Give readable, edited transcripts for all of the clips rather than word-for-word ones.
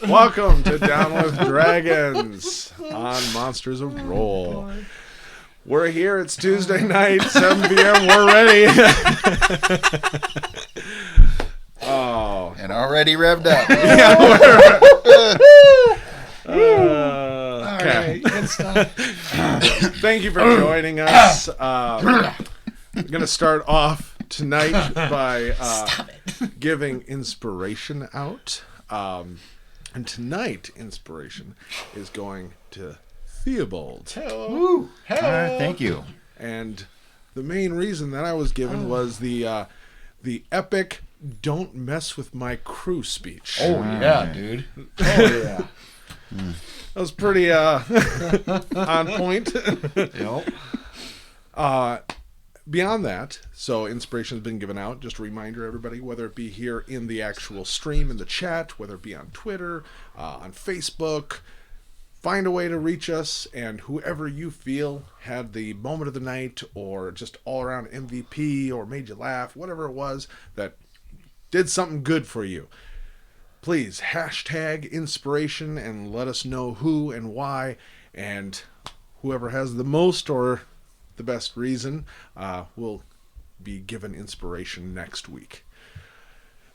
Welcome to Down with Dragons on Monsters of Roll. We're here. It's Tuesday night, 7 p.m. We're ready. Oh, And already revved up. Okay. Good stuff. Thank you for joining us. I'm going to start off tonight by giving inspiration out. And tonight, inspiration is going to Theobald. Woo. Thank you. And the main reason that I was given was the epic "Don't mess with my crew" speech. Oh yeah, dude. Oh yeah. That was pretty on point. Yep. Beyond that, so inspiration has been given out. Just a reminder, everybody, whether it be here in the actual stream, in the chat, whether it be on Twitter, on Facebook, find a way to reach us, and whoever you feel had the moment of the night or just all-around MVP or made you laugh, whatever it was that did something good for you, please hashtag inspiration and let us know who and why, and whoever has the most or the best reason will be given inspiration next week.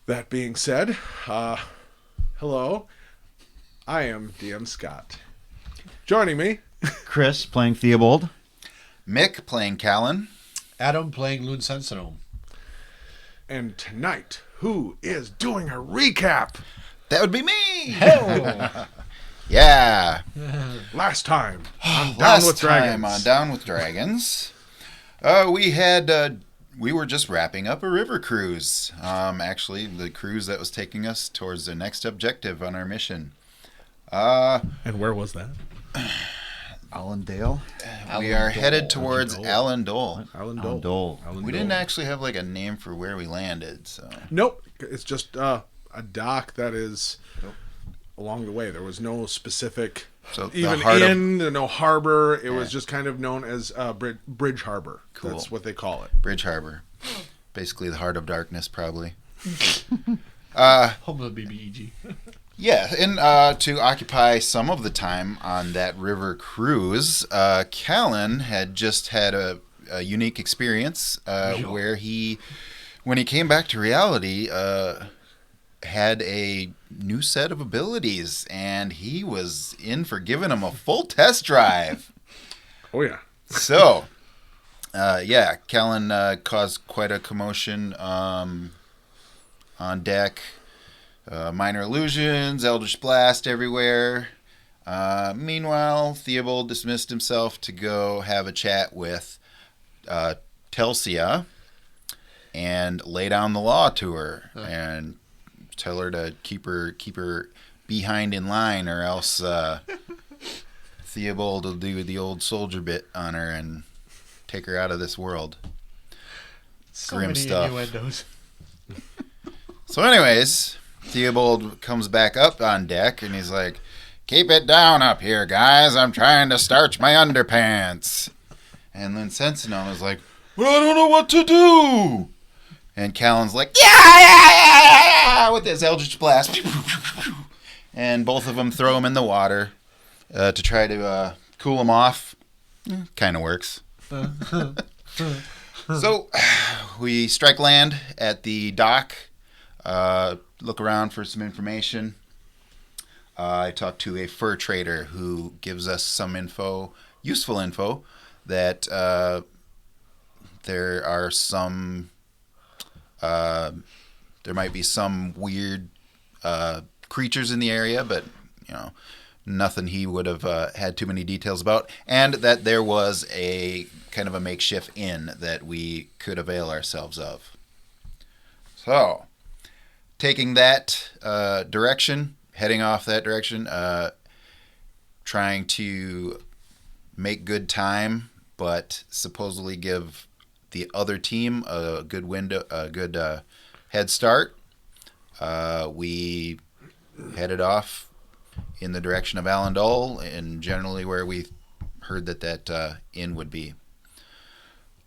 That being said, hello, I am DM Scott. Joining me, Chris playing Theobald. Mick playing Callan. Adam playing Loon Sentinel. and tonight, who is doing a recap? That would be me. Hell. Yeah. Last time on Down Last with Dragons. time on Down with Dragons, we were just wrapping up a river cruise. Actually, the cruise that was taking us towards the next objective on our mission. And where was that? Allendale. We are headed towards Allendale. Allendale. Allendale. We didn't actually have like a name for where we landed, so. Nope. It's just a dock that is along the way. There was no specific, So the even heart inn, no harbor. It was just kind of known as Bridge Harbor. Cool. That's what they call it. Bridge Harbor. Basically the heart of darkness, probably. Home of the BBEG. Yeah, and to occupy some of the time on that river cruise, Callan had just had a unique experience where when he came back to reality, had a new set of abilities, and he was in for giving him a full test drive. Oh, yeah. So, Callan caused quite a commotion on deck. Minor illusions, Eldritch Blast everywhere. Meanwhile, Theobald dismissed himself to go have a chat with Telsia and lay down the law to her and tell her to keep her behind in line, or else Theobald will do the old soldier bit on her and take her out of this world. So Grim many stuff. innuendos. So anyways, Theobald comes back up on deck and he's like, "Keep it down up here, guys. I'm trying to starch my underpants." And then Sentinel is like, "Well, I don't know what to do." And Callan's like, yeah, with his Eldritch Blast. And both of them throw him in the water to try to cool him off. Kind of works. So we strike land at the dock. Look around for some information. I talked to a fur trader who gives us some useful info, that there might be some weird creatures in the area, but nothing he would have had too many details about, and that there was a kind of a makeshift inn that we could avail ourselves of. So, taking that direction, heading off that direction, trying to make good time, but supposedly give the other team a good head start. We headed off in the direction of Allendale, and generally where we heard that inn would be.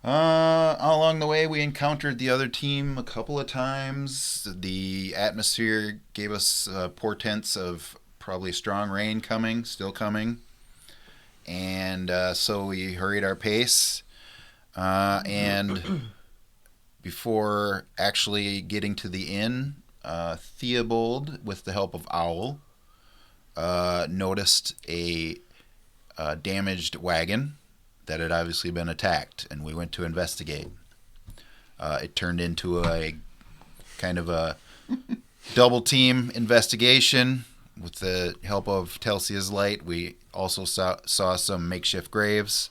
Along the way, we encountered the other team a couple of times. The atmosphere gave us portents of probably strong rain coming, still coming. And so we hurried our pace. And before actually getting to the inn, Theobald, with the help of Owl, noticed a damaged wagon that had obviously been attacked, and we went to investigate. It turned into a kind of a double team investigation with the help of Telsia's light. We also saw some makeshift graves.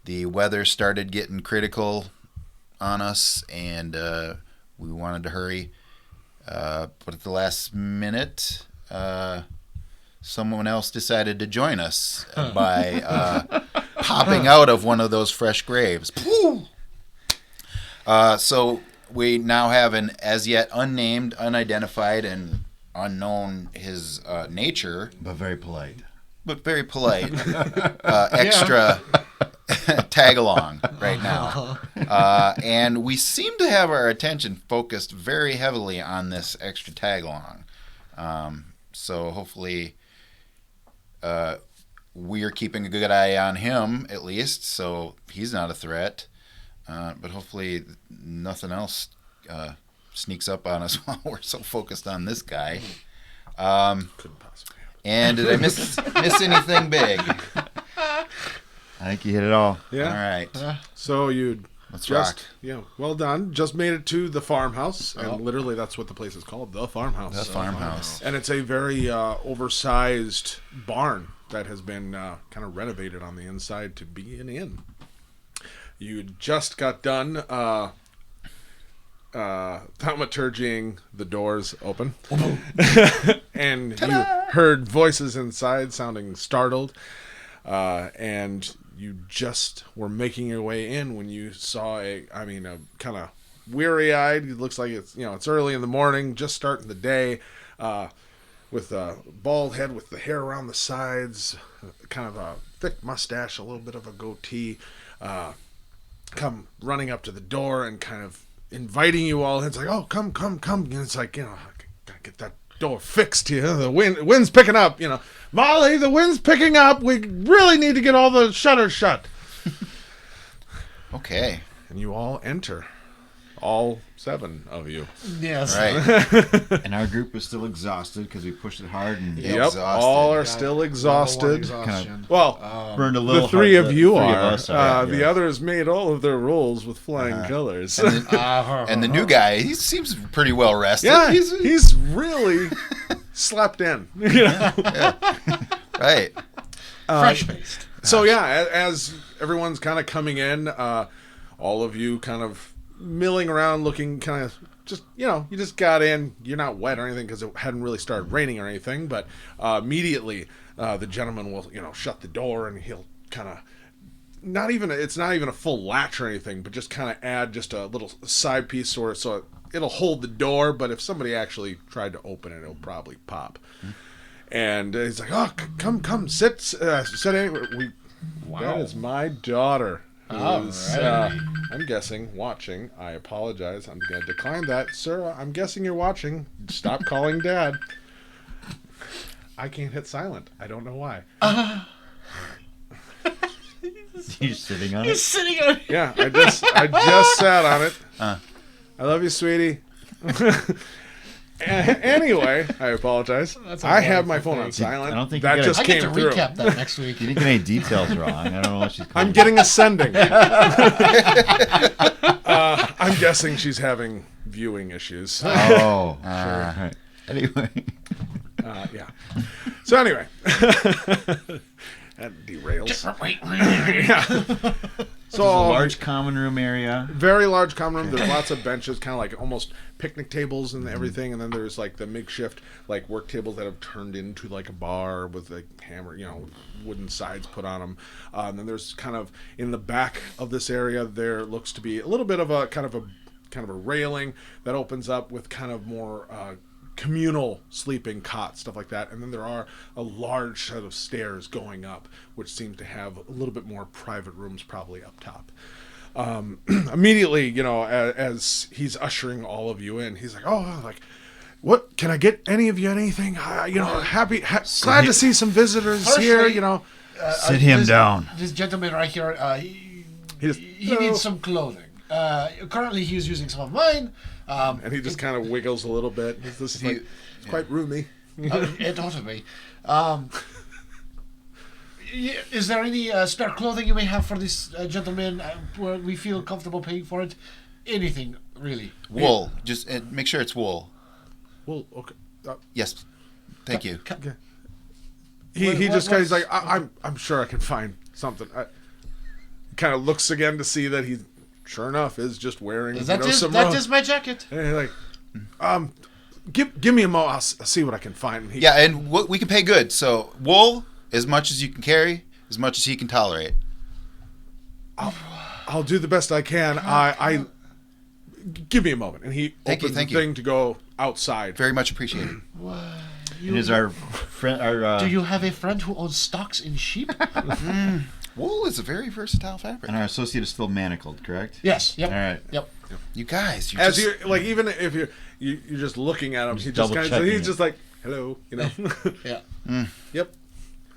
The weather started getting critical on us, and we wanted to hurry. But at the last minute, someone else decided to join us by hopping out of one of those fresh graves. So we now have an as yet unnamed, unidentified, and unknown his nature, But very polite. but very polite, extra tag along right now. And we seem to have our attention focused very heavily on this extra tag along. So hopefully we are keeping a good eye on him, at least, so he's not a threat. But hopefully nothing else sneaks up on us while we're so focused on this guy. Couldn't possibly happen. And did I miss anything big? I think you hit it all. Yeah. All right. So you Let's just, rock. yeah, well done. Just made it to the farmhouse, and literally that's what the place is called, the farmhouse. The farmhouse. And it's a very oversized barn that has been kind of renovated on the inside to be an inn. You just got done thaumaturgying the doors open, and you heard voices inside sounding startled, and you just were making your way in when you saw a kind of weary-eyed. It looks like it's early in the morning, just starting the day, with a bald head with the hair around the sides, kind of a thick mustache, a little bit of a goatee, come running up to the door and kind of inviting you all. It's like, oh, come. And it's like, I gotta get that door fixed here. The wind's picking up, Molly, the wind's picking up. We really need to get all the shutters shut. Okay. And you all enter. All 7 of you. Yes. Right. And our group was still exhausted because we pushed it hard and Yep. Exhausted. All are still exhausted. Exhaustion. Well, burned a little the 3 hard. of you The three are. us are, The yeah. others made all of their rolls with flying colors. And the new guy, he seems pretty well rested. Yeah, he's really slept in. Right. Fresh faced. So yeah, as everyone's kind of coming in, all of you kind of milling around, looking kind of just you just got in. You're not wet or anything because it hadn't really started raining or anything. But immediately, the gentleman will shut the door and he'll kind of it's not even a full latch or anything, but just kind of add just a little side piece so it'll hold the door. But if somebody actually tried to open it, it'll probably pop. And he's like, "Oh, come, sit anywhere." That is my daughter. Who's, I'm guessing watching. I apologize. I'm going to decline that, sir. I'm guessing you're watching. Stop calling Dad. I can't hit silent. I don't know why. You're sitting on it. Sitting on. Yeah, I just sat on it. I love you, sweetie. Anyway, I apologize. That's a I have my wonderful phone on thing. silent. I don't think you that get just I get came to through. recap that next week. You didn't get any details wrong. I don't know what she's calling. I'm getting ascending. I'm guessing she's having viewing issues. Oh, sure. Anyway. Yeah. So anyway, that derails. Yeah. So There's a large common room area. very large common room. There's lots of benches, kind of like almost picnic tables and everything. And then there's like the makeshift like work tables that have turned into like a bar with like hammer, wooden sides put on them. And then there's kind of in the back of this area there looks to be a little bit of a kind of a railing that opens up with kind of more communal sleeping cots, stuff like that. And then there are a large set of stairs going up, which seem to have a little bit more private rooms probably up top. Immediately, as he's ushering all of you in, he's like, "Oh, like what can I get any of you anything? Glad to see some visitors here. Firstly, You know, Sit him down. This gentleman right here, he he needs some clothing. Currently, he's using some of mine. and he just kind of wiggles a little bit. He's just like, it's quite roomy. It ought to be. Is there any spare clothing you may have for this gentleman where we feel comfortable paying for it? Anything, really. Wool. Just make sure it's wool. Well, okay. Yes. Thank you. He What- just kind of what's- like, I'm sure I can find something. Kind of looks again to see that he, sure enough, is just wearing some that robe. is my jacket? And he's like, give me a mo. I'll see what I can find. And he, Yeah, and we can pay good. So wool, as much as you can carry, as much as he can tolerate. I'll do the best I can. I give me a moment. And he Thank you, opens thank the you. thing to go outside. Very much appreciated. It is our friend. Our Do you have a friend who owns stocks in sheep? Wool is a very versatile fabric. and our associate is still manacled, correct? Yes. Yep. All right. Yep. You guys, As you like, even if you're just looking at him, he just double kind of checking he's it. just like, hello, you know. Yeah. Yep.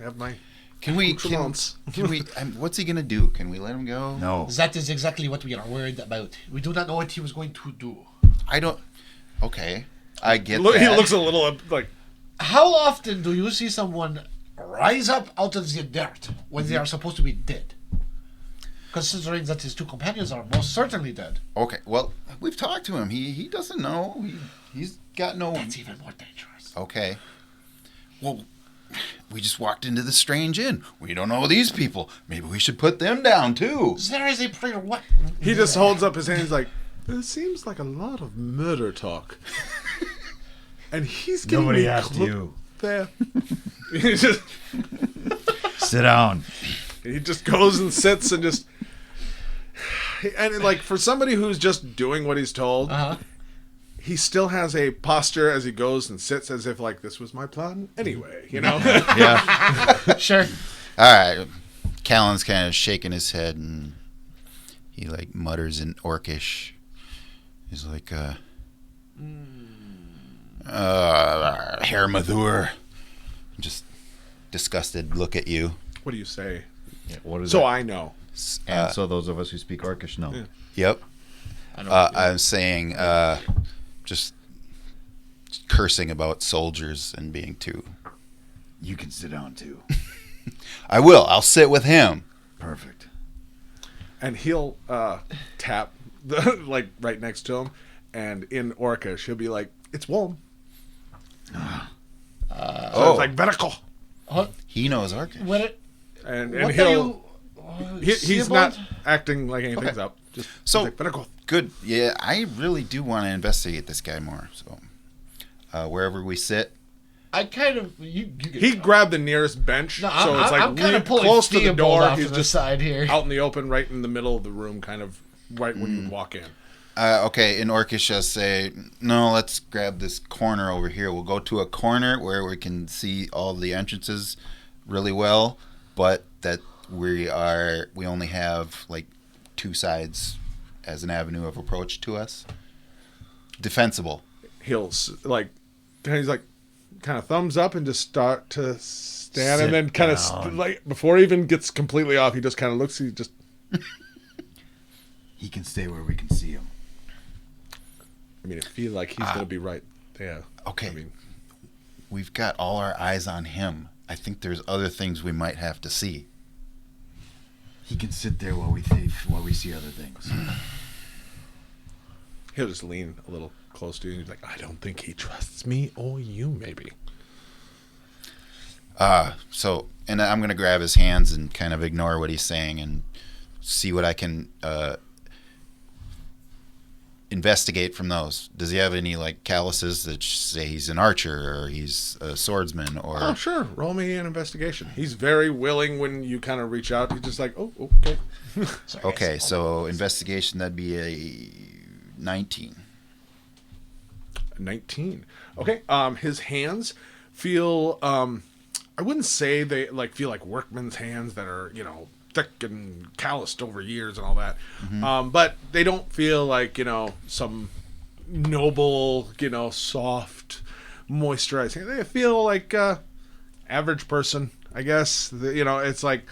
I have my can we? accoutrements. Can we? What's he gonna do? Can we let him go? No. That is exactly what we are worried about. We do not know what he was going to do. I don't. Okay, I get Look, that. he looks a little like. How often do you see someone rise up out of the dirt when they are supposed to be dead? Considering that his two companions are most certainly dead. Okay, well, we've talked to him. He doesn't know. He's got no. That's even more dangerous. Okay. Well, we just walked into this strange inn. We don't know these people. Maybe we should put them down too. There is a prayer. What? He just holds up his hand. He's like, there seems like a lot of murder talk. And he's getting Nobody me asked you. there. he just Sit down. he just goes and sits and just. And like for somebody who's just doing what he's told, Uh-huh. he still has a posture as he goes and sits as if like this was my plan anyway, you know. Yeah. Sure. All right. Callan's kind of shaking his head and he like mutters in Orcish. He's like, Herr Mathur. Just disgusted look at you. What do you say? What is So it? I know. And so those of us who speak Orcish know. Yeah. Yep. I know. I'm saying just cursing about soldiers and being too. You can sit down too. I will. I'll sit with him. Perfect. And he'll tap the like right next to him, and in Orcish he'll be like, "It's warm." So it's like vertical, He knows Orcish. What it, and what are he'll you? he's not acting like anything's Okay. up. Just So- he's like, vertical. Good. Yeah, I really do want to investigate this guy more. So wherever we sit, I kind of you He grabbed the nearest bench, No, so it's like I'm kind of really pulling close to the Theobald door. off He's to the just side here. out in the open, right in the middle of the room, kind of right when you walk in. okay, in Orcish, I'll say, no, let's grab this corner over here. We'll go to a corner where we can see all the entrances really well, but that we only have like two sides as an avenue of approach to us. Defensible. He'll like, he's like, kind of thumbs up and just start to stand, Sit and then kind down. of like before he even gets completely off, he just kind of looks. He just He can stay where we can see him. I mean, I feel like he's gonna be right there. Okay. I mean, We've got all our eyes on him. I think there's other things we might have to see. He can sit there while we see other things. he'll just lean a little close to you. And he's like, I don't think he trusts me or you, maybe. So, and I'm going to grab his hands and kind of ignore what he's saying and see what I can investigate from those. Does he have any like calluses that say he's an archer or he's a swordsman or? Oh, sure. Roll me an investigation. He's very willing when you kind of reach out. He's just like, oh, okay. Sorry, Okay, guys. so investigation, that'd be a 19. 19. Okay. His hands feel, I wouldn't say they like feel like workman's hands that are, thick and calloused over years and all that. But they don't feel like, some noble, soft, moisturizing. They feel like average person, I guess. It's like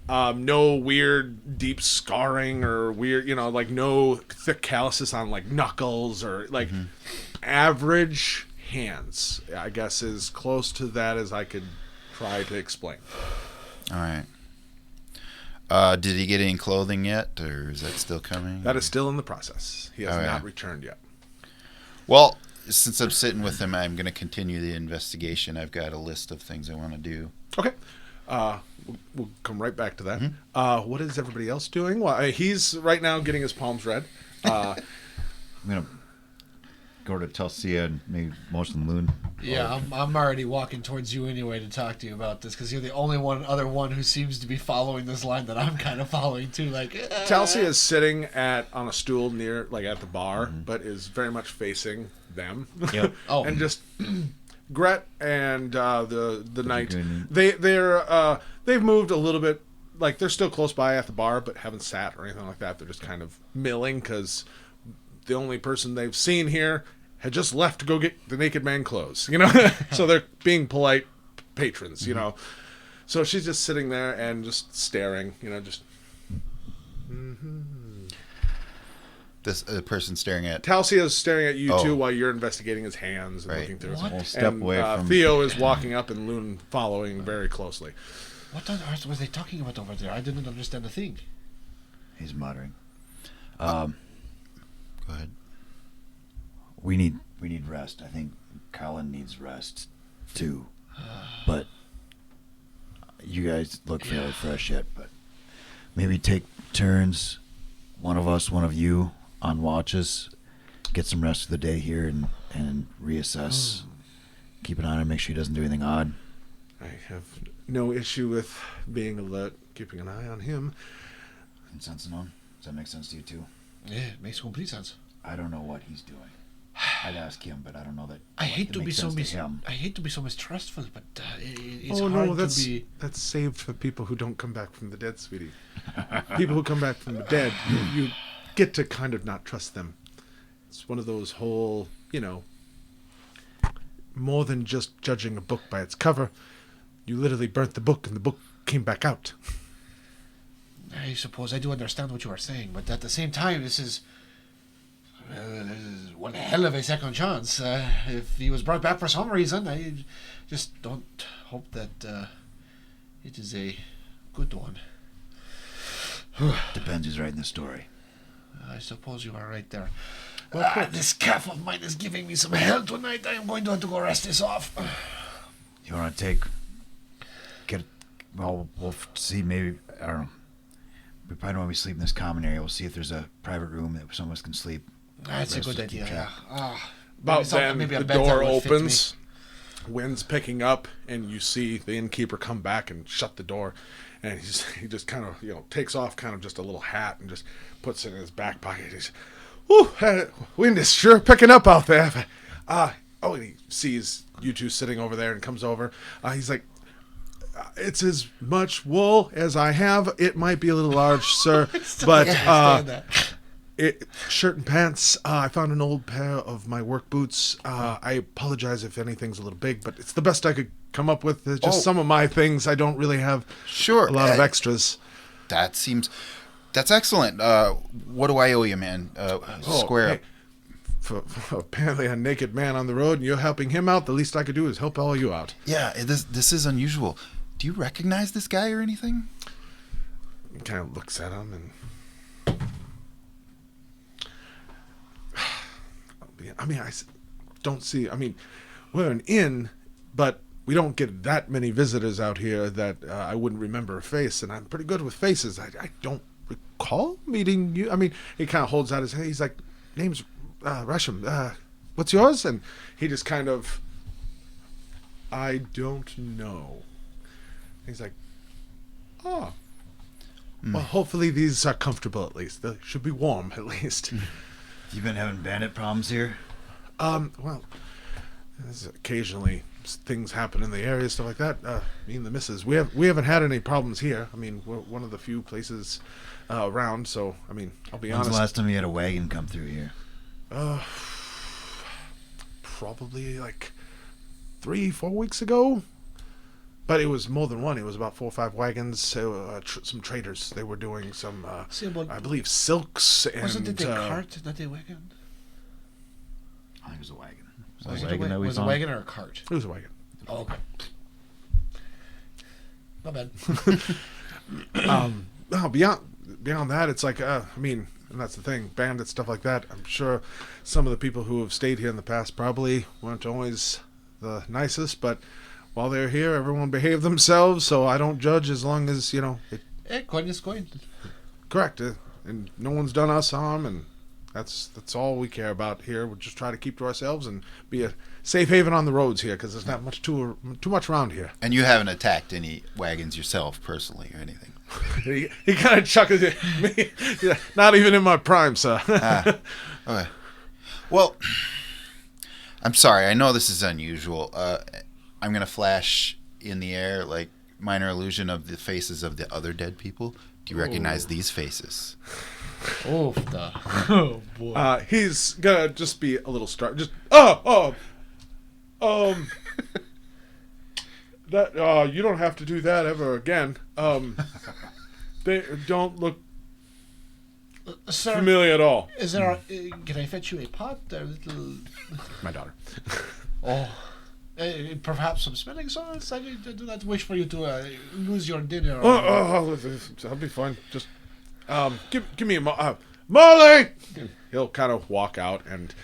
no weird deep scarring or weird, like no thick calluses on like knuckles or like average hands, I guess, is close to that as I could try to explain. All right. Did he get any clothing yet, or is that still coming? That is still in the process. He has Oh, yeah. not returned yet. Well, since I'm sitting with him, I'm going to continue the investigation. I've got a list of things I want to do. Okay. We'll come right back to that. What is everybody else doing? Well, he's right now getting his palms read. I'm gonna go to Telsia and maybe motion the moon. Yeah, I'm already walking towards you anyway to talk to you about this because you're the only other one who seems to be following this line that I'm kind of following too. Like, Talcy is sitting on a stool near, like at the bar, but is very much facing them. Yep. Oh. And just Gret and the knight, good. they've moved a little bit. Like they're still close by at the bar, but haven't sat or anything like that. They're just kind of milling because the only person they've seen here had just left to go get the naked man clothes, so they're being polite patrons, so she's just sitting there and just staring, just This person staring at. Talcia is staring at you Oh. too while you're investigating his hands and Right. looking through What? We'll his step and, away from. Theo is walking up and Loon following very closely. what on earth were they talking about over there? I didn't understand a thing. He's muttering. Go ahead. We need rest. I think Colin needs rest too. But you guys look fairly fresh yet. But maybe take turns. One of us, one of you, on watches. Get some rest for the day here and reassess. Keep an eye on him. Make sure he doesn't do anything odd. I have no issue with being alert, keeping an eye on him. And sense of him. Does that make sense to you too? Yeah, it makes complete sense. I don't know what he's doing. I'd ask him, but I don't know that. I hate it to be makes so sense to him. I hate to be so mistrustful, but it's Oh hard no, that's to be. that's saved for people who don't come back from the dead, sweetie. People who come back from the dead, you get to kind of not trust them. It's one of those whole, more than just judging a book by its cover. You literally burnt the book and the book came back out. I suppose I do understand what you are saying, but at the same time, this is one hell of a second chance. If he was brought back for some reason, I just don't hope that it is a good one. Depends who's writing the story. I suppose you are right there. Well, this calf of mine is giving me some hell tonight. I am going to have to go rest this off. You want to we'll see, maybe, I don't know. We probably don't want to sleep in this common area. We'll see if there's a private room that some of us can sleep. That's a Rest good to keep idea. track. About then, maybe a the bed that door would fit me. opens, wind's picking up, and you see the innkeeper come back and shut the door. And he just kind of, takes off kind of just a little hat and just puts it in his back pocket. He's, "Whew, wind is sure picking up out there." And he sees you two sitting over there and comes over. He's like, "It's as much wool as I have. It might be a little large, sir, but shirt and pants. I found an old pair of my work boots. I apologize if anything's a little big, but it's the best I could come up with. It's just some of my things. I don't really have Sure. a lot of extras." That's excellent. What do I owe you, man? Square up. Hey, for apparently a naked man on the road and you're helping him out, the least I could do is help all you out. Yeah, this is unusual. Do you recognize this guy or anything? He kind of looks at him and... I don't see... we're an inn, but we don't get that many visitors out here that I wouldn't remember a face, and I'm pretty good with faces. I don't recall meeting you. He kind of holds out his hand. He's like, "Name's Resham. What's yours?" And he just kind of... "I don't know." He's like, "Oh. Well, hopefully these are comfortable at least. They should be warm at least." You been having bandit problems here? Well, there's occasionally things happen in the area, stuff like that. Me and the missus, we haven't had any problems here. We're one of the few places around, so I'll be When's honest. the last time you had a wagon come through here? Probably like 3-4 weeks ago. But it was more than one. It was about 4 or 5 wagons. So, some traders. They were doing some, See, but I believe, silks and. wasn't it a cart, not a wagon? I think it was a wagon. Was it a wagon or a cart? It was a wagon. Oh, okay. Not bad. No, beyond that, it's like I mean, and that's the thing, bandits, stuff like that. I'm sure some of the people who have stayed here in the past probably weren't always the nicest, but while they're here, everyone behaved themselves. So I don't judge as long as Coin is coin. correct, and no one's done us harm, and that's all we care about here. We'll just try to keep to ourselves and be a safe haven on the roads here, because there's not much too much around here. And you haven't attacked any wagons yourself personally or anything. He kind of chuckles at me. Yeah, not even in my prime, sir. Okay. Well, I'm sorry. I know this is unusual. I'm going to flash in the air like minor illusion of the faces of the other dead people. Do you recognize these faces? Oh boy. He's gonna just be a little startled. Just that you don't have to do that ever again. They don't look Sir, familiar at all. is there? Can I fetch you a pot? A little. My daughter. Oh. Perhaps some smelling salts. I do not wish for you to lose your dinner. That'll be fine. Just give me a Molly. He'll kind of walk out and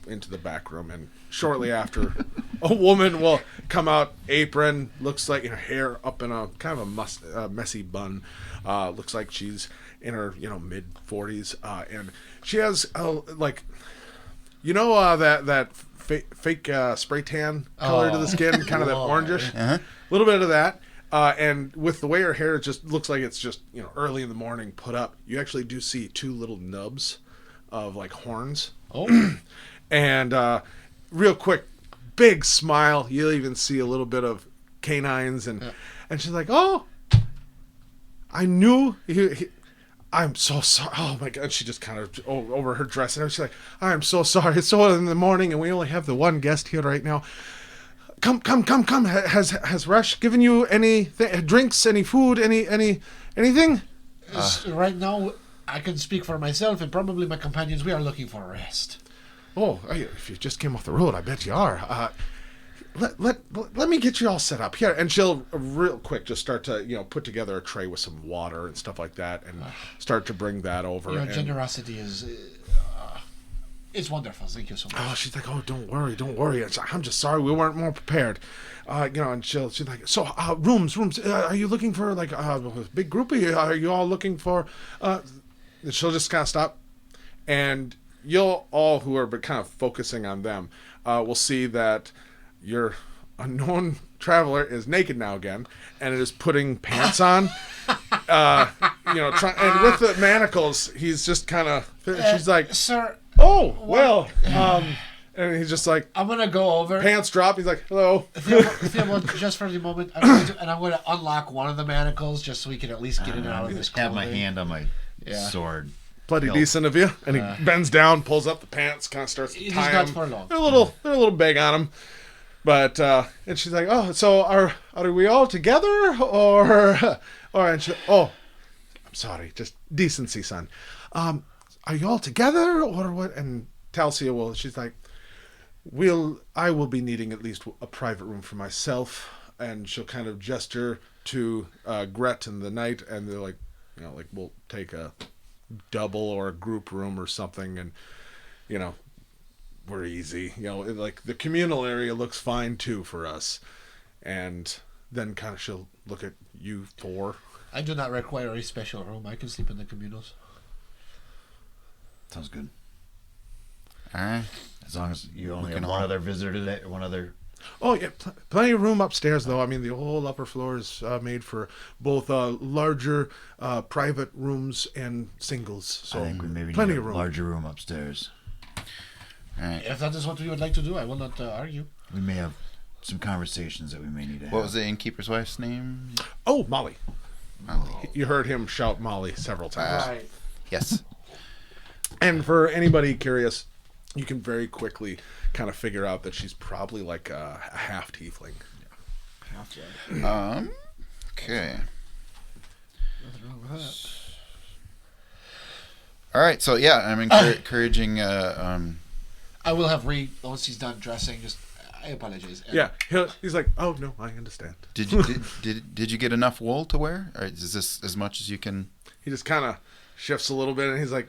into the back room, and shortly after, a woman will come out, apron, looks like hair up in a kind of a messy bun. Looks like she's in her mid-40s, and she has that fake spray tan color to the skin, kind of that orangish, a little bit of that. And with the way her hair just looks like it's just early in the morning put up, you actually do see 2 little nubs of like horns. Oh. And real quick, big smile. You'll even see a little bit of canines, and she's like, "Oh, I knew I'm so sorry." Oh my God! She just kind of over her dress, and she's like, "I'm so sorry. It's so early in the morning, and we only have the one guest here right now. Come. Has Resh given you any drinks, any food, anything?" Right now, I can speak for myself and probably my companions. We are looking for rest. Oh, if you just came off the road, I bet you are. Let me get you all set up here. And she'll real quick just start to put together a tray with some water and stuff like that, and start to bring that over. Your generosity is it's wonderful. Thank you so much. Oh, she's like, "Oh, don't worry. I'm just sorry we weren't more prepared." And she's like, "So, rooms. Are you looking for like a big group? Are you all looking for?" And she'll just kind of stop, and you'll all who are kind of focusing on them will see that your unknown traveler is naked now again, and it is putting pants on. And with the manacles, he's just kind of. She's like, "Sir." Oh, well, and he's just like, I'm gonna go over. Pants drop. He's like, "Hello." Theobald, just for the moment, I'm going to unlock one of the manacles just so we can at least get in and out of this. Have my hand on my sword. Bloody decent of you. And he bends down, pulls up the pants, kind of starts to It is tie not them. for long. They're a little big on him, but and she's like, "Oh, so are we all together or?" And she, "Oh, I'm sorry, just decency, son. Are you all together or what?" And Talcia she's like, I will be needing at least a private room for myself. And she'll kind of gesture to Gret and the knight, and they're like, we'll take a double or a group room or something, and we're easy. Like the communal area looks fine too for us. And then kind of she'll look at you 4. I do not require a special room. I can sleep in the communals. Sounds good. All right. As long as you only can have one all- other visitor today, one other. Oh yeah, plenty of room upstairs though. I mean, the whole upper floor is made for both larger private rooms and singles. So I think we maybe plenty need of a room. larger room upstairs. All right. If that is what we would like to do, I will not argue. We may have some conversations that we may need to have. What was the innkeeper's wife's name? Oh, Molly. Molly. You heard him shout Molly several times. Yes. And for anybody curious, you can very quickly kind of figure out that she's probably like a half tiefling. Okay. Nothing wrong with that. All right. So yeah, I'm encouraging. I will have Reed once he's done dressing. I apologize. And Yeah, he's like, oh no, I understand. Did you did you get enough wool to wear? Or is this as much as you can? He just kind of shifts a little bit, and he's like,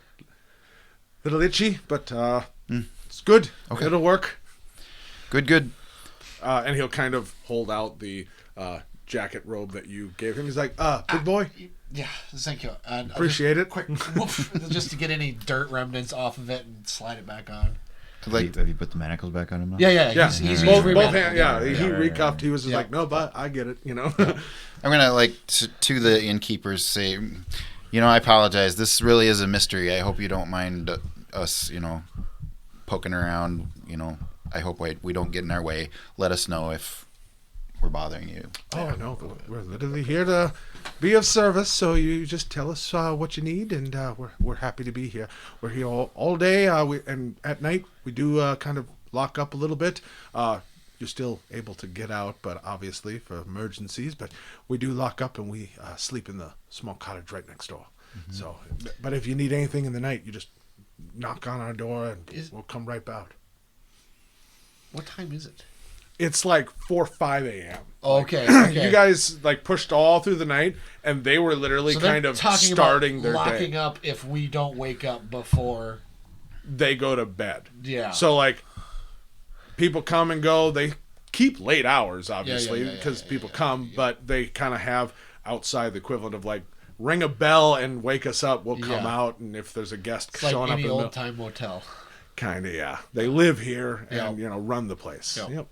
little itchy, but it's good. Okay. It'll work. Good. And he'll kind of hold out the jacket robe that you gave him. He's like, big boy, Yeah, thank you. And I'll appreciate it. just quick woof, just to get any dirt remnants off of it and slide it back on. Like have you put the manacles back on him now? Yeah. Yeah, He's both remantled. hands. Yeah, he right, recuffed. He was just Yeah. like, no, but I get it. I'm gonna to the innkeepers say, I apologize. This really is a mystery. I hope you don't mind us, poking around. I hope we don't get in our way. Let us know if we're bothering you. Oh no, we're literally here to be of service. So you just tell us what you need, and we're happy to be here. We're here all day. And at night we do kind of lock up a little bit. You're still able to get out, but obviously for emergencies. But we do lock up, and we sleep in the small cottage right next door. Mm-hmm. So, but if you need anything in the night, you just knock on our door, and we'll come right out. What time is it? It's like 4 or 5 a.m. Okay. You guys like pushed all through the night, and they were literally So they're kind of talking starting about their locking day. up if we don't wake up before. They go to bed. Yeah. So like, people come and go. They keep late hours, obviously, yeah, because yeah, people yeah, come, but they kind of have outside the equivalent of like ring a bell and wake us up. We'll come Yeah. out, and if there's a guest It's like showing up in any the middle, old time motel. kind of yeah. They live here and Yeah. run the place. Yeah. Yep.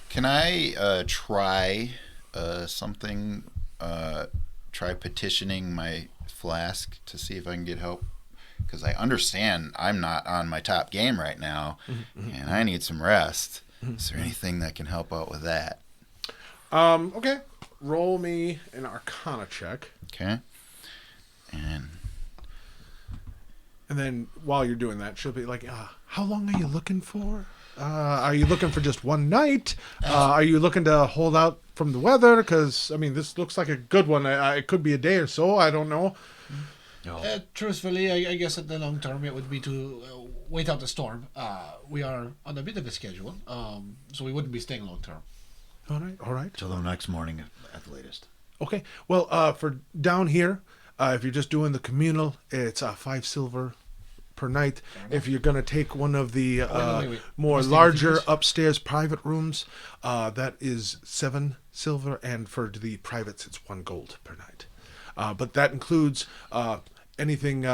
Can I try something? Try petitioning my flask to see if I can get help, because I understand I'm not on my top game right now, and I need some rest. Is there anything that can help out with that? Okay. Roll me an Arcana check. Okay. And then while you're doing that, she'll be like, how long are you looking for? Are you looking for just one night? Are you looking to hold out from the weather? Because, I mean, this looks like a good one. It could be a day or so. I don't know. Truthfully, I guess at the long term it would be to wait out the storm. We are on a bit of a schedule, so we wouldn't be staying long term. All right. Till the next morning at the latest. Okay. Well, for down here, if you're just doing the communal, it's 5 silver per night. If you're going to take one of the wait. more What's the larger difference? upstairs private rooms, that is 7 silver, and for the privates, it's 1 gold per night. But that includes anything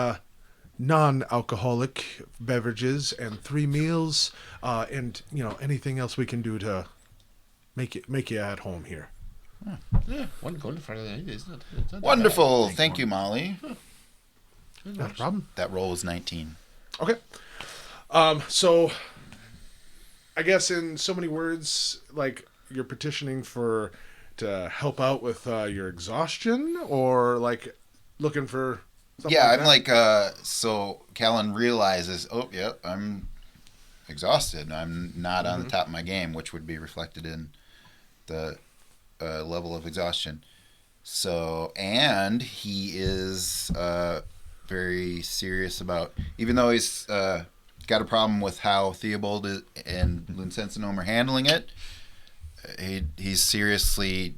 non-alcoholic beverages and 3 meals, and anything else we can do to make you at home here. Yeah, 1 gold for the night is not. It's not wonderful. Thank you, Molly. Not a problem. That roll was 19. Okay. So I guess in so many words, like you're petitioning to help out with your exhaustion, or like looking for something Yeah, like I'm that? like, so Callan realizes, oh, yeah, I'm exhausted. I'm not on the top of my game, which would be reflected in the level of exhaustion. So, and he is very serious about, even though he's got a problem with how Theobald and Luncensinome are handling it, he seriously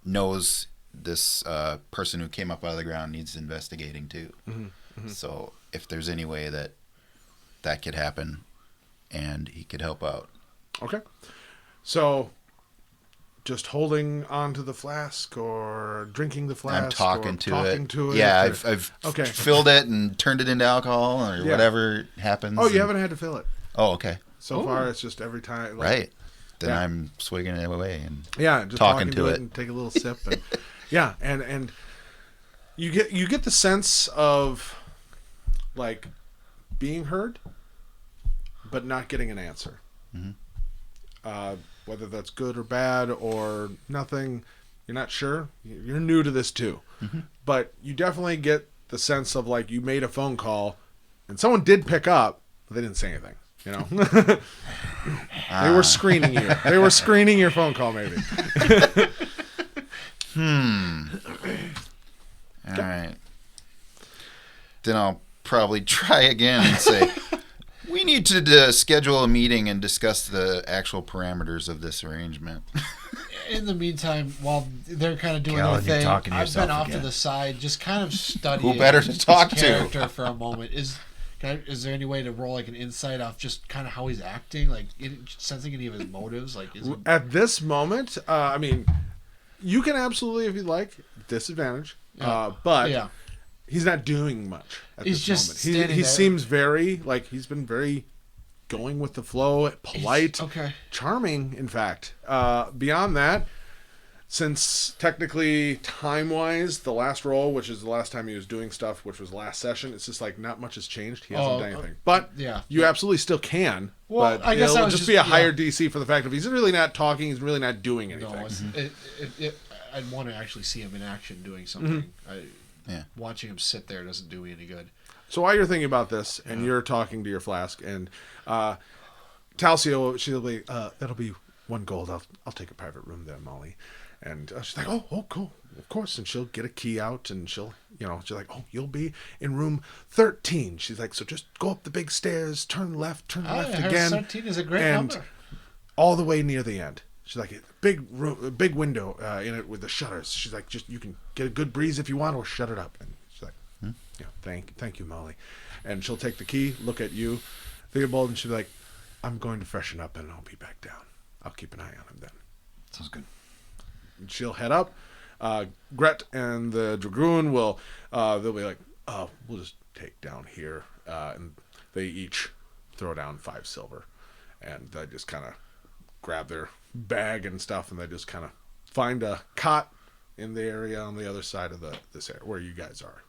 knows this person who came up out of the ground needs investigating too. So if there's any way that could happen and he could help out. Okay. So just holding onto the flask or drinking the flask? I'm talking or to talking it. to it? Yeah, or- I've Okay. filled it and turned it into alcohol or Yeah. whatever happens. Oh, you haven't had to fill it. Oh, okay. So far, it's just every time. Right. Then Yeah. I'm swigging it away and Yeah, just talking talking to it. and take a little sip, and yeah, and you get the sense of like being heard, but not getting an answer. Whether that's good or bad or nothing, you're not sure. You're new to this too, but you definitely get the sense of like you made a phone call, And someone did pick up, but they didn't say anything. You know, they were screening you. They were screening your phone call, maybe. All right. Then I'll probably try again and say, we need to schedule a meeting and discuss the actual parameters of this arrangement. In the meantime, while they're kind of doing their Callan, you're thing, talking to I've been yourself off again. to the side, just kind of studying Who better to talk his to? character for a moment. Is there any way to roll like an insight off just kind of how he's acting, like sensing any of his motives? Like, is it, At this moment, I mean, you can absolutely, if you like, disadvantage. But yeah. he's not doing much at He's this just moment. standing He there. seems very, like, he's been very going with the flow, polite, okay. charming, in fact. Beyond that, since technically time-wise, the last roll, which is the last time he was doing stuff, which was last session, it's just like not much has changed. He hasn't done anything. But yeah. you absolutely still can. Well, but I guess it'll I was just just- be a higher yeah. DC for the fact of he's really not talking, he's really not doing anything. No, I'd want to actually see him in action doing something. Yeah. Watching him sit there doesn't do me any good. So while you're thinking about this and you're talking to your flask, and Talcio, she'll be, that'll be 1 gold. I'll take a private room there, Molly. And she's like, oh, cool, of course. And she'll get a key out, and she's like, oh, you'll be in room 13. She's like, so just go up the big stairs, turn left again. 13 is a great and number. all the way near the end. She's like, big room, a big window in it with the shutters. She's like, just you can get a good breeze if you want, or shut it up. And she's like, yeah, thank you, Molly. And she'll take the key, look at you, Theobald, and she'll be like, I'm going to freshen up, and I'll be back down. I'll keep an eye on him then. Sounds good. And she'll head up. Gret and the Dragoon will, they'll be like, we'll just take down here. And they each throw down 5 silver. And they just kind of grab their bag and stuff, and they just kind of find a cot in the area on the other side of this area where you guys are.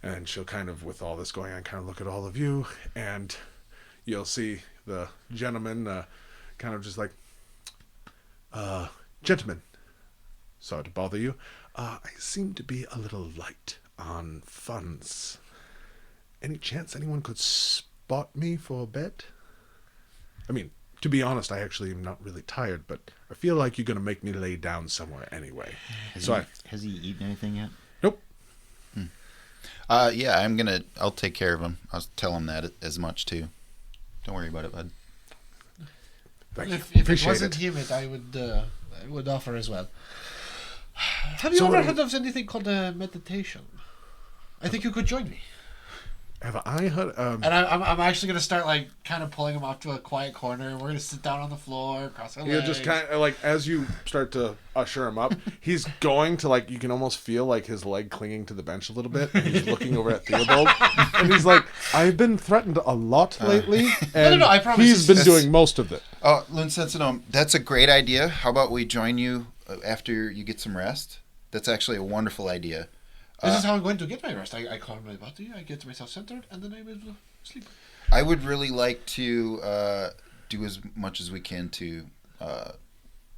And she'll kind of, with all this going on, kind of look at all of you, and you'll see the gentleman kind of just like, gentlemen, sorry to bother you. I seem to be a little light on funds. Any chance anyone could spot me for a bet? I mean, to be honest, I actually am not really tired, but I feel like you're going to make me lay down somewhere anyway. Has he eaten anything yet? Nope. Yeah, I'll take care of him. I'll tell him that as much too. Don't worry about it, bud. Thank you. If it Appreciate wasn't it. him, I would offer as well. Have you So ever what- heard of anything called meditation? I think you could join me. Have I heard? And I'm actually gonna start like kind of pulling him off to a quiet corner. We're gonna sit down on the floor, cross our You're legs. just kind of like, as you start to usher him up, he's going to, like, you can almost feel like his leg clinging to the bench a little bit. And he's looking over at Theobald, and he's like, I've been threatened a lot lately, and no, I promise he's it's- been doing most of it. Oh, Lun Sensinom, that's a great idea. How about we join you after you get some rest? That's actually a wonderful idea. This is how I'm going to get my rest. I calm my body, I get myself centered, and then I will sleep. I would really like to do as much as we can to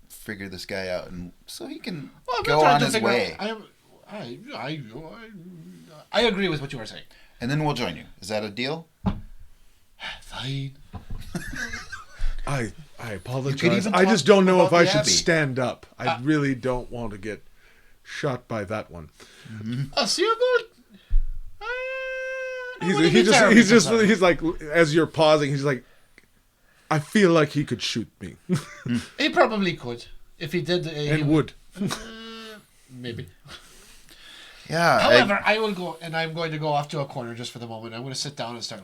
figure this guy out, and so he can Well, I'm not go trying on to his figure way. out- I agree with what you were saying. And then we'll join you. Is that a deal? Fine. I You apologize. could even I talk just don't know if about I the should Abbey. stand up. I really don't want to get shot by that one. A sealboard? He's like, as you're pausing, he's like, I feel like he could shoot me He probably could. If he did, and would. maybe. Yeah. However, I will go, and I'm going to go off to a corner just for the moment. I'm going to sit down and start,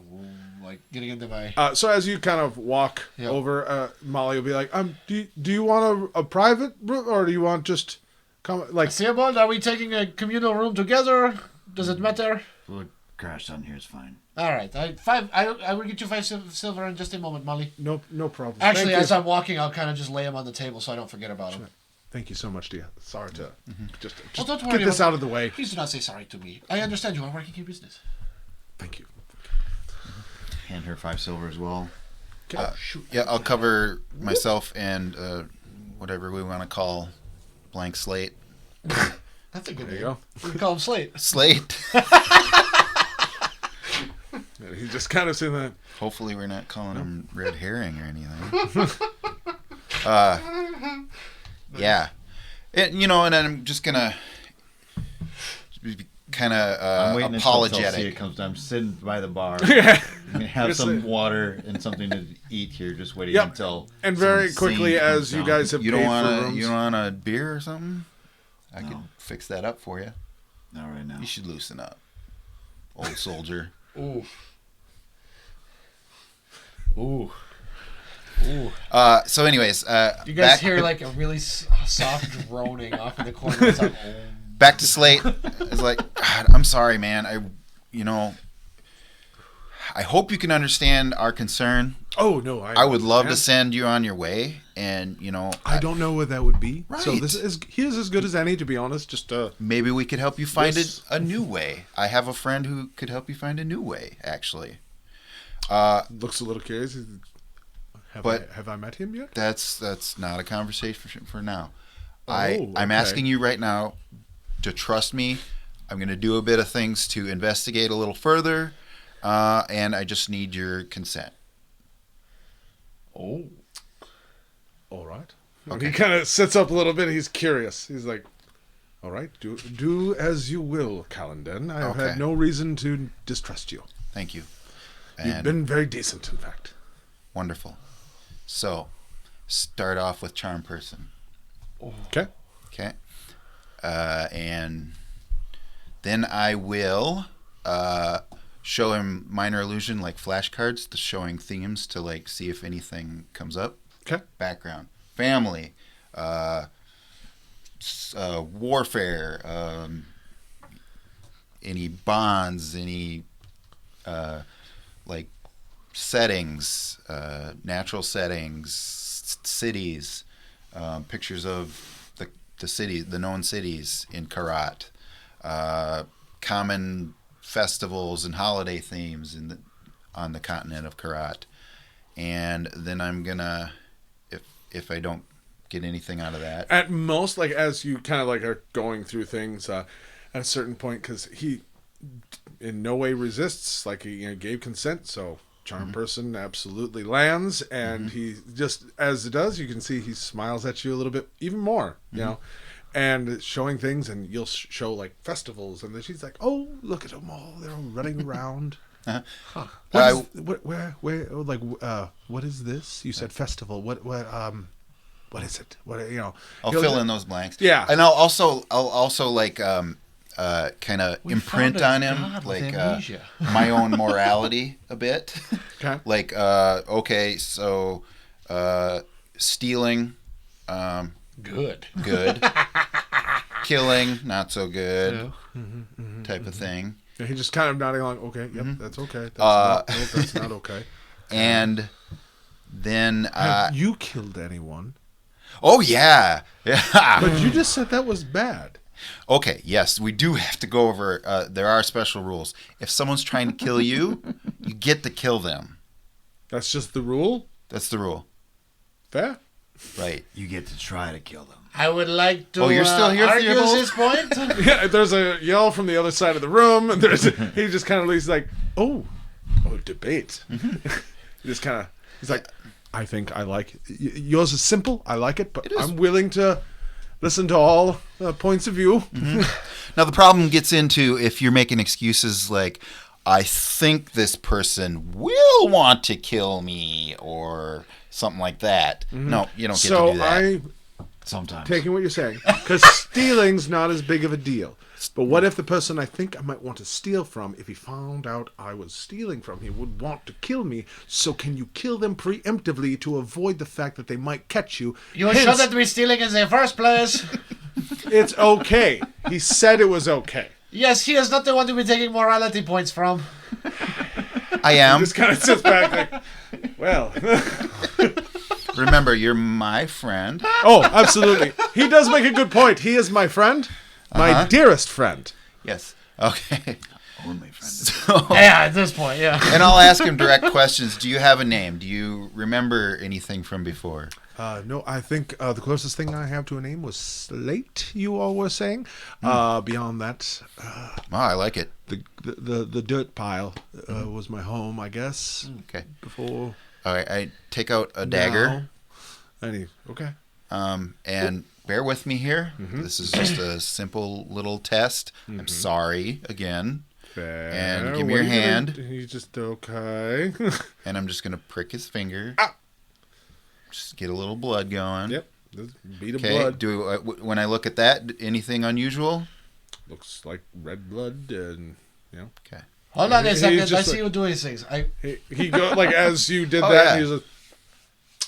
like, getting into my... So as you kind of walk Yep. over, Molly will be like, do you want a private room, or do you want just come like? Sealboard, are we taking a communal room together? Does it matter? We'll crash down here is fine. All right. I will get you 5 silver in just a moment, Molly. No problem. Actually, Thank as you. I'm walking, I'll kind of just lay him on the table so I don't forget about him. Thank you so much, dear. Sorry to just Well, don't worry get this about out of the way. Please do not say sorry to me. I understand you are working your business. Thank you. Hand her 5 silver as well. Shoot. Yeah, I'll cover myself and whatever we want to call Blank Slate. That's a good There name. you go. We can call him Slate. Slate. just kind of saying that. Hopefully we're not calling him red herring or anything. Yeah. And I'm just going to kind I'm of waiting until Celsia apologetic. comes down. I'm sitting by the bar. Yeah. I'm gonna have Just some like- water and something to eat here. Just waiting Yep. until. And very some quickly, scene comes as you down. guys have You paid don't for want rooms. you don't want a beer or something? I No. could fix that up for you. Not right now. You should loosen up, old soldier. Ooh. Ooh. Ooh. So, anyways, You guys back, hear like a really soft droning off in the corner. It's like, oh. back to Slate. It's like, God, I'm sorry, man. I hope you can understand our concern. Oh no, I would love to understand. send you on your way, and I don't know what that would be. So Right. he is as good as any, to be honest. Just maybe we could help you find Yes. a new way. I have a friend who could help you find a new way, actually. looks a little curious. But- Have I met him yet? That's not a conversation for now. Oh, I'm okay. asking you right now to trust me. I'm going to do a bit of things to investigate a little further, and I just need your consent. Oh. All right. Okay. He kind of sits up a little bit. He's curious. He's like, "All right, do as you will, Calendon. I have Okay. had no reason to distrust you. Thank you. You've And been very decent, in fact." wonderful. So, start off with charm person. Okay. Okay. And then I will show him minor illusion, like flashcards, to showing themes to like see if anything comes up. Okay. Background, family, warfare, any bonds, any like settings, natural settings, cities, pictures of the city, the known cities in Karat, common festivals and holiday themes on the continent of Karat, and then I'm gonna, if I don't get anything out of that, At most, like as you kind of like are going through things, at a certain point, because he in no way resists, like he gave consent, so charm person absolutely lands, and he just as it does, you can see he smiles at you a little bit even more, and showing things, and you'll show like festivals, and then she's like, "Oh, look at them all! They're all running around." Uh-huh. Huh. I- Where? Oh, like, what is this? You said festival. What is it? I'll he'll- fill in those blanks. Yeah. And I'll also like kind of We imprint found a on him god with like amnesia. my own morality a bit. Okay. Like okay, so stealing, Good. good. Killing, not so good. Yeah. Type of thing. Yeah, he just kind of nodding along. Okay, yep, that's okay. That's no, that's not okay. And then Have you killed anyone? oh yeah. Yeah. But you just said that was bad. Okay, yes, we do have to go over there are special rules. If someone's trying to kill you, you get to kill them. That's just the rule. That's the rule. Fair. Right. You get to try to kill them. I would like to Oh, you're still here, argue Theobald? this point. Yeah, there's a yell from the other side of the room, and he just kind of leaves like, oh, debate. He just kind of, he's like, I think I like yours is simple. I like it, but It is. I'm willing to listen to all points of view. Now the problem gets into if you're making excuses like, I think this person will want to kill me or something like that. No, you don't get So to do that. I Sometimes. taking what you're saying, because stealing's not as big of a deal. But what if the person I think I might want to steal from, if he found out I was stealing from him, would want to kill me? So can you kill them preemptively to avoid the fact that they might catch you? You Hence, shouldn't be stealing in the first place. It's okay. He said it was okay. Yes, he is not the one to be taking morality points from. I am. Just kind of sits back like, well. Remember, you're my friend. Oh, absolutely. He does make a good point. He is my friend, my dearest friend. Yes. Okay. Only friend. So, Yeah, at this point, yeah. and I'll ask him direct questions. Do you have a name? Do you remember anything from before? No, I think the closest thing I have to a name was Slate. You all were saying. Beyond that, Oh, I like it. the dirt pile was my home, I guess. Okay. Before All right, I take out a dagger. Okay. And bear with me here. This is just a simple little test. I'm sorry again. Fair. And give me What your are you gonna hand. do? You just okay. And I'm just going to prick his finger. Ah. Just get a little blood going. Yep. Just beat of Okay. blood. When I look at that, anything unusual? Looks like red blood, and Okay. Hold on a He's second. I just see you doing things. he go like as you did Oh, that. yeah. He was like,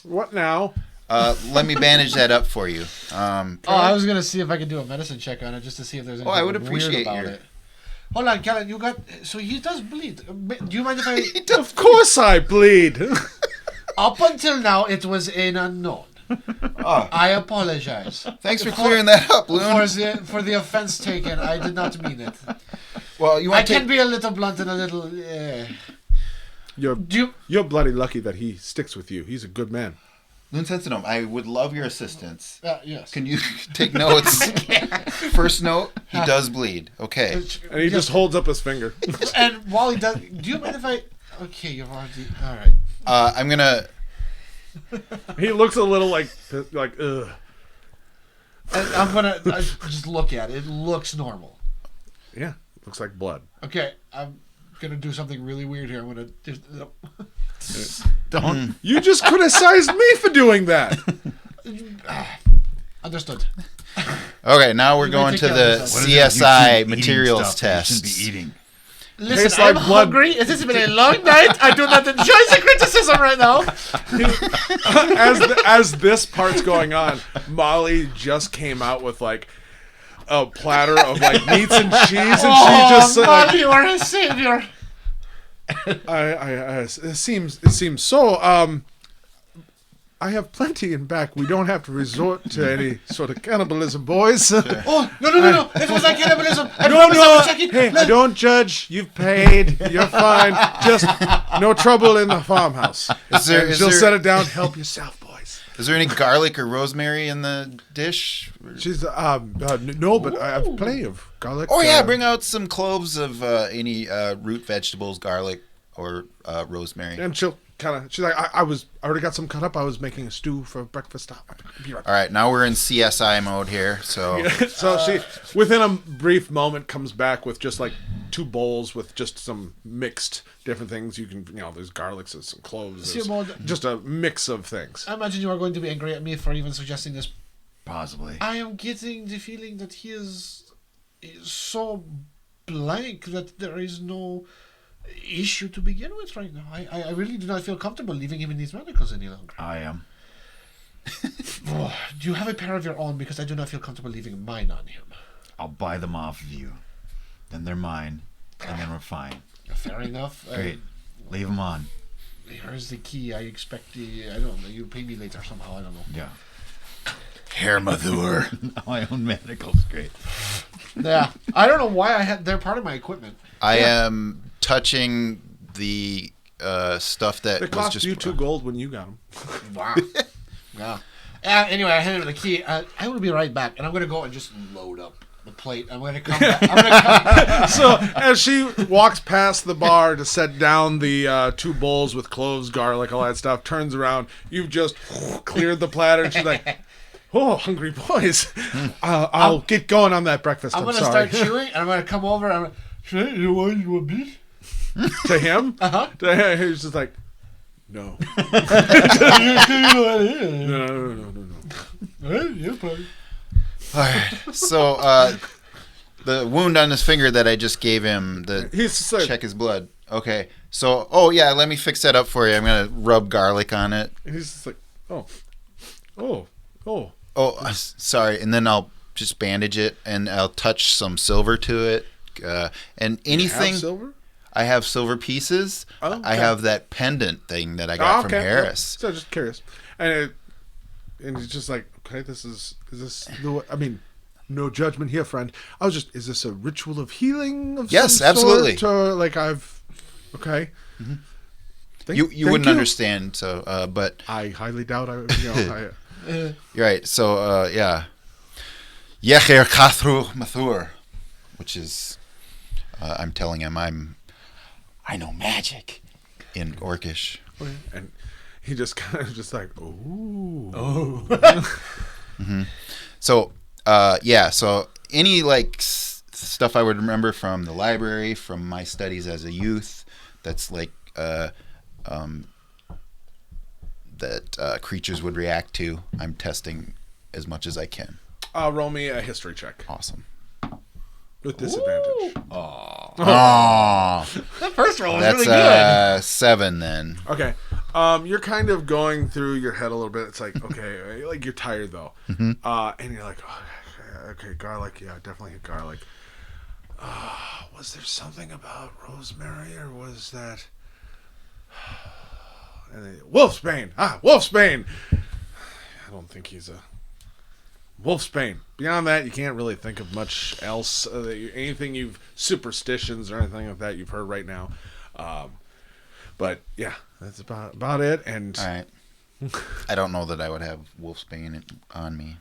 "What now?" Let me bandage that up for you. I was gonna see if I could do a medicine check on it just to see if there's anything I would weird appreciate about your- it. Hold on, Kellen. You got so he does bleed. Do you mind if I? Of course, I bleed. Up until now, it was an unknown. Oh, I apologize. thanks for clearing that up, Loon. For the offense taken. I did not mean it. Well, you I want to can be a little blunt and a little. You're bloody lucky that he sticks with you. He's a good man. Loon Sentinel, I would love your assistance. Yes. Can you take notes? First note, he does bleed. Okay. And he just holds up his finger. And while he does, do you mind if I? Okay, you've already. All right. I'm going to... He looks a little like ugh. And I'm gonna just look at it. It looks normal. Yeah, looks like blood. Okay, I'm gonna do something really weird here. I'm gonna just. Don't... You just criticized me for doing that. Understood. Okay, now we're You may going take to care of the yourself. What is it? You CSI keep eating materials stuff that you test. shouldn't be eating. Listen, Tastes like I'm blood. hungry. It has been a long night. I do not enjoy the criticism right now. As this part's going on, Molly just came out with like a platter of like meats and cheese, and she just said, Mom, like, you are a savior. it seems so. I have plenty in back. We don't have to resort to any sort of cannibalism, boys. Oh no! It was like cannibalism. I No, promise I no. will check it. Hey, I don't judge. You've paid. You're fine. Just no trouble in the farmhouse. there- And is she'll there- set it down. Help yourself, boys. Is there any garlic or rosemary in the dish? She's no, but I have plenty of garlic. Oh, yeah, bring out some cloves of any root vegetables, garlic, or rosemary. And she'll she's like, I already got some cut up. I was making a stew for breakfast. I'll be right back. All right, now we're in CSI mode here. So So she, within a brief moment, comes back with just like 2 bowls with just some mixed different things. You can, there's garlics and some cloves. See, There's Maud, just a mix of things. I imagine you are going to be angry at me for even suggesting this. Possibly. I am getting the feeling that he is so blank that there is no issue to begin with right now. I really do not feel comfortable leaving him in these manacles any longer. I am. Oh, do you have a pair of your own? Because I do not feel comfortable leaving mine on him. I'll buy them off of you. Then they're mine. And then we're fine. Fair enough. Great. Leave them on. Here's the key. I expect I don't know. You pay me later somehow. I don't know. Yeah. hair Mathur. My own manacles. Great. Yeah. I don't know why they're part of my equipment. I am touching the stuff that It was cost just you 2 gold when you got them. Wow. Yeah. Anyway, I handed him the key. I will be right back, and I'm gonna go and just load up the plate. I'm gonna come back. I'm gonna come. So as she walks past the bar to set down the 2 bowls with cloves, garlic, all that stuff, turns around. You've just cleared the platter, and she's like, "Oh, hungry boys! I'll get going on that breakfast." I'm gonna sorry. start chewing, and I'm gonna come over. And I'm gonna, you want a beef? To him. Uh-huh. To him, he's just like, "No, no, You're fine. All right. So the wound on his finger that I just gave him, He's just like, check his blood. Okay. So, oh yeah, let me fix that up for you. I'm gonna rub garlic on it. he's just like, oh. Oh, sorry. And then I'll just bandage it, and I'll touch some silver to it. And anything. Have silver? I have silver pieces. Oh, okay. I have that pendant thing that I got from Harris. So just curious, and he's just like, okay, is this the? I mean, no judgment here, friend. I was just, is this a ritual of healing of Yes, some absolutely. sort? Or like okay. You Thank wouldn't you. understand. So, but I highly doubt I. you're right. So, yeah, Yecher Kathru Mathur, which is, I'm telling him I know magic in Orcish. And he just kind of just like, ooh. So, yeah. So any like stuff I would remember from the library, from my studies as a youth, that's like that creatures would react to. I'm testing as much as I can. Roll me a history check Awesome. with disadvantage. Oh, That first roll was that's really good. 7 then. Okay. You're kind of going through your head a little bit. It's like, okay, like you're tired though. And you're like, oh, okay, garlic. Yeah, definitely garlic. Was there something about rosemary or was that... And then, Wolfsbane! Wolfsbane! I don't think he's a... Wolfsbane. Beyond that, you can't really think of much else. Anything you've... Superstitions or anything like that you've heard right now. But, yeah, that's about it. And... All right. I don't know that I would have Wolfsbane on me.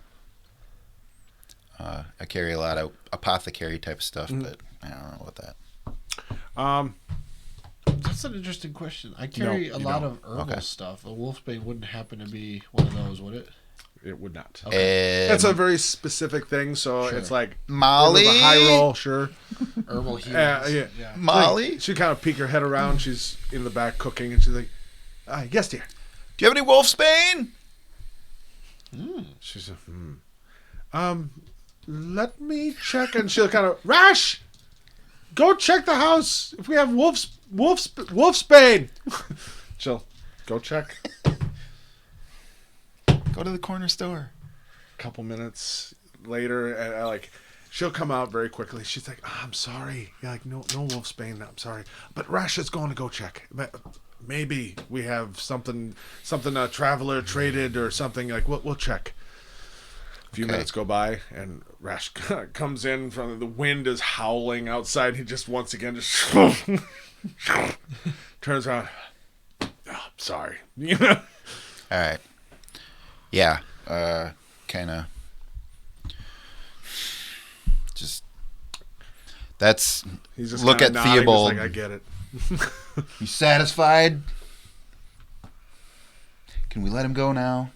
I carry a lot of apothecary type stuff, but I don't know about that. That's an interesting question. I carry a you lot don't. of herbal Okay. stuff. A wolfsbane wouldn't happen to be one of those, would it? It would not. And That's a very specific thing, so Sure. it's like... Molly? A high roll, sure. Herbal healings. Yeah. Molly? Like, she kind of peek her head around. She's in the back cooking, and she's like, yes, dear. Do you have any Wolfsbane? She's let me check. And she'll kind of, Rash, go check the house if we have Wolfsbane. She'll go check. Go to the corner store. A couple minutes later, and she'll come out very quickly. She's like, I'm sorry. Yeah, like, no Wolfsbane. I'm sorry. But Rash is going to go check. Maybe we have something a traveler traded or something. Like, we'll check. A few minutes go by, and Rash comes in from the wind is howling outside. He just once again just turns around. Oh, sorry. You know? All right. Yeah. Kind of. Just. That's. He's just Look kinda at nodding, just Theobald. like, I get it. You satisfied? Can we let him go now?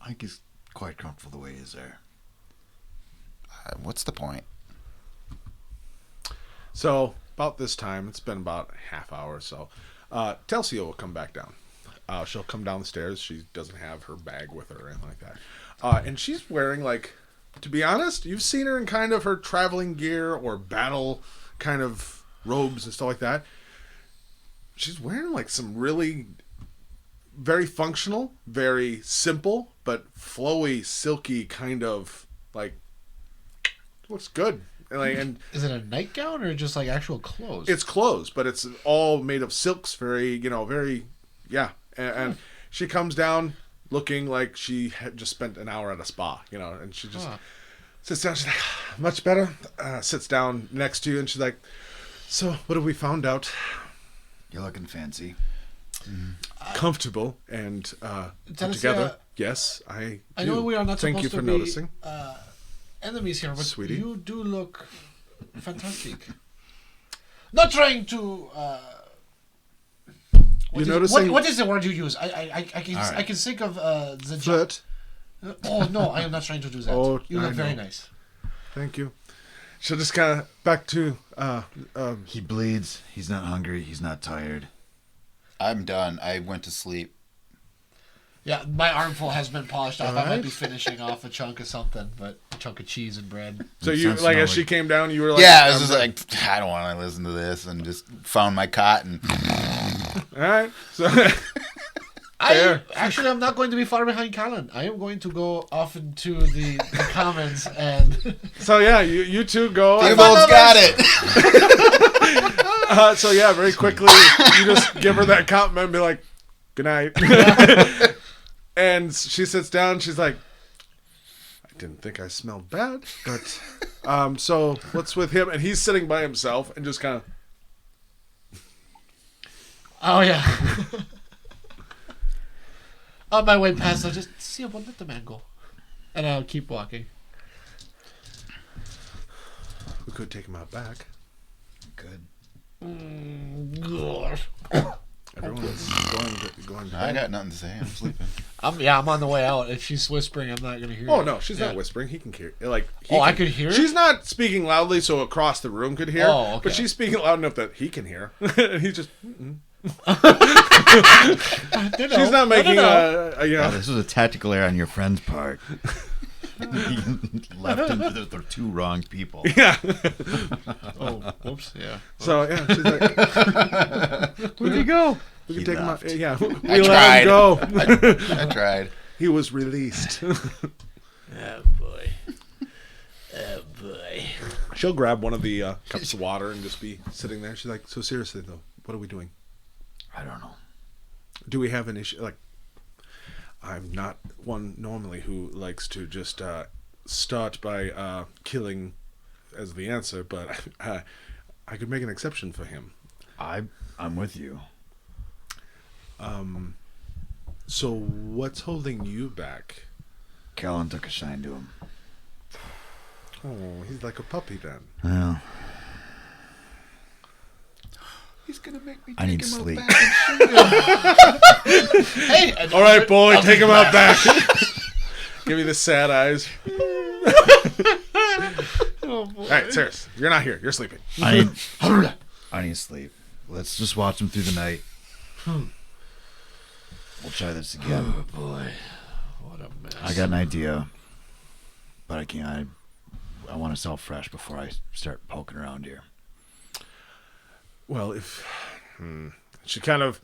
I think he's quite comfortable the way he is there. What's the point? So about this time, it's been about a half hour or so. Telsia will come back down. She'll come down the stairs. She doesn't have her bag with her or anything like that. And she's wearing, like, to be honest, you've seen her in kind of her traveling gear or battle kind of robes and stuff like that. She's wearing like some really very functional, very simple, but flowy, silky kind of like looks good. And Is it a nightgown or just like actual clothes? it's clothes, but it's all made of silks, very, very, yeah. And she comes down looking like she had just spent an hour at a spa, and she just sits down. She's like, much better. Sits down next to you, and she's like, so what have we found out? You're looking fancy. Comfortable and put Tennessee, together. Yes, I I do. know we are not Thank supposed you for to be noticing. enemies here, but Sweetie. you do look fantastic. Not trying to. You're noticing- what is the word you use? I can All right. I can think of the Flirt. Oh no, I am not trying to do that. Oh, you I look very know. nice. Thank you. She'll just kind of back to He bleeds. He's not hungry. He's not tired. I'm done. I went to sleep. Yeah, my armful has been polished off. I might Alright. be finishing off a chunk of something, but a chunk of cheese and bread. so It you sounds like as smelly. she came down, you were like, Yeah, I was I'm just done. like, I don't want to listen to this, and just found my cot and. All right. So Fair. I'm not going to be far behind Callan. I am going to go off into the commons and. so yeah, you two go. Theobald's got it. So yeah, very quickly you just give her that compliment and be like, "Good night." And she sits down. She's like, "I didn't think I smelled bad, but so what's with him?" And he's sitting by himself and just kind of. Oh, yeah. On my way past, I'll just see him, let the man go. And I'll keep walking. We could take him out back. Good. Gosh. Everyone's going to I bed. got nothing to say. I'm sleeping. I'm on the way out. If she's whispering, I'm not going to hear Oh it. no, she's Yeah. not whispering. He can hear. Like I could hear it? She's not speaking loudly, so across the room could hear. Oh, okay. But she's speaking loud enough that he can hear. And he's just. She's not making Oh, this was a tactical error on your friend's part. You left him. They're two wrong people. Yeah. Oh, whoops. Yeah. So yeah, she's like, Where'd he go? we can He take him out. left. Yeah, we I let him go. I tried. He was released. Oh, boy. Oh, boy. She'll grab one of the cups of water and just be sitting there. She's like, so seriously though, what are we doing? I don't know. Do we have an issue? Like, I'm not one normally who likes to just start by killing as the answer, but I could make an exception for him. I'm with you. So what's holding you back? Callan took a shine to him. Oh, he's like a puppy then. Well, He's gonna make me. I need sleep. Hey! All right, boy, take him out back. Give me the sad eyes. Oh, boy. All right, serious. You're not here. You're sleeping. I need sleep. Let's just watch him through the night. We'll try this again. Oh, boy. What a mess. I got an idea, but I can't. I want to sell fresh before I start poking around here. Well, if she kind of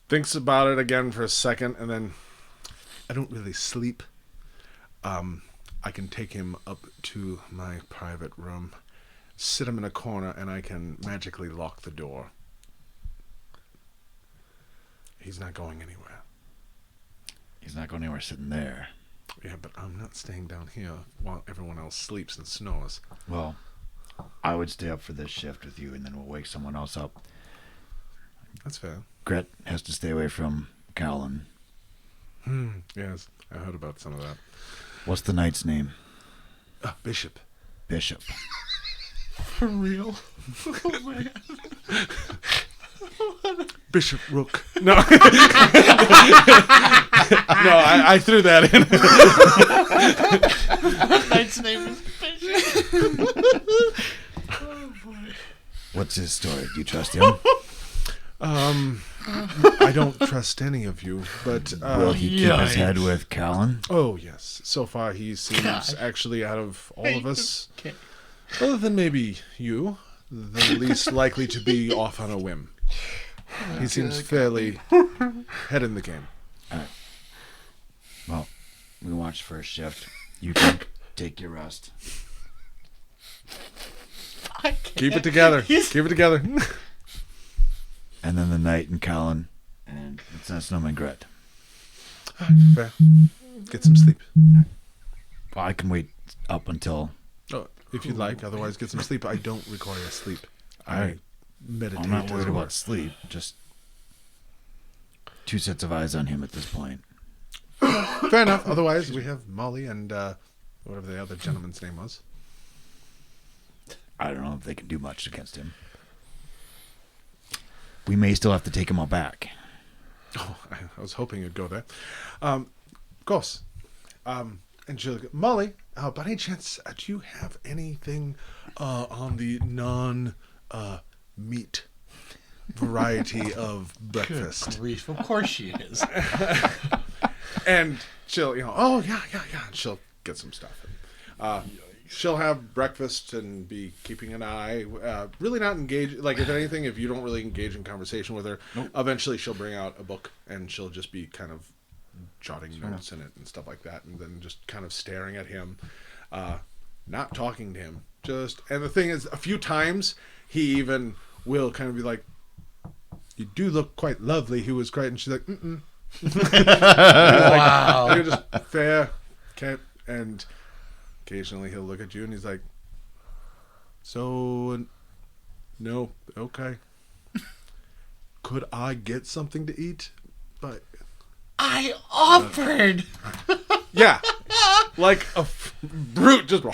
thinks about it again for a second, and then I don't really sleep. I can take him up to my private room, sit him in a corner, and I can magically lock the door. He's not going anywhere. He's not going anywhere sitting there. Yeah, but I'm not staying down here while everyone else sleeps and snores. Well, I would stay up for this shift with you, and then we'll wake someone else up. That's fair. Gret has to stay away from Callan. Yes, I heard about some of that. What's the knight's name? Bishop. Bishop. For real? Oh, man. Bishop Rook. No. No, I threw that in. Knight's name is Bishop. Oh, boy. What's his story? Do you trust him? I don't trust any of you, but Will he keep his head Yikes. with Callan? oh yes, so far he seems God. actually out of all of us, Okay. other than maybe you, the least likely to be off on a whim. He seems fairly head in the game. Well, we watched first shift. You can take your rest. I can't. Keep it together. He's- Keep it together. And then the knight and Callan. And it's not Snowman and Gret. Fair. Get some sleep. Well, I can wait up until... Oh, if you'd like. Otherwise, get some sleep. I don't require sleep. I Alright. meditate. I'm not as worried it were. about sleep. Just 2 sets of eyes on him at this point. Fair enough. Otherwise, we have Molly and whatever the other gentleman's name was. I don't know if they can do much against him. We may still have to take him all back. Oh, I was hoping you'd go there. Of course. And she'll go, Molly, by any chance, do you have anything on the non-meat variety of breakfast? Grief. Of course she is. And she'll, oh, yeah. And she'll get some stuff. She'll have breakfast and be keeping an eye. Really not engage. Like, if anything, if you don't really engage in conversation with her, eventually she'll bring out a book and she'll just be kind of jotting notes in it and stuff like that. And then just kind of staring at him, not talking to him. And the thing is, a few times he even will kind of be like, you do look quite lovely. He was great. And she's like, Wow. You're just fair, okay. And occasionally he'll look at you and he's like, so, no, okay. could I get something to eat? But I offered. yeah, like a brute just.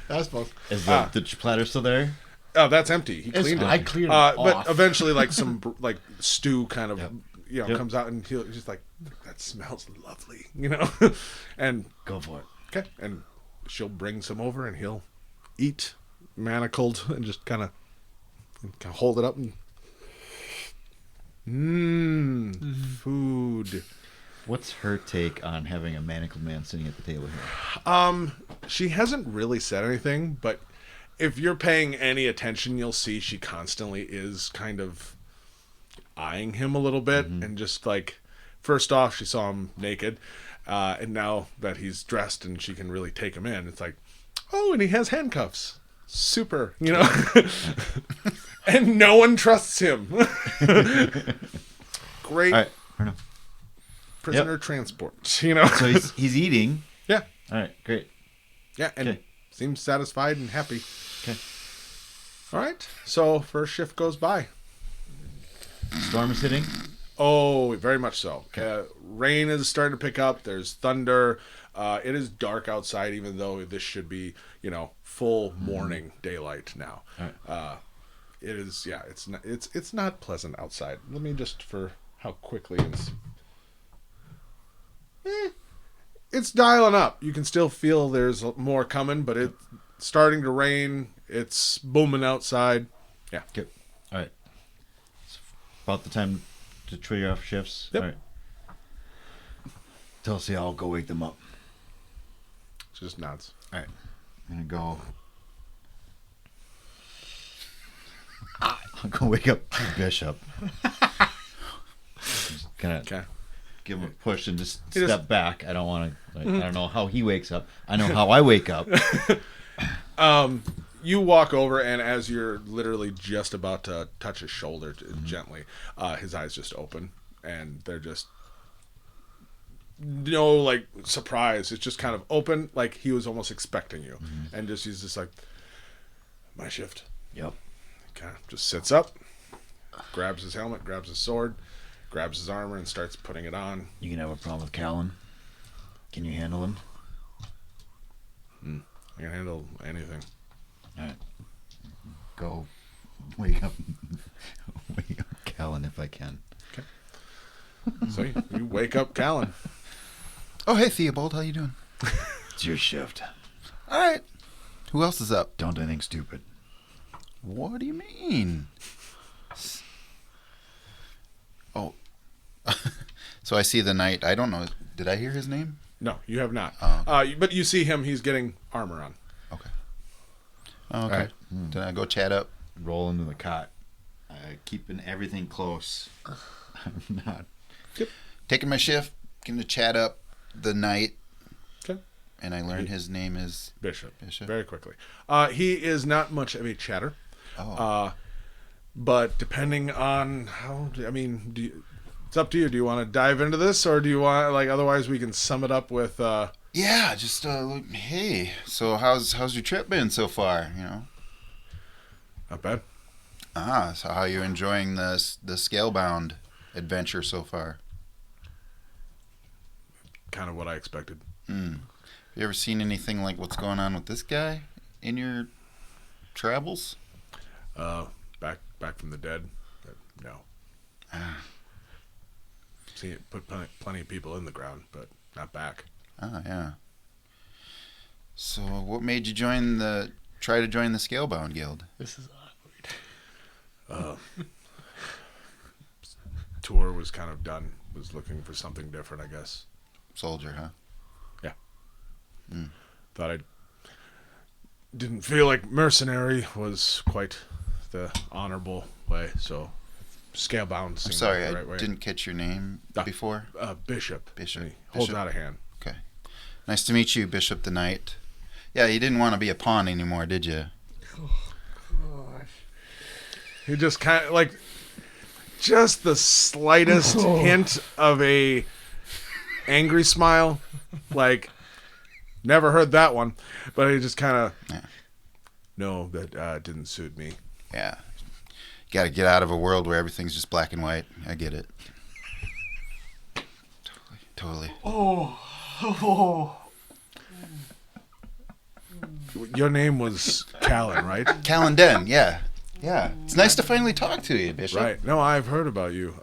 I suppose. Is the platter still there? Oh, that's empty. He cleaned it. I cleared it But off. eventually, like some like stew kind of, Yep. comes out, and he's just like, that smells lovely, and Go for it. okay, and she'll bring some over, and he'll eat manacled and just kind of hold it up and food. What's her take on having a manacled man sitting at the table here? She hasn't really said anything, but if you're paying any attention, you'll see she constantly is kind of eyeing him a little bit, and just like, first off, she saw him naked, and now that he's dressed and she can really take him in, it's like, oh, and he has handcuffs. Super, and no one trusts him. Great All right. Fair enough. prisoner transport, So he's eating. Yeah, All right. Great. yeah, and Okay. seems satisfied and happy. Okay. All right, so first shift goes by. Storm is hitting. Oh, very much so. Rain is starting to pick up. There's thunder. It is dark outside, even though this should be, full morning daylight now. All It is, yeah. It's not pleasant outside. Let me just for how quickly it's dialing up. You can still feel there's more coming, but it's starting to rain. It's booming outside. Yeah. Good. All right. It's about the time to trigger off shifts. Yep. All right. Tulsi, I'll go wake them up. Just nods. All right. I'm gonna go. I'll go wake up Bishop. Just gonna Okay. give him a push and just He just- step back. I don't want to. I don't know how he wakes up. I know how I wake up. You walk over, and as you're literally just about to touch his shoulder gently, his eyes just open, and they're just no like surprise. It's just kind of open, like he was almost expecting you, and he's just like, my shift. Yep. Kind of just sits up, grabs his helmet, grabs his sword, grabs his armor, and starts putting it on. You can have a problem with Callan. Can you handle him? I can handle anything. All right. Go wake up. Wake up Callan if I can. So you wake up Callan. Oh, hey, Theobald, how you doing? It's your shift. All right. Who else is up? Don't do anything stupid. What do you mean? Oh. So I see the knight. I don't know. Did I hear his name? No, you have not. Oh, But you see him. He's getting armor on. Okay. Oh, okay. All right. Then I go chat up. Roll into the cot. Keeping everything close. I'm not. Taking my shift. Getting to chat up the knight. Okay. And I learned his name is Bishop. Bishop. Very quickly. He is not much of a chatter. Oh. But depending on how, it's up to you. Do you want to dive into this, or do you want, otherwise we can sum it up with, Yeah, just hey. So how's your trip been so far? not bad. So how are you enjoying the Scalebound adventure so far? Kind of what I expected. Have you ever seen anything like what's going on with this guy in your travels? Back from the dead. But no. Seen it put plenty of people in the ground, but not back. Oh, yeah. So what made you try to join the Scalebound Guild? This is awkward. Tour was kind of done. Was looking for something different, I guess. Soldier, huh? Thought I didn't feel like mercenary was quite the honorable way, so Scalebound I'm seemed sorry, like the I right way. didn't catch your name before. Bishop. Bishop. He holds Bishop. out a hand. Okay. Nice to meet you, Bishop the Knight. Yeah, you didn't want to be a pawn anymore, did you? He just kind of just the slightest hint of a angry smile, never heard that one, but he just kind of Yeah. no, that didn't suit me. Yeah. Got to get out of a world where everything's just black and white. I get it. Totally. Your name was Callan, right? Callan Den, yeah. Yeah. It's nice to finally talk to you, Bishop. Right. No, I've heard about you.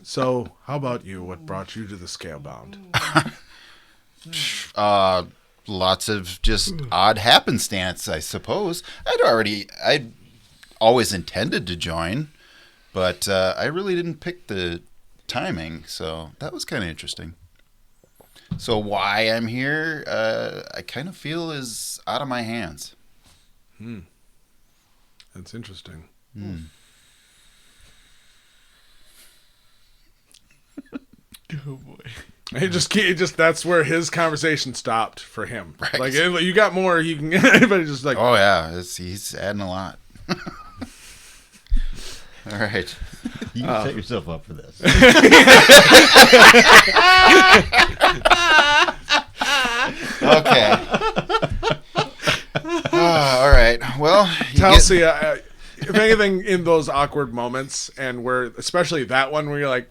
So, how about you? What brought you to the Scalebound? Lots of just odd happenstance, I suppose. I'd always intended to join, but I really didn't pick the timing, so that was kind of interesting. So why I'm here, I kind of feel is out of my hands. That's interesting. Oh boy. It just that's where his conversation stopped for him. Right. Like you got more, you can. Everybody just like, Oh yeah, he's adding a lot. All right. You can set yourself up for this. Okay. All right. Well, Talcia, if anything, in those awkward moments, and where especially that one where you're like,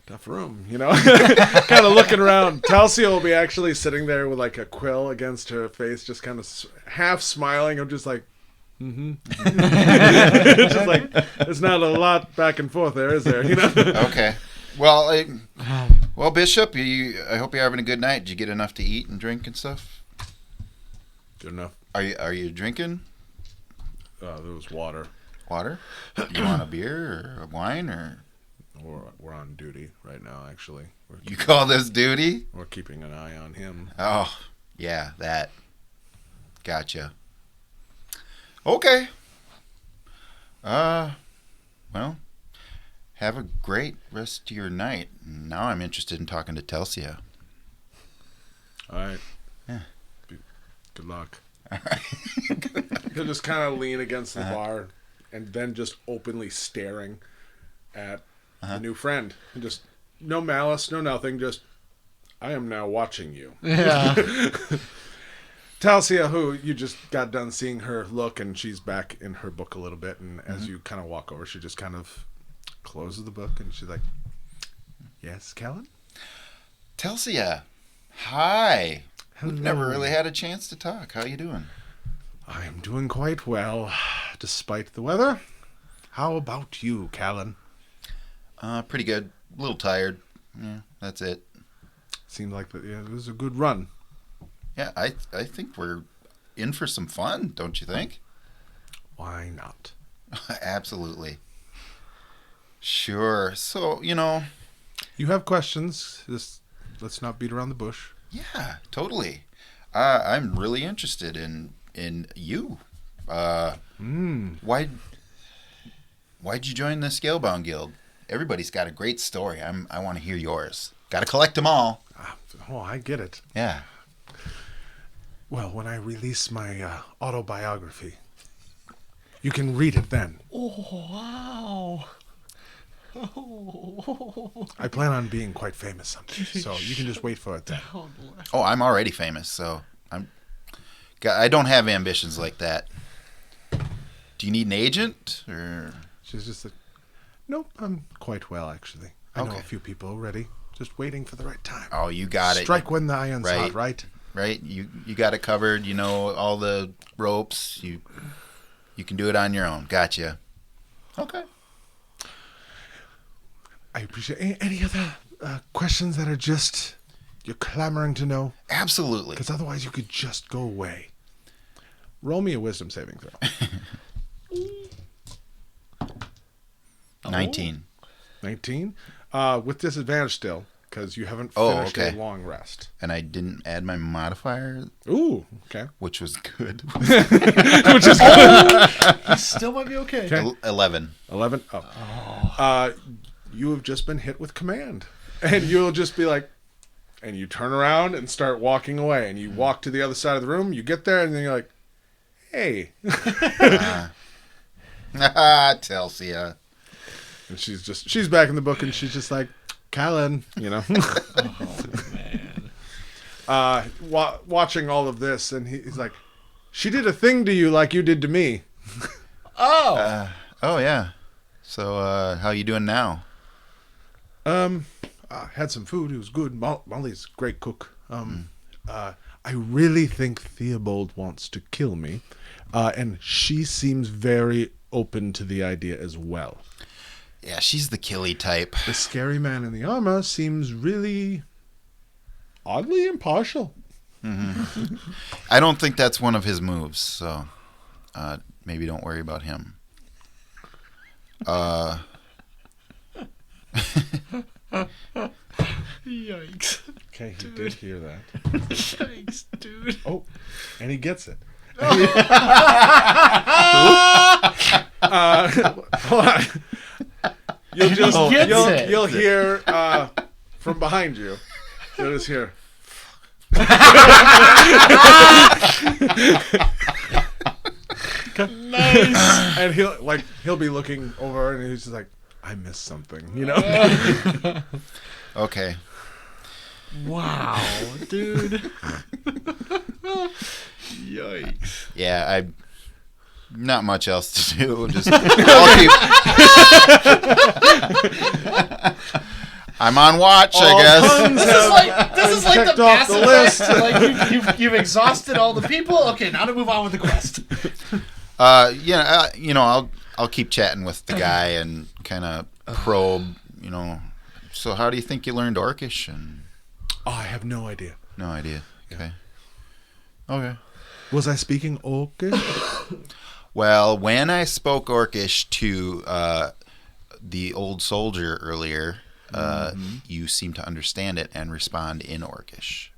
tough room, you know, kind of looking around. Talcia will be actually sitting there with like a quill against her face, just kind of half smiling. I'm just like, just like there's not a lot back and forth there, is there? You know? Okay. Well, Bishop, I hope you're having a good night. Did you get enough to eat and drink and stuff? Good enough. Are you drinking There was water. water? Do you want a beer or a wine or? We're on duty right now. Actually, You call this duty? we're keeping an eye on him. Oh, yeah, that. Gotcha. Okay. Well, have a great rest of your night. Now I'm interested in talking to Telsia. All right. Yeah. Good luck. He'll just kind of lean against the bar and then just openly staring at the new friend. And just no malice, no nothing. Just, I am now watching you. Yeah. Talcia, who you just got done seeing her look, and she's back in her book a little bit. And as you kind of walk over, she just kind of closes the book and she's like, "Yes, Callan?" Telsia, hi. We've never Hello. really had a chance to talk. How you doing? I am doing quite well, despite the weather. How about you, Callan? Pretty good. A little tired. Yeah, that's it. Seemed like it was a good run. Yeah, I think we're in for some fun, don't you think? Why not? Absolutely. Sure. So, You have questions. Just let's not beat around the bush. yeah, totally. I'm really interested in you. Why'd you join the Scalebound Guild? Everybody's got a great story. I want to hear yours. Got to collect them all. Oh, I get it. Yeah. Well, when I release my autobiography, you can read it then. Oh wow. Oh. I plan on being quite famous someday, so you can just wait for it then. Oh, I'm already famous, so I don't have ambitions like that. Do you need an agent or? She's just like, nope, I'm quite well, actually. I know Okay. a few people already, just waiting for the right time. Oh, you got it. Strike when the iron's Right. hot, right? Right? You got it covered. You know all the ropes. You can do it on your own. Gotcha. Okay. I appreciate any other questions that are just you're clamoring to know? Absolutely. Because otherwise you could just go away. Roll me a wisdom saving throw. 19. 19. With disadvantage still, because you haven't Oh, finished okay. a long rest. And I didn't add my modifier, Ooh, okay. which was good. Which is good. Still might be okay. Okay. 11. 11. Oh. You have just been hit with command. And you'll just be like, and you turn around and start walking away. And you walk to the other side of the room. You get there, and then you're like, hey. Telsia. And she's back in the book, and she's just like, Callan, you know. Oh man. Watching all of this, and he's like, She did a thing to you like you did to me. Oh, Oh yeah. So how you doing now? I had some food. It was good. Molly's a great cook. I really think Theobald wants to kill me, and she seems very open to the idea as well. Yeah, she's the killy type. The scary man in the armor seems really oddly impartial. I don't think that's one of his moves, so maybe don't worry about him. yikes! Okay, he did hear that. Yikes, dude! Oh, and he gets it. Hold on. gets it. You'll hear from behind you. You'll just hear. Nice. And he'll be looking over and he's just like, I missed something, you know? Okay. Wow, dude. Yikes. Yeah, I not much else to do. Just I'm on watch, I guess. This is like checked the off Mass the Effect. list. Like you've exhausted all the people. Okay, now to move on with the quest. I'll keep chatting with the guy and kind of probe. So how do you think you learned Orcish? And Oh, I have no idea. no idea. Okay. Okay. Was I speaking Orcish? Well, when I spoke Orcish to the old soldier earlier, you seem to understand it and respond in Orcish,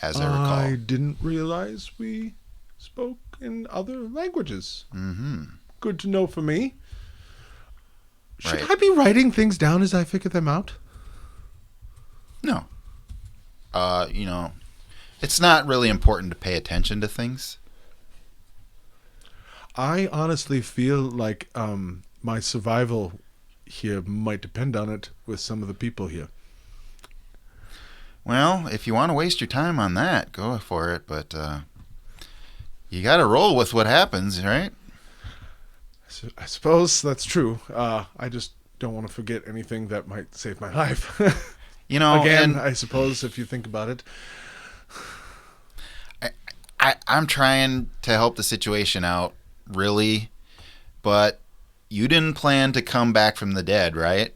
as I recall. I didn't realize we spoke in other languages. Mm-hmm. Good to know for me. Should Right. I be writing things down as I figure them out? No. It's not really important to pay attention to things. I honestly feel like my survival here might depend on it with some of the people here. Well, if you want to waste your time on that, go for it. But you got to roll with what happens, right? So I suppose that's true. I just don't want to forget anything that might save my life. Again, and I suppose if you think about it. I'm trying to help the situation out, really. But you didn't plan to come back from the dead, right?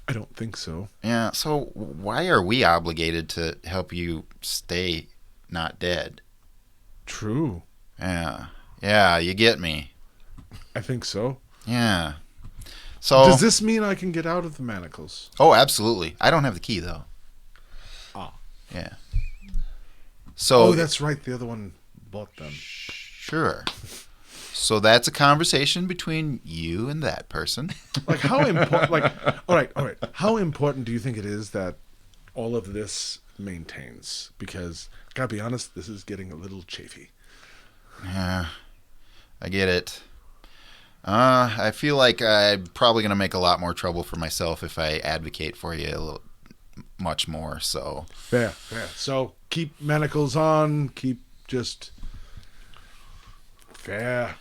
I don't think so. Yeah, so why are we obligated to help you stay not dead? True. Yeah, you get me. I think so. Yeah. So Does this mean I can get out of the manacles? Oh, absolutely. I don't have the key though. Ah. Yeah. So That's right. The other one bought them. sure. So that's a conversation between you and that person. Like how important? All right. How important do you think it is that all of this maintains? Because gotta be honest, this is getting a little chafy. Yeah, I get it. I feel like I'm probably going to make a lot more trouble for myself if I advocate for you a little much more. So Fair. So keep manacles on. Keep just fair.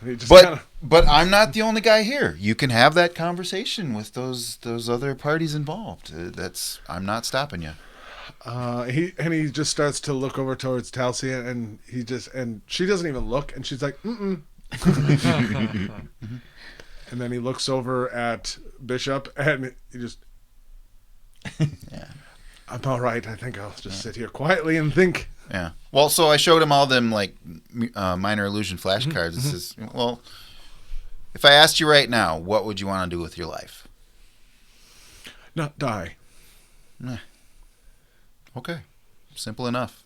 You just kinda- But I'm not the only guy here. You can have that conversation with those other parties involved. I'm not stopping you. he just starts to look over towards Talcia, and she doesn't even look, and she's like, mm-mm. And then he looks over at Bishop, and he just, Yeah. I'm all right. I think I'll just sit here quietly and think. Yeah. Well, so I showed him all them minor illusion flashcards. This is if I asked you right now, what would you want to do with your life? Not die. Okay. Simple enough.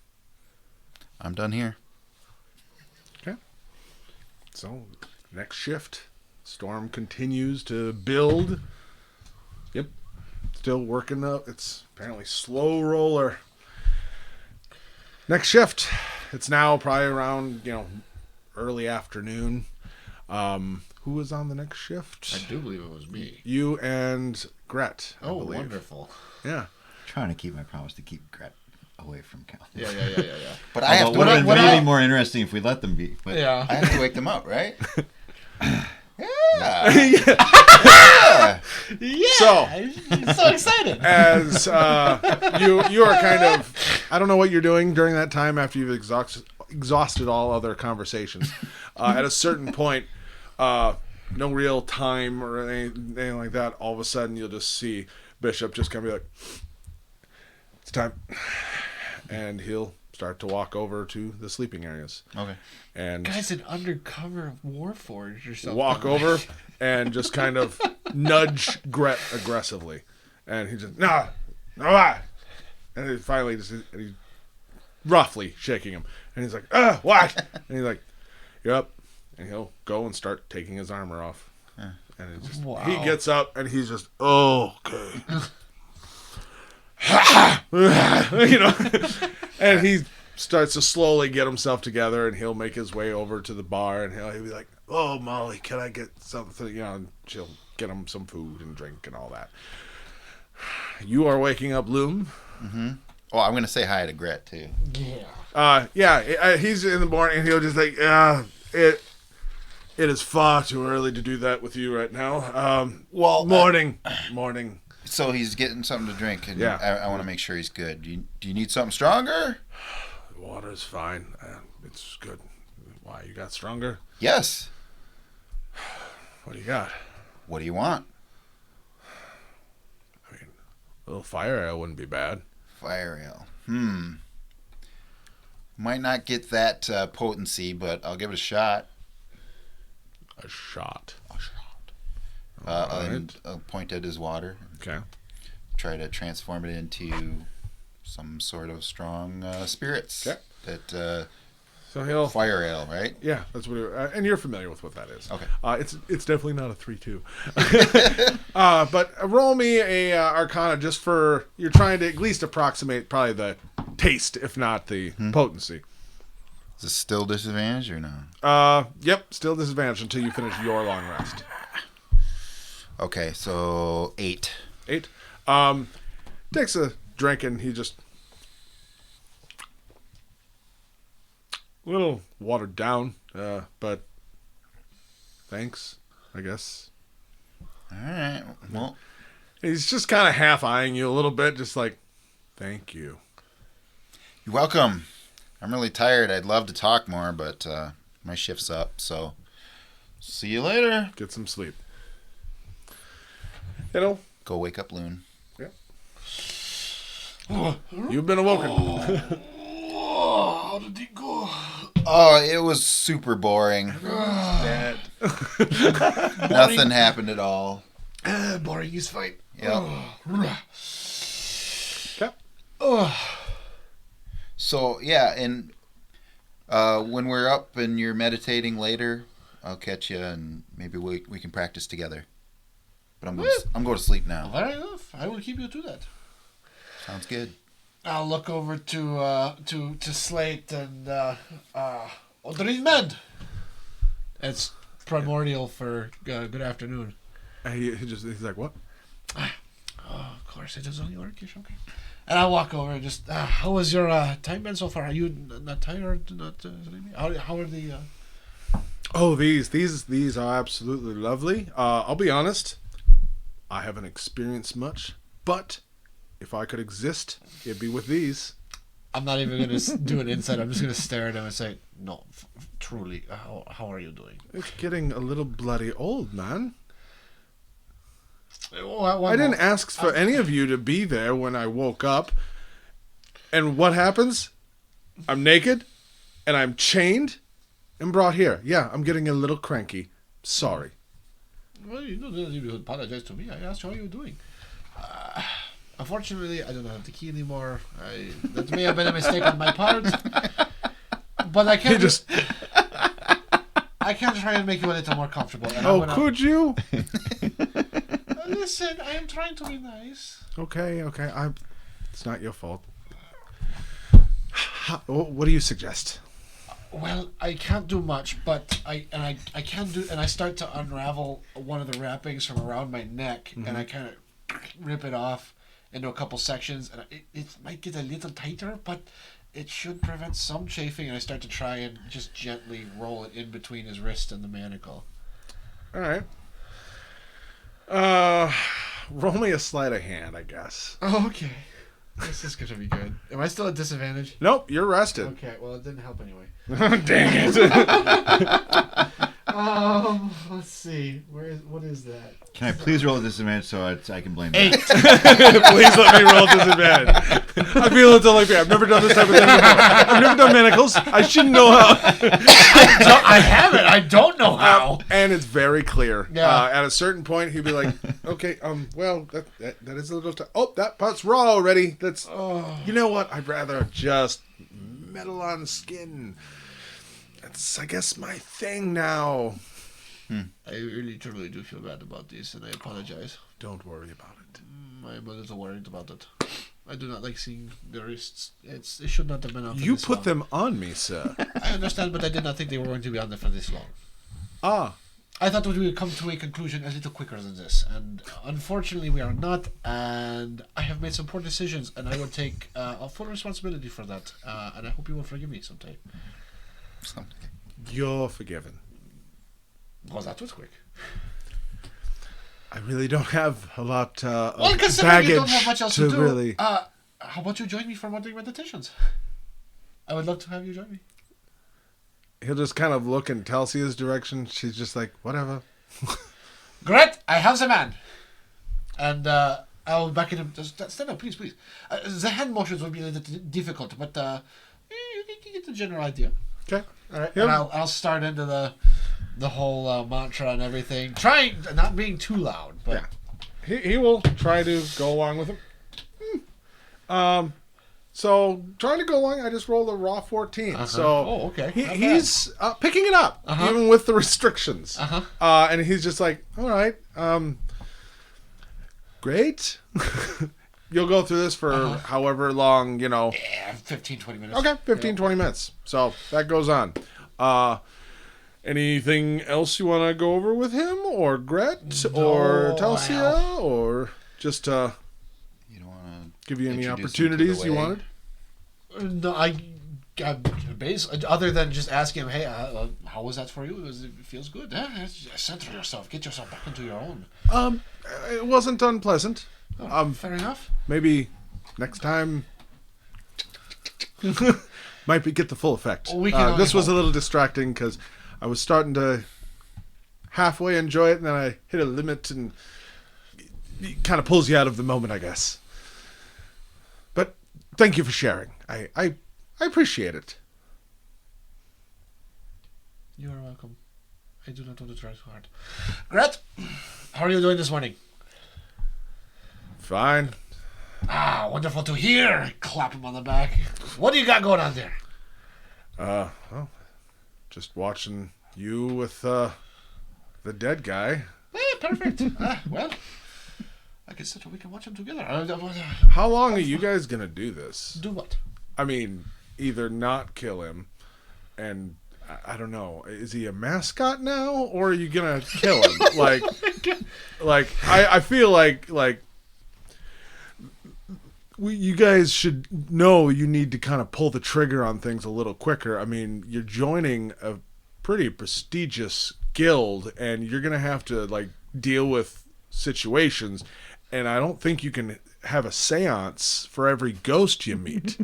I'm done here. Okay. So, next shift. Storm continues to build. Yep. Still working up. It's apparently slow roller. Next shift. It's now probably around, early afternoon. Who was on the next shift? I do believe it was me. You and Gret. I Oh, believe. wonderful. Yeah. Trying to keep my promise to keep Gret. away from Cal. Yeah. But I have to would have wake been them maybe up. more interesting if we let them be. But Yeah. I have to wake them up, right? Yeah. Yeah. So- I'm so excited. As you are kind of, I don't know what you're doing during that time after you've exhausted all other conversations. At a certain point, no real time or anything like that. All of a sudden, you'll just see Bishop just kind of be like, "It's time," and he'll start to walk over to the sleeping areas Okay. and Guy's an undercover Warforged or something. walk over and just kind of nudge Gret aggressively, and he just no, and then finally just and he's roughly shaking him, and he's like, what? And he's like, you're up, and he'll go and start taking his armor off, and it just Wow. he gets up and he's just okay, and he starts to slowly get himself together, and he'll make his way over to the bar, and he'll be like, "Oh, Molly, can I get something?" And she'll get him some food and drink and all that. You are waking up Loom. Oh, I'm gonna say hi to Gret too. Yeah. He's in the morning, and he'll just like, it is far too early to do that with you right now. Morning. So he's getting something to drink, and Yeah. I want to make sure he's good. Do you need something stronger? Water's fine. It's good. Why, you got stronger? Yes. What do you got? What do you want? I mean, a little fire ale wouldn't be bad. Fire ale. Might not get that potency, but I'll give it a shot. A shot. And Alright. I'll point at his water. Okay. Try to transform it into some sort of strong spirits. Okay. That So he'll. fire ale, right? Yeah, that's what. And you're familiar with what that is. Okay. It's definitely not a 3-2. But roll me a Arcana just for you're trying to at least approximate probably the taste, if not the potency. Is this still disadvantage or no? Yep. Still disadvantage until you finish your long rest. Okay, so 8. 8. Takes a drink and he just a little watered down, but thanks, I guess. All right. Well, He's just kind of half eyeing you a little bit, just like, thank you. you're welcome. I'm really tired. I'd love to talk more, but my shift's up. So, see you later. Get some sleep. You know, Go wake up Loon. you've been awoken. Oh, how did he go? Oh, it was super boring. Dead. Nothing happened at all. Boring is fine. Yep. Okay. So yeah, and when we're up and you're meditating later, I'll catch you and maybe we can practice together. But I'm going to sleep now. Fair enough. I will keep you to that. Sounds good. I'll look over to Slate and Odrin Med. It's primordial for good afternoon. And he's like, what? Oh, of course, it is only Orcish, okay. And I walk over and just, how was your time been so far? Are you not tired? Not sleepy? How are the... Oh, these are absolutely lovely. I'll be honest, I haven't experienced much, but if I could exist, it'd be with these. I'm not even going to do an insight. I'm just going to stare at him and say, no, truly, how are you doing? It's getting a little bloody old, man. Well, I didn't ask for any of you to be there when I woke up. And what happens? I'm naked, and I'm chained, and brought here. Yeah, I'm getting a little cranky. Sorry. Well, you don't need to apologize to me. I asked you how you were doing. Unfortunately, I don't have the key anymore. That may have been a mistake on my part. But I can't I can't try and make you a little more comfortable. And Could you? Listen, I am trying to be nice. Okay. It's not your fault. What do you suggest? Well, I can't do much, but I can do, and I start to unravel one of the wrappings from around my neck, and I kind of rip it off, into a couple sections, and it might get a little tighter, but it should prevent some chafing. And I start to try and just gently roll it in between his wrist and the manacle. All right. Roll me a sleight of hand, I guess. Oh, okay. This is going to be good. Am I still at disadvantage? Nope, you're rested. Okay, well, it didn't help anyway. Dang it. Let's see. What is that? Can I please roll a disadvantage so I can blame 8. that? Please let me roll disadvantage. I feel it's only fair. I've never done this type of thing before. I've never done manacles. I shouldn't know how. I haven't. I don't know how. And it's very clear. Yeah. At a certain point, he'd be like, "Okay, well, that is a little. Oh, that putt's raw already. That's. You know what? I'd rather just metal on skin. That's, I guess, my thing now. I really, truly do feel bad about this, and I apologize. Don't worry about it. I'm a little worried about it. I do not like seeing the wrists. It should not have been on for You this put long. them on me, sir. I understand, but I did not think they were going to be on there for this long. Ah, I thought we would come to a conclusion a little quicker than this, and unfortunately we are not, and I have made some poor decisions, and I will take a full responsibility for that, and I hope you will forgive me sometime. you're forgiven. Well, that was quick. I really don't have a lot of Well, considering baggage you don't have much else to do, really. how about you join me for morning meditations? I would love to have you join me. He'll just kind of look in Telsia's direction. She's just like, whatever. Gret, I have the man. And I'll back him. Just stand up, please. The hand motions will be a little difficult, but you get the general idea. Okay. All right. Yep. And I'll start into the whole mantra and everything. Trying not being too loud, but He will try to go along with him. So trying to go along, I just rolled a raw 14. So Oh, okay. Not bad. he's picking it up, even with the restrictions. And he's just like, all right, great. You'll go through this for however long, yeah, 15, 20 minutes. Okay, 15, 20 minutes. So that goes on. Anything else you want to go over with him, or Gret, or Telsia, or just You don't want to give you any introduce him to the opportunities you way? wanted? No, I other than just asking him, hey, how was that for you? It feels good. Center yourself. Get yourself back into your own. It wasn't unpleasant. Fair enough. Maybe next time might get the full effect. We can only this was a hope. little distracting because I was starting to halfway enjoy it, and then I hit a limit, and it kind of pulls you out of the moment, I guess. But thank you for sharing. I appreciate it. You are welcome. I do not want to try too hard. Gret, how are you doing this morning? Fine. Ah, wonderful to hear. Clap him on the back. What do you got going on there? Well, just watching you with the dead guy. Perfect. Well, I guess that we can watch them together. How long are you guys gonna do this? Do what? I mean, either not kill him, and I don't know, is he a mascot now, or are you gonna kill him? I feel like you guys should know you need to kind of pull the trigger on things a little quicker. I mean, you're joining a pretty prestigious guild, and you're gonna have to deal with situations, and I don't think you can have a seance for every ghost you meet.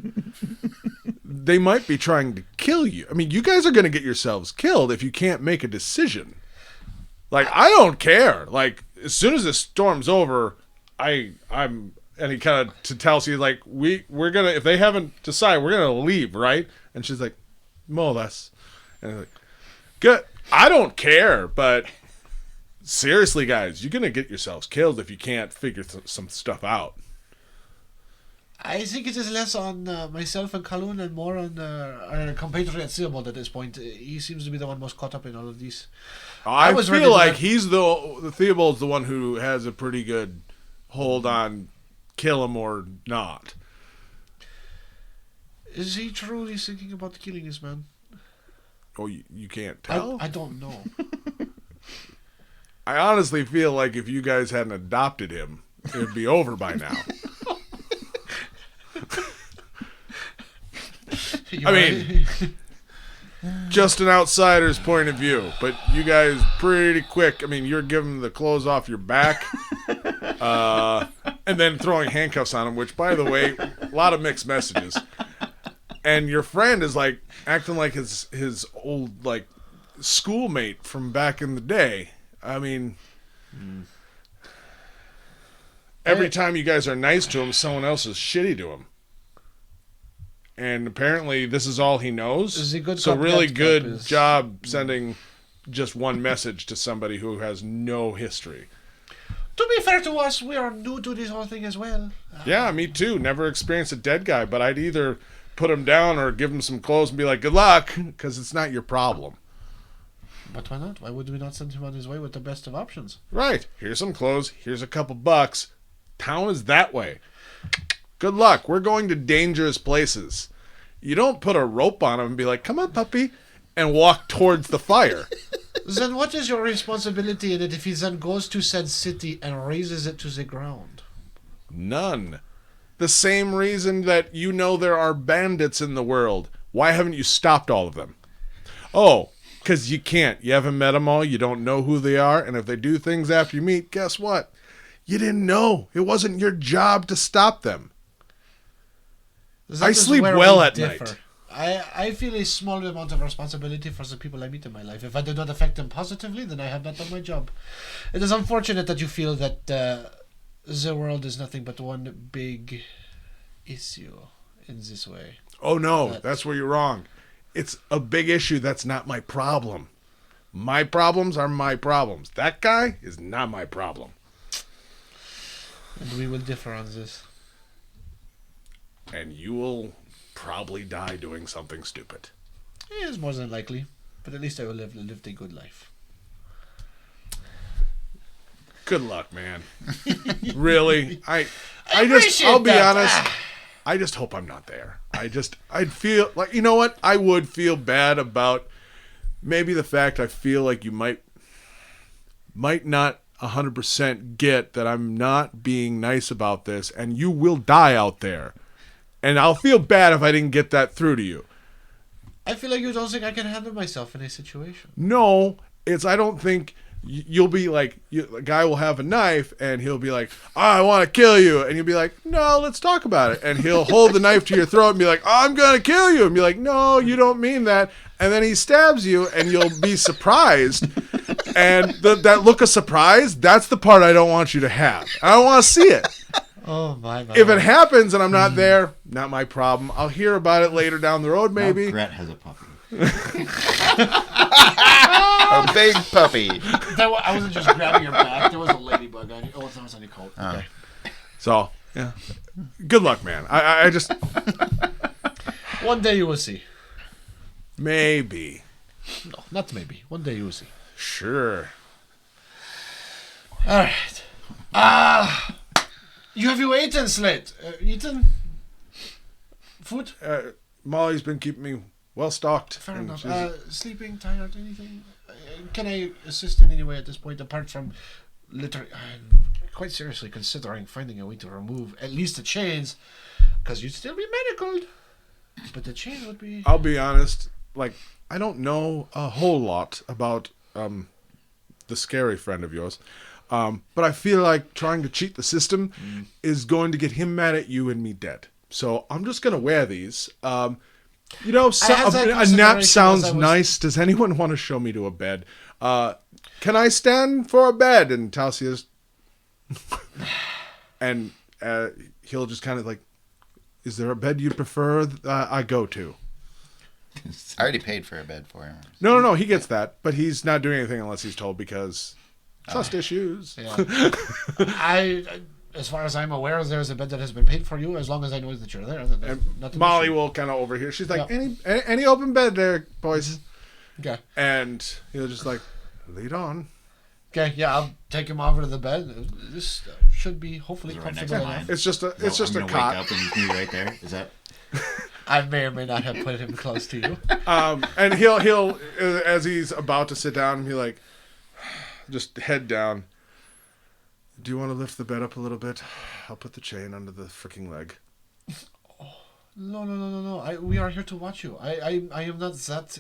They might be trying to kill you. I mean, you guys are gonna get yourselves killed if you can't make a decision. I don't care. As soon as this storm's over, I'm and he kind of to Telsi we're gonna, if they haven't decided, we're gonna leave, right? And she's like, more or less. And I'm like, good. I don't care, but seriously, guys, you're gonna get yourselves killed if you can't figure some stuff out. I think it is less on myself and Kalun and more on our compatriot Theobald at this point. He seems to be the one most caught up in all of these. I was ready feel to like let- he's the Theobald's the one who has a pretty good hold on kill him or not. Is he truly thinking about killing this man? Oh, you can't tell? I don't know. I honestly feel like if you guys hadn't adopted him, it would be over by now. I mean, just an outsider's point of view, but you guys pretty quick. I mean, you're giving the clothes off your back, and then throwing handcuffs on him. Which, by the way, a lot of mixed messages. And your friend is like acting like his old like schoolmate from back in the day. I mean, every time you guys are nice to him, someone else is shitty to him. And apparently, this is all he knows. Is he good so cop, really bad cop good is- job sending just one message to somebody who has no history. To be fair to us, we are new to this whole thing as well. Yeah, me too. Never experienced a dead guy, but I'd either put him down or give him some clothes and be like, "Good luck," because it's not your problem. But why not? Why would we not send him on his way with the best of options? Right. Here's some clothes. Here's a couple bucks. Town is that way. Good luck. We're going to dangerous places. You don't put a rope on him and be like, "Come on, puppy," and walk towards the fire. Then what is your responsibility in it if he then goes to said city and razes it to the ground? None. The same reason that you know there are bandits in the world. Why haven't you stopped all of them? Oh, because you can't. You haven't met them all. You don't know who they are. And if they do things after you meet, guess what? You didn't know. It wasn't your job to stop them. That I is sleep where well we at differ. night. I feel a small amount of responsibility for the people I meet in my life. If I do not affect them positively, then I have not done my job. It is unfortunate that you feel that the world is nothing but one big issue in this way. Oh, no. But- That's where you're wrong. It's a big issue. That's not my problem. My problems are my problems. That guy is not my problem. And we will differ on this. And you will probably die doing something stupid. It is more than likely. But at least I will have lived a good life. Good luck, man. Really? I'll appreciate be that. honest. I just hope I'm not there. I'd feel like, you know what? I would feel bad about maybe the fact I feel like you might not 100% get that I'm not being nice about this, and you will die out there. And I'll feel bad if I didn't get that through to you. I feel like you don't think I can handle myself in a situation. No, I don't think you'll be like, a guy will have a knife and he'll be like, I want to kill you. And you'll be like, no, let's talk about it. And he'll hold the knife to your throat and be like, I'm going to kill you. And be like, no, you don't mean that. And then he stabs you and you'll be surprised. And that look of surprise, that's the part I don't want you to have. I don't want to see it. Oh my god. If it happens and I'm not there, not my problem. I'll hear about it later down the road, Now maybe. Gret has a puppy. A big puppy. I wasn't just grabbing your back. There was a ladybug on you. Oh, that was on your coat. Okay. So, yeah. Good luck, man. I just, One day you will see. maybe. No, not maybe. One day you will see. Sure. All right. Have you eaten, Slate? Eaten? Food? Molly's been keeping me well stocked. Fair and enough. she's- Sleeping, tired, anything? Can I assist in any way at this point, apart from literally, quite seriously considering finding a way to remove at least the chains, because you'd still be manacled, but the chain would be... I'll be honest, like, I don't know a whole lot about the scary friend of yours. But I feel like trying to cheat the system is going to get him mad at you and me dead. So I'm just going to wear these. had that A nap consideration sounds as I was- nice. Does anyone want to show me to a bed? Can I stand for a bed? And Talsia's... and he'll just kind of like, is there a bed you'd prefer I go to? I already paid for a bed for him. No, he gets that. But he's not doing anything unless he's told because trust issues. Yeah. As far as I'm aware, there's a bed that has been paid for you. As long as I know that you're there, then there's And nothing. Molly will kind of overhear. She's like, Yeah. any open bed there, boys? Okay. And he'll just like, lead on. Okay. Yeah, I'll take him over to the bed. This should be hopefully Is it right next comfortable to enough. mine? It's just a I'm gonna cot. wake up and he's gonna be right there. Is that? I may or may not have put him close to you. And he'll as he's about to sit down, he'll like, just head down. Do you want to lift the bed up a little bit? I'll put the chain under the freaking leg. No. We are here to watch you. I am not that.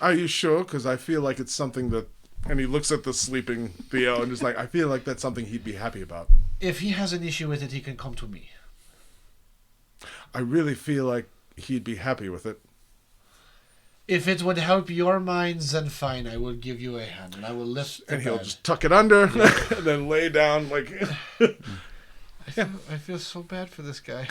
Are you sure? Because I feel like it's something that. And he looks at the sleeping Theo and is like, I feel like that's something he'd be happy about. If he has an issue with it, he can come to me. I really feel like he'd be happy with it. If it would help your minds, then fine. I will give you a hand, and I will lift the And he'll bed. just tuck it under and then lay down like. I feel so bad for this guy.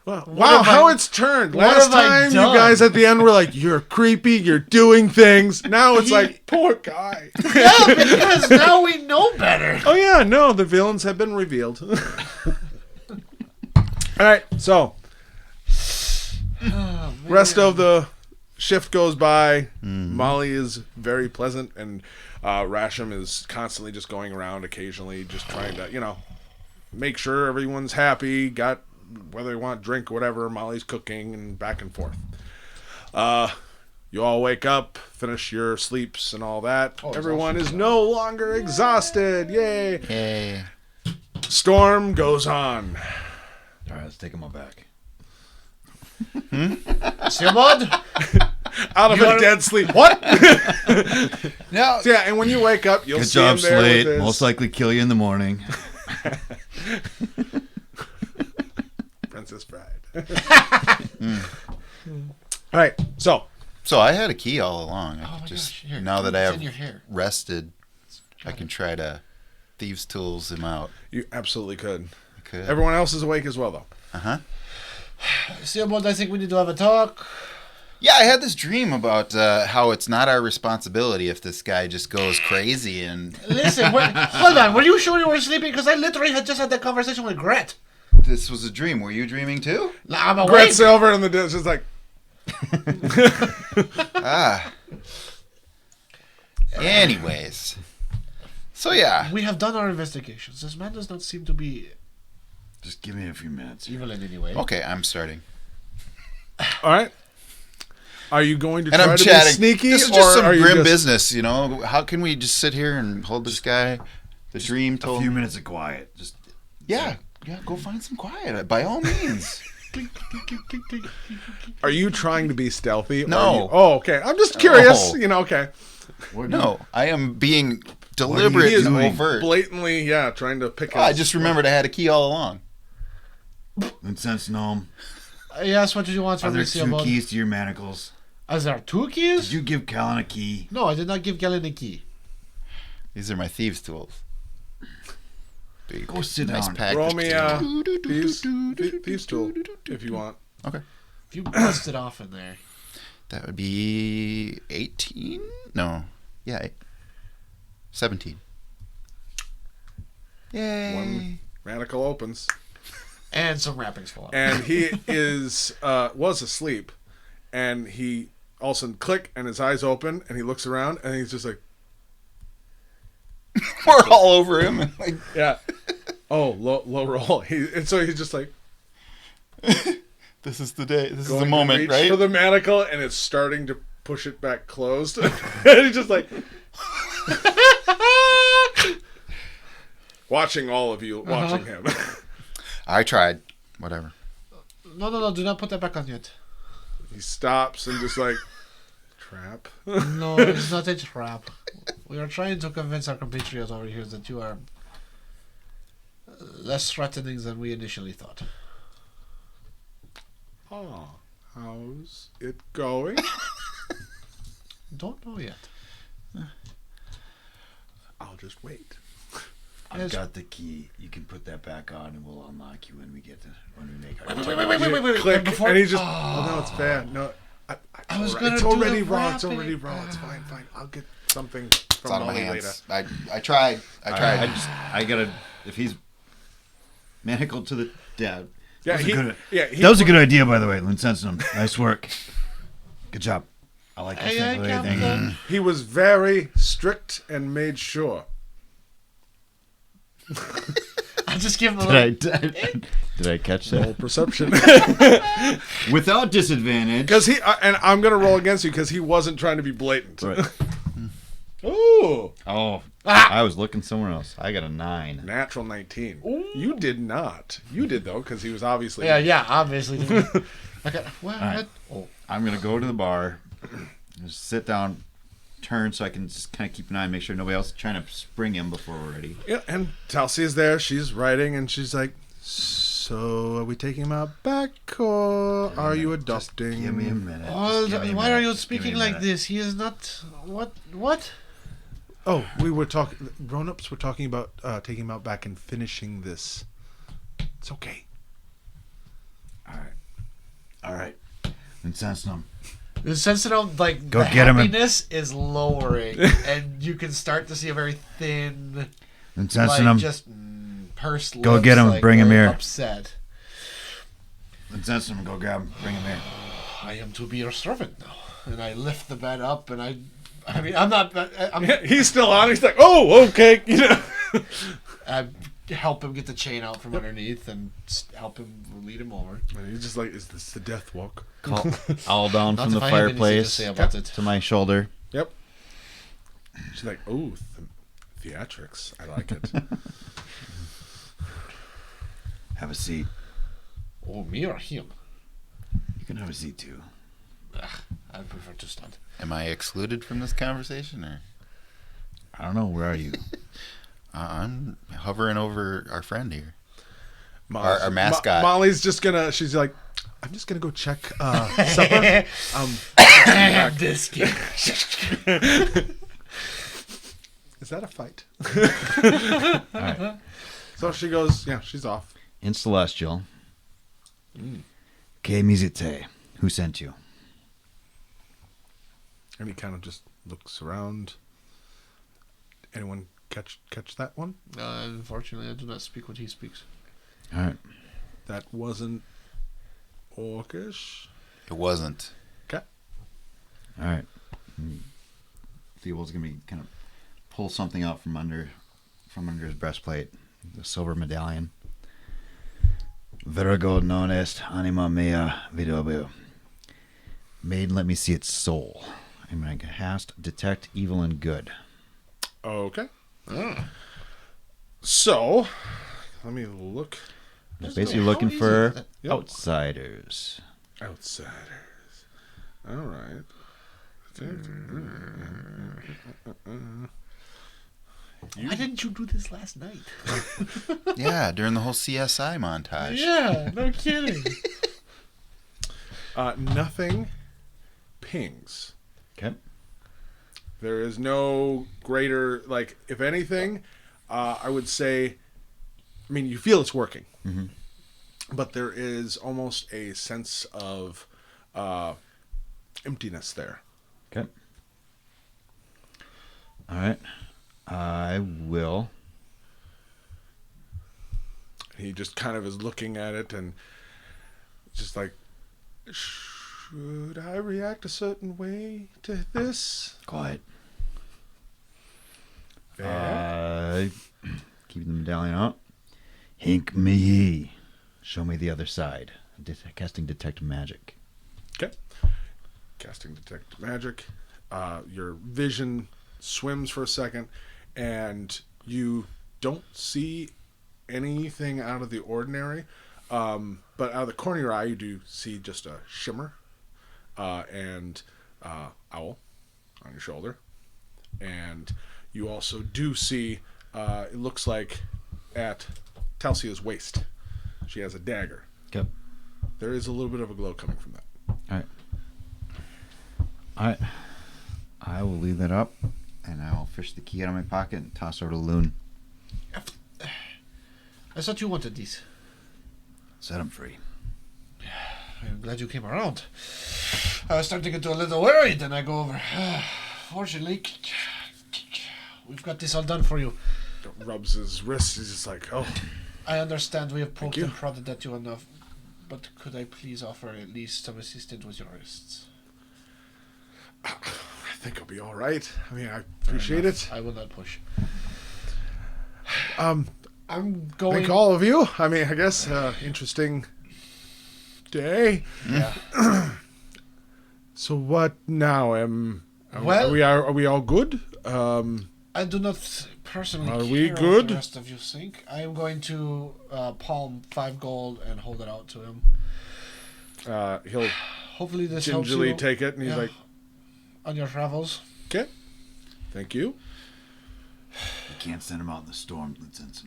Wow, have how I- it's turned. what Last have I time you done? guys at the end were like, you're creepy, you're doing things. Now it's like, poor guy. Yeah, because now we know better. Oh yeah, no, the villains have been revealed. All right, so Oh, man. rest of the shift goes by. Molly is very pleasant, and Rasham is constantly just going around occasionally, just trying to, make sure everyone's happy. Got whether they want drink or whatever. Molly's cooking and back and forth. You all wake up, finish your sleeps and all that. Everyone is no longer exhausted. Yay! Yay. Storm goes on. All right, let's take him all back. Siobhan? Out of a dead sleep. What? No. So, yeah, and when you wake up, you'll Good see job, him there Slate. with his... Most likely kill you in the morning. Princess Bride. All right, so So I had a key all along. I Oh could my just gosh, here, now that I it's have in your hair. rested, I can try to thieves' tools him out. you absolutely could. I could. Everyone else is awake as well, though. Siobhan, I think we need to have a talk. Yeah, I had this dream about how it's not our responsibility if this guy just goes crazy and Listen, hold on. Were you sure you were sleeping? Because I literally had just had that conversation with Gret. this was a dream. Were you dreaming too? I'm awake. Brett Silver in the dish is like, Ah. Anyways. So yeah. We have done our investigations. This man does not seem to be Just give me a few minutes. evil in any way. Okay, I'm starting. all right. Are you going to And try I'm to chatting. be sneaky, This is or just some are you grim just... business, How can we just sit here and hold this guy? The dream A told few me. minutes of quiet. Just Yeah, go find some quiet. By all means. Are you trying to be stealthy? or No. are you- Oh, okay. I'm just curious. No. Okay. No, I am being deliberate He is and overt. blatantly, trying to pick. I his- just remembered I had a key all along. Incense gnome. Yes, what did you want Are from me, there two Siobhan? keys to your manacles? Is there two keys? Did you give Callan a key? No, I did not give Galen a key. These are my thieves' tools. Big, Go sit nice down. package. Roll me thieves tool if you want. Okay. If you busted off in there. That would be 18? No. Yeah. 17. Yay. One manacle opens, And some wrappings fall off. and he was asleep, and he all of a sudden click, and his eyes open, and he looks around, and he's just like, We're all over him. Like, yeah. Oh, low roll. And so he's just like this is the day. This is going the to moment, reach right? for the manacle, and it's starting to push it back closed. And he's just like watching all of you, watching him. I tried. Whatever. No, do not put that back on yet. He stops and just like trap. No, it's not a trap. We are trying to convince our compatriots over here that you are less threatening than we initially thought. Oh, how's it going? Don't know yet. I'll just wait. I've Yes. got the key. You can put that back on, and we'll unlock you when we make our. Wait. Click, Before- and he just. Oh no, it's bad. No, I was alright. gonna It's do already the raw. It's wrapping. already raw. It's fine. I'll get something It's from out of my Molly later. hands. I tried. I tried. I gotta. If he's manacled to the dad, Yeah, That was a good- he That was a good idea, by the way, Lincensum. Nice work. Good job. I like Aye, this aye, thing. Captain. He was very strict and made sure. I'll just give him a little... Did I catch Roll perception. Without disadvantage. Because and I'm gonna roll against you because he wasn't trying to be blatant. Right. Ooh, Ooh, Oh, I was looking somewhere else. I got a 9. natural 19. You did not. You did though, because he was obviously. Yeah, obviously. Okay, what? right. Oh, I'm gonna go to the bar, just sit down, turn so I can just kind of keep an eye and make sure nobody else is trying to spring him before we're ready. Yeah, and Talsi is there. She's writing, and she's like, "So, are we taking him out back, or are you adopting?" Give me a minute. oh, Just give me a why minute. are you Just give me speaking a like minute. this? He is not. What? Oh, we were talking. Grown-ups were talking about taking him out back and finishing this. It's okay. All right. And sense them. The sensitive, like, Go the get him and- happiness is lowering, and you can start to see a very thin, And sense like, them. just pursed Go lips, get him, like, bring him very here. Upset. And sense them. Go grab him. Bring him here. I am to be your servant now, and I lift the bed up, and I mean, I'm not. I'm. He's still on. He's like, "Oh, okay," you know. I help him get the chain out from underneath and help him lead him over. And he's just like, "Is this the death walk?" Call all down Not from the if I have anything to fireplace say about it. to my shoulder. Yep. She's like, "Oh, theatrics. I like it." Have a seat. Oh, me or him? You can have a seat too. I prefer to stand. Am I excluded from this conversation, or I don't know. Where are you? I'm hovering over our friend here? Molly's- Our mascot. Molly's just gonna. She's like, "I'm just gonna go check supper." This kid. Is that a fight? All right. So she goes. Yeah, she's off. In Celestial. Que Mizite. Who sent you? And he kind of just looks around. Anyone catch that one? Unfortunately, I do not speak what he speaks. All right. That wasn't Orcish. It wasn't. Okay. All right. Theobald's gonna be kind of pull something out from under his breastplate, the silver medallion. Virgo non est anima mea vidobio. Maiden, let me see its soul. I'm gonna cast detect evil and good. Okay. So, let me look. It's basically How looking easy for is that? Yep. outsiders. Outsiders. All right. Why didn't you do this last night? Yeah, during the whole CSI montage. Yeah, no kidding. Nothing pings. Okay. There is no greater, like, if anything, I would say, I mean, you feel it's working. Mhm. But there is almost a sense of emptiness there. Okay. All right. I will. He just kind of is looking at it and just like, should I react a certain way to this? Quiet. Fair. Keep the medallion out. Hink me. Show me the other side. Casting detect magic. Okay. Casting detect magic. Your vision swims for a second, and you don't see anything out of the ordinary. But out of the corner of your eye, you do see just a shimmer and owl on your shoulder. And you also do see, it looks like at Talsia's waist, she has a dagger. Okay. There is a little bit of a glow coming from that. All right. All right. I will leave that up, and I will fish the key out of my pocket and toss over to Loon. I thought you wanted these. Set him free. I'm glad you came around. I was starting to get a little worried, and I go over. Fortunately, we've got this all done for you. Rubs his wrist. He's just like, oh, I understand we have poked you. and prodded at you enough, but could I please offer at least some assistance with your wrists? I think I'll be all right. I mean, I appreciate it. I will not push. Um, I'm going. thank all of you. I mean, I guess interesting day. Yeah. So what now? Well, Are we all good? I do not personally Are we care good? what the rest of you think. I am going to palm 5 gold and hold it out to him. He'll Hopefully this helps gingerly you take it, and he's yeah, like, on your travels. "Okay, thank you." You can't send him out in the storm, Lieutenant.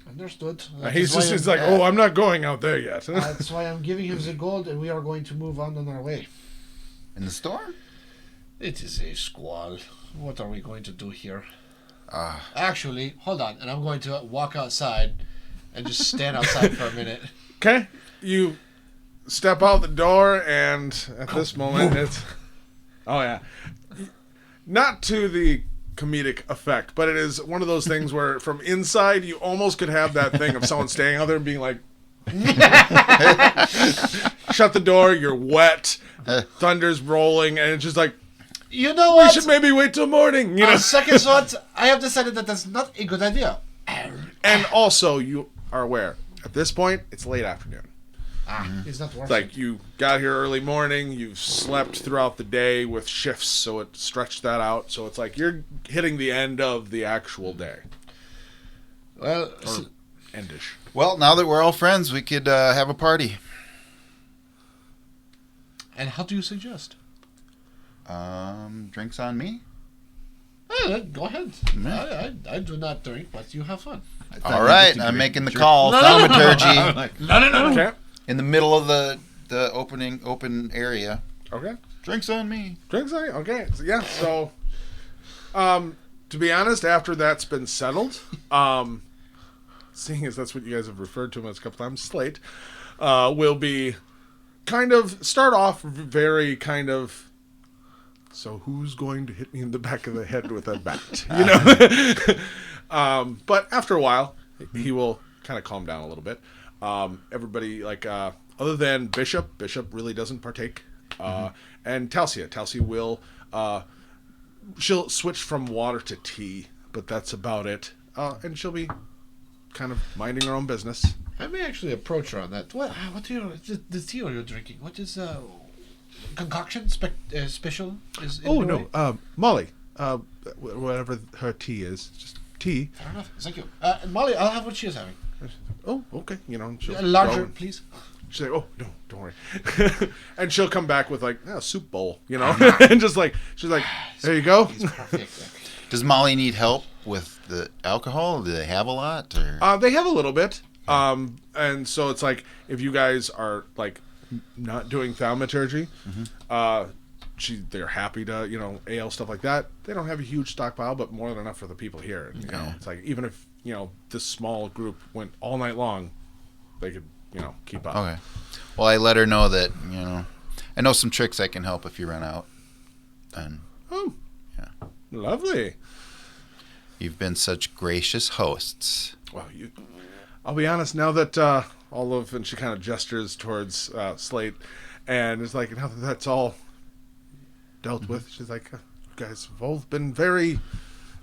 Understood. He's like, "Oh, I'm not going out there yet." That's why I'm giving him the gold, and we are going to move on our way. In the storm? It is a squall. What are we going to do here? Ah. Actually, hold on, and I'm going to walk outside and just stand outside for a minute. Okay, you step out the door, and at this moment, it's not to the comedic effect, but it is one of those things where from inside you almost could have that thing of someone staying out there and being like, shut the door, you're wet, thunder's rolling, and it's just like, You know we what? should maybe wait till morning, you know. On second thought, I have decided that that's not a good idea. And also, you are aware at this point it's late afternoon. It's not worth It's like you got here early morning, you've slept throughout the day with shifts, so it stretched that out. So it's like you're hitting the end of the actual day. it. Well, Or endish. Well, now that we're all friends, we could have a party. and how do you suggest? Drinks on me? Go ahead. I do not drink, but you have fun. All right, I'm making the call. Thaumaturgy No. Okay. in the middle of the open area. Okay. Drinks on me. Drinks on you? Okay. So, yeah, so to be honest, after that's been settled, seeing as that's what you guys have referred to him as a couple times, Slate, will be kind of start off very kind of, so who's going to hit me in the back of the head with a bat? You know? But after a while, he will kind of calm down a little bit. Everybody, like, other than Bishop really doesn't partake. And Talcia will, she'll switch from water to tea, but that's about it. And she'll be kind of minding her own business. I may actually approach her on that. What do you the tea you're drinking? What is concoction special? Is in Oh, the no, way? Molly, whatever her tea is, just tea. Fair enough. Thank you. Molly, I'll have what she is having. Oh, okay, you know, and she'll Larger, go and please. she's like, oh, no, don't worry. And she'll come back with, like, a soup bowl, you know, and just like, she's like, there you go. He's perfect. Does Molly need help with the alcohol? Do they have a lot? Or? They have a little bit. And so it's like, if you guys are, like, not doing thaumaturgy, they're happy to, you know, ale, stuff like that. They don't have a huge stockpile, but more than enough for the people here. And, you know, it's like, even if, you know, this small group went all night long, they could, you know, keep up. Okay. Well, I let her know that, you know, I know some tricks I can help if you run out. And Oh, yeah. Lovely. You've been such gracious hosts. Well, I'll be honest, now that and she kind of gestures towards Slate, and it's like, now that that's all dealt with, she's like, you guys have both been very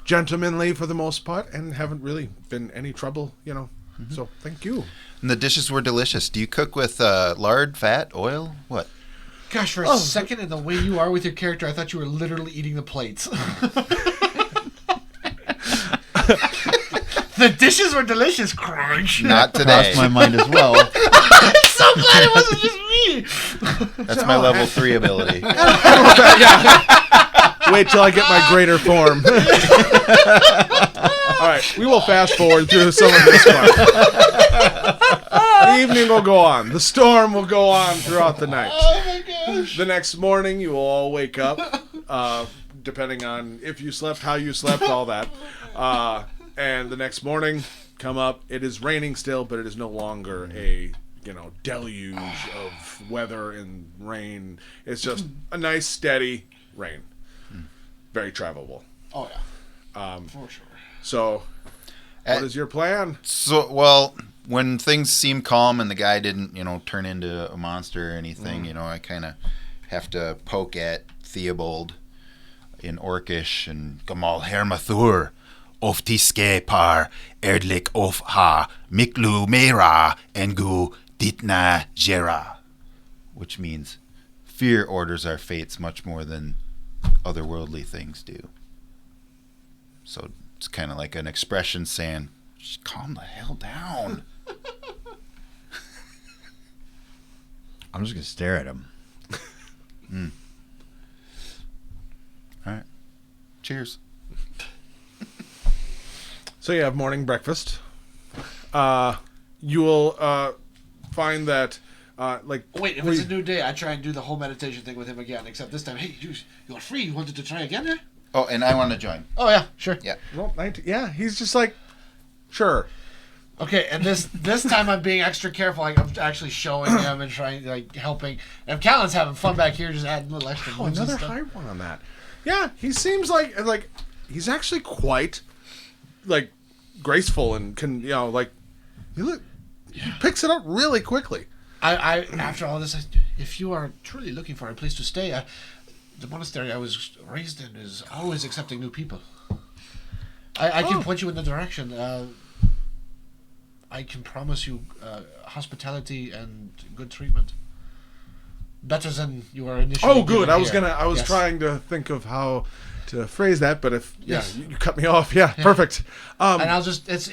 gentlemanly for the most part, and haven't really been any trouble, you know, so thank you. And the dishes were delicious. Do you cook with lard, fat, oil? What? Gosh, for a second, in the way you are with your character, I thought you were literally eating the plates. The dishes were delicious. Crunch. Not today. Crossed my mind as well. I'm so glad it wasn't just me. That's my level 3 ability. Wait till I get my greater form. All right, we will fast forward through some of this part. The evening will go on. The storm will go on throughout the night. Oh my gosh. The next morning, you will all wake up, depending on if you slept, how you slept, all that. And the next morning, come up. It is raining still, but it is no longer a, you know, deluge of weather and rain. It's just a nice, steady rain. Very travelable. Oh yeah. For sure. So, what is your plan? So, well, when things seem calm and the guy didn't, you know, turn into a monster or anything, you know, I kind of have to poke at Theobald in Orcish and Gamal Hermathur, Oftiske par Erdlik of ha Miklu Mera Engu Ditna Jera, which means fear orders our fates much more than otherworldly things do. So it's kind of like an expression saying, just calm the hell down. I'm just gonna stare at him. All right. Cheers. So you have morning breakfast. You will find that, Wait, if it's a new day, I try and do the whole meditation thing with him again. Except this time, hey, you're free. You wanted to try again, eh? Oh, and I want to join. Oh yeah, sure. Yeah. well, 19, yeah, he's just like, sure. Okay, and this time I'm being extra careful. Like I'm actually showing him and trying, like helping. And if Callan's having fun back here, just adding little extra. Oh, moves and another stuff. high one on that. Yeah, he seems like he's actually quite like graceful and can he picks it up really quickly. I after all this, if you are truly looking for a place to stay, the monastery I was raised in is always accepting new people. I can point you in the direction. I can promise you hospitality and good treatment. Better than you were initially. Oh, good. given I here. was Yes. trying to think of how to phrase that, but if Yes. you cut me off, perfect. And I'll just it's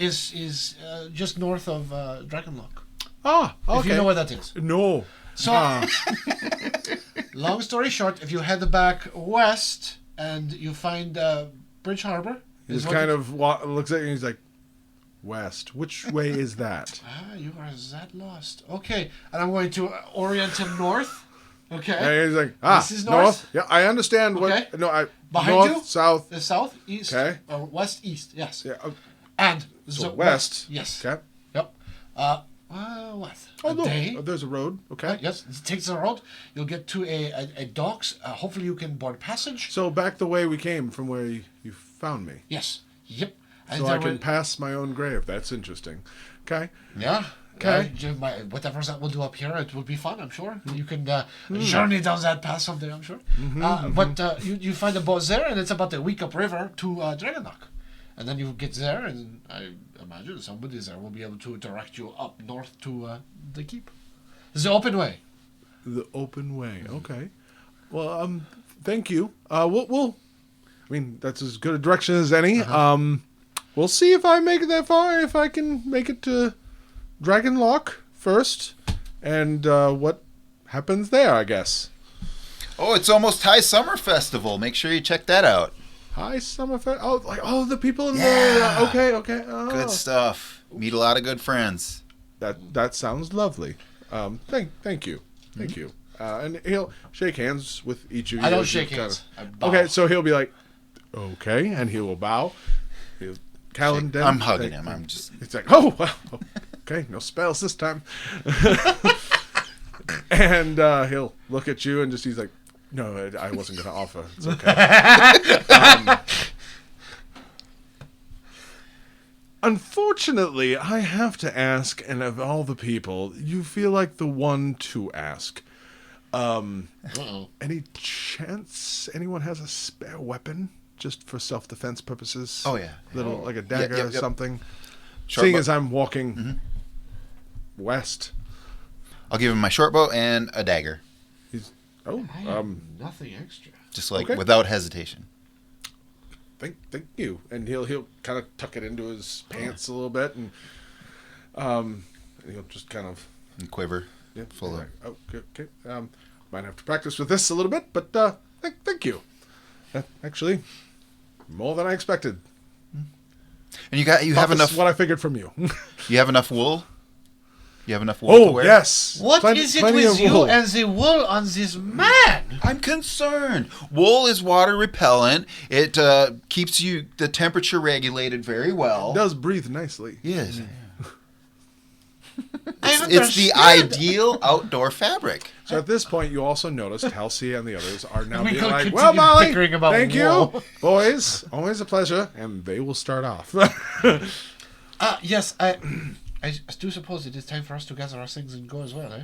just north of Dragonlock. Okay. If you know where that is. No. So, long story short, if you head back west and you find Bridge Harbor, He's kind of looks at you and he's like, west. Which way is that? you are that lost. Okay, and I'm going to orient him north. Okay, And he's like, This is north? Yeah, I understand Okay. what. No, I Behind north, you? south. the south, east, Okay. or west, east. Yes, Yeah. and So the west. Yes. Okay. Yep. What? Oh A no, day? there's a road. Okay. Yes, it takes the road. You'll get to a docks. Hopefully, you can board passage. So back the way we came from where you found me. Yes. Yep. And So there I can will- pass my own grave. That's interesting. Okay. Yeah. Okay. Whatever that we'll do up here, it will be fun, I'm sure. Mm. You can journey down that path someday, I'm sure. But you find a boat there, and it's about a week upriver to Dragonlock. And then you get there, and I imagine somebody there will be able to direct you up north to the keep. It's the open way. The open way. Okay. Well, thank you. We'll. I mean, that's as good a direction as any. We'll see if I make it that far. If I can make it to Dragonlock first, and what happens there, I guess. Oh, it's almost High Summer Festival. Make sure you check that out. Hi, Summerfest. Oh, the people in Yeah. there. Okay. Oh. Good stuff. Meet a lot of good friends. That sounds lovely. Thank you. Thank you. And he'll shake hands with each of you. I don't as you shake kinda- hands. I bow. Okay, so he'll be like, okay, and he will bow. Callan, I'm hugging him. I'm just. It's like, oh, well, okay, no spells this time. And he'll look at you and he's like, no, I wasn't going to offer. It's okay. Unfortunately, I have to ask, and of all the people, you feel like the one to ask. Uh-oh. Any chance anyone has a spare weapon just for self-defense purposes? Oh, yeah. Like a dagger yep, or yep. something. Short Seeing bow. as I'm walking west. I'll give him my short bow and a dagger, I have nothing extra. just like Okay. without hesitation. Thank you. And he'll kind of tuck it into his pants a little bit, and he'll just kind of And quiver. full of. Oh, okay. Might have to practice with this a little bit, but thank you. Actually, more than I expected. And you have That's enough. what I figured from you. You have enough wool. You have enough wool to Oh wear. yes. What is it Plenty with of you wool. and the wool on this man? I'm concerned. Wool is water repellent. It keeps the temperature regulated very well. It does breathe nicely. Yes. I It's the understand. ideal outdoor fabric. So at this point, you also noticed Halsey and the others are now We being could like, continue "Well, Molly, bickering about thank wool." you, boys. Always a pleasure." And they will start off. Yes, I do suppose it is time for us to gather our things and go as well, eh?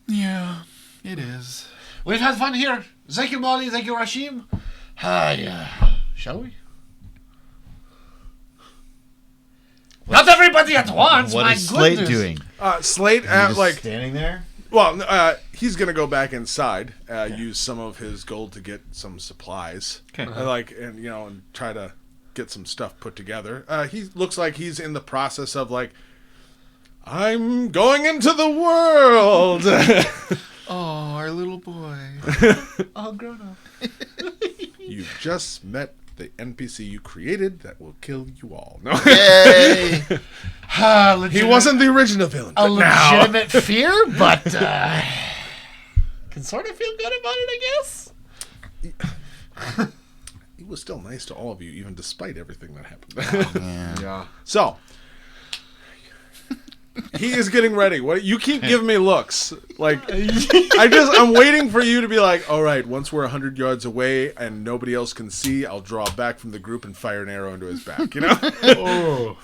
Yeah, it is. We've had fun here. Thank you, Molly. Thank you, Rashim. Shall we? Not everybody at once. What my is Slate goodness. doing? Slate, Just like, standing there. Well, he's gonna go back inside, use some of his gold to get some supplies, Okay. and try to get some stuff put together. He looks like he's in the process of like, I'm going into the world. Oh, our little boy. All grown up. You've just met the NPC you created that will kill you all. No, Yay! he wasn't the original villain. a But now, legitimate fear, but can sort of feel good about it, I guess. he was still nice to all of you, even despite everything that happened. Yeah. Yeah. So he is getting ready. What you keep giving me looks like? I'm waiting for you to be like, all right. Once we're 100 yards away and nobody else can see, I'll draw back from the group and fire an arrow into his back. You know?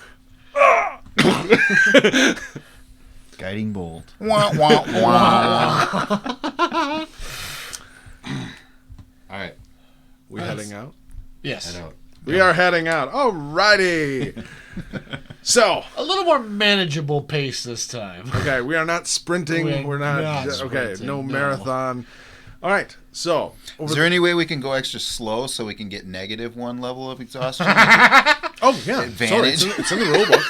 Guiding bolt. Wah, wah, wah. All right. We heading out? Yes. Head out. We are heading out. Alrighty. So, A little more manageable pace this time. okay, we are not sprinting. We're not. Okay, sprinting, no no. marathon. All right. So, Is there any way we can go extra slow so we can get -1 level of exhaustion? oh yeah, Advantage. Sorry, it's in the rule book.